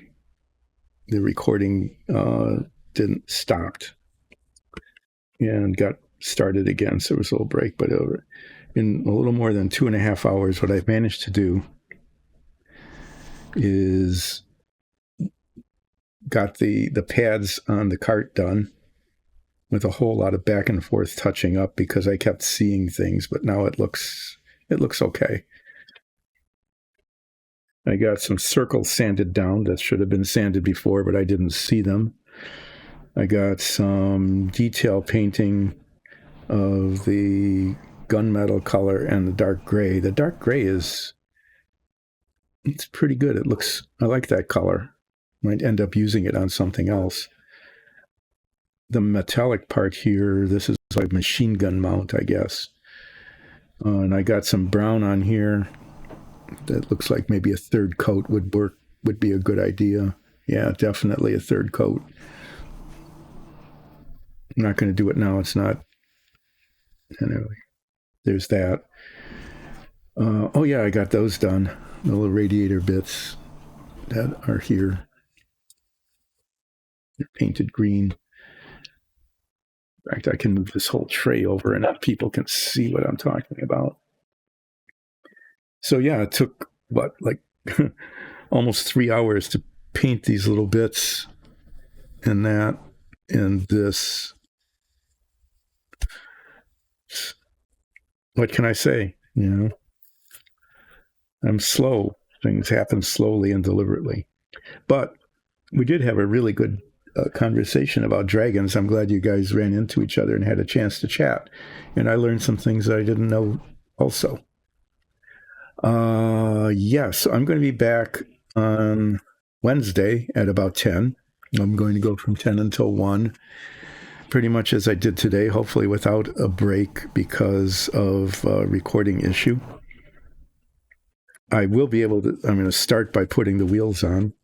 didn't stopped and got started again. So there was a little break, but in a little more than 2.5 hours, what I've managed to do is got the pads on the cart done with a whole lot of back and forth touching up because I kept seeing things, but now it looks okay. I got some circles sanded down that should have been sanded before, but I didn't see them. I got some detail painting of the gunmetal color and the dark gray. The dark gray it's pretty good. I like that color. Might end up using it on something else. The metallic part here, this is like machine gun mount, I guess. And I got some brown on here that looks like maybe a third coat would be a good idea. Yeah, definitely a third coat. I'm not going to do it now. It's not. Anyway, there's that. Oh yeah, I got those done. The little radiator bits that are here. They're painted green. In fact, I can move this whole tray over and people can see what I'm talking about. So yeah, it took like almost 3 hours to paint these little bits and that and this. What can I say? I'm slow. Things happen slowly and deliberately. But we did have a really good conversation about dragons. I'm glad you guys ran into each other and had a chance to chat. And I learned some things that I didn't know also. Yes, I'm going to be back on Wednesday at about 10. I'm going to go from 10 until 1, pretty much as I did today, hopefully without a break because of a recording issue. I will be able to, I'm going to start by putting the wheels on.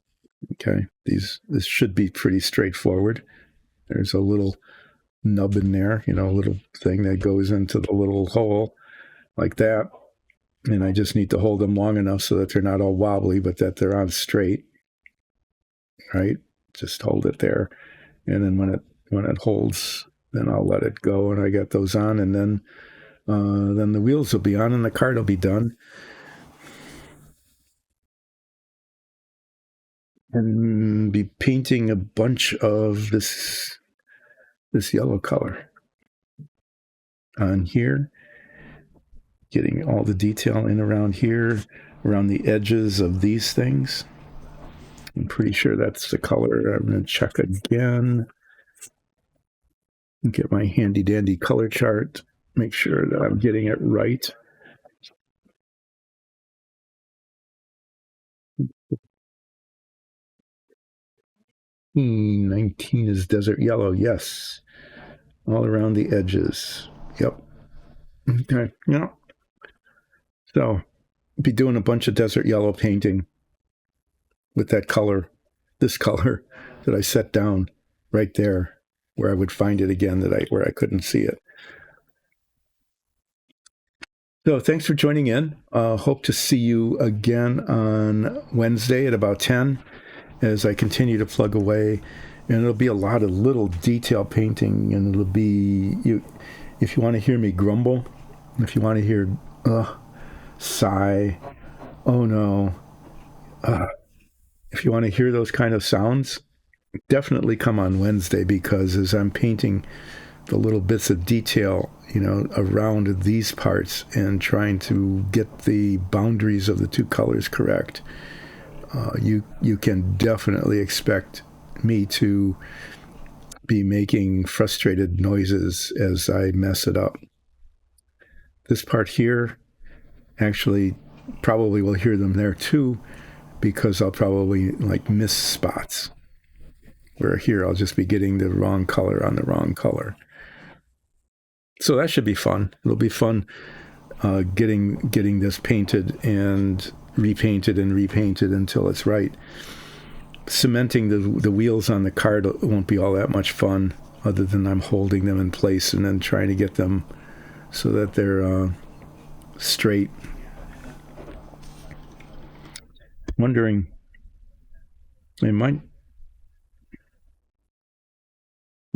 Okay, this should be pretty straightforward. There's a little nub in there, a little thing that goes into the little hole like that. And I just need to hold them long enough so that they're not all wobbly, but that they're on straight, right? Just hold it there. And then when it holds, then I'll let it go and I get those on. And then the wheels will be on and the cart will be done. And be painting a bunch of this yellow color on here, getting all the detail in around here, around the edges of these things. I'm pretty sure that's the color. I'm going to check again. Get my handy dandy color chart. Make sure that I'm getting it right. E19 is desert yellow. Yes. All around the edges. Yep. Okay. Yeah. So, be doing a bunch of desert yellow painting with that color, this color that I set down right there where I would find it again where I couldn't see it. So thanks for joining in. Hope to see you again on Wednesday at about 10 as I continue to plug away. And it'll be a lot of little detail painting, and it'll be if you want to hear me grumble, if you want to hear sigh, oh no, if you want to hear those kind of sounds, definitely come on Wednesday, because as I'm painting the little bits of detail, around these parts and trying to get the boundaries of the two colors correct, you can definitely expect me to be making frustrated noises as I mess it up. this part here, actually, probably will hear them there too, because I'll probably like miss spots. Where here I'll just be getting the wrong color on the wrong color. So that should be fun. It'll be fun getting this painted and repainted until it's right. Cementing the wheels on the card won't be all that much fun, other than I'm holding them in place and then trying to get them so that they're straight. Wondering, I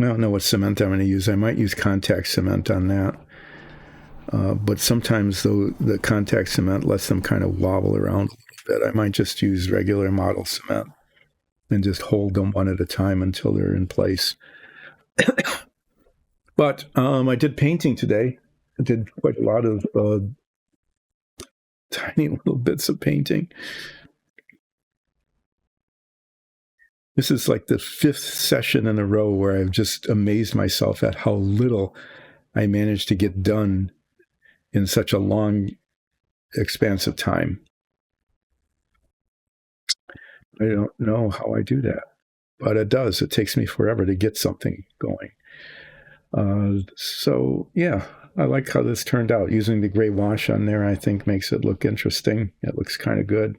don't know what cement I'm going to use. I might use contact cement on that. But sometimes the contact cement lets them kind of wobble around a little bit. I might just use regular model cement and just hold them one at a time until they're in place. But I did painting today. I did quite a lot of tiny little bits of painting. This is like the fifth session in a row where I've just amazed myself at how little I managed to get done in such a long, expansive time. I don't know how I do that, but it does. It takes me forever to get something going. So yeah, I like how this turned out. Using the gray wash on there, I think makes it look interesting. It looks kind of good.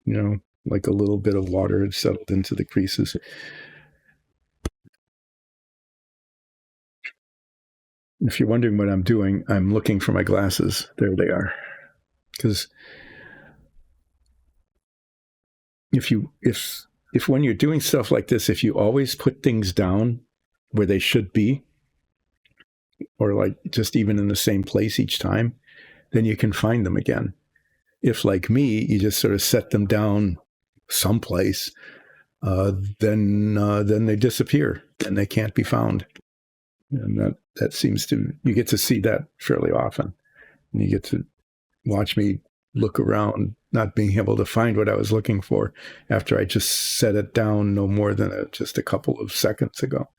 You know, like a little bit of water had settled into the creases. If you're wondering what I'm doing, I'm looking for my glasses. There they are. Because if when you're doing stuff like this, if you always put things down where they should be, or like just even in the same place each time, then you can find them again. If, like me, you just sort of set them down someplace, then they disappear and they can't be found. And that seems to, you get to see that fairly often. And you get to watch me look around, not being able to find what I was looking for after I just set it down no more than just a couple of seconds ago.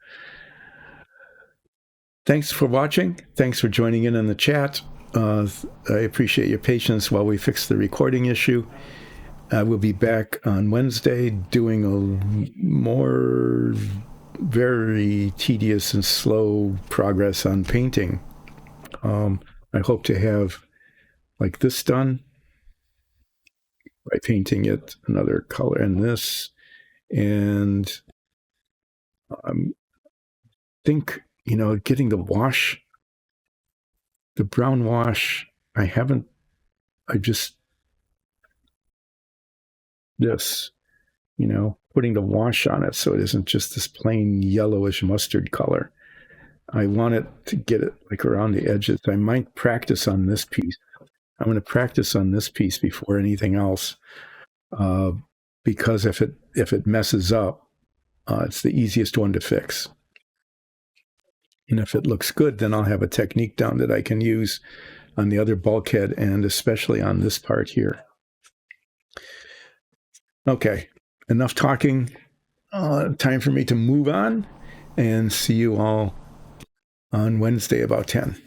Thanks for watching. Thanks for joining in on the chat. I appreciate your patience while we fix the recording issue. I will be back on Wednesday doing a more very tedious and slow progress on painting. I hope to have like this done by painting it another color in this, and think, getting the brown wash, putting the wash on it so it isn't just this plain yellowish mustard color. I want it to get it like around the edges. I might practice on this piece. I'm going to practice on this piece before anything else, because if it messes up, it's the easiest one to fix. And if it looks good, then I'll have a technique down that I can use on the other bulkhead and especially on this part here. Okay, enough talking. Time for me to move on and see you all on Wednesday about 10.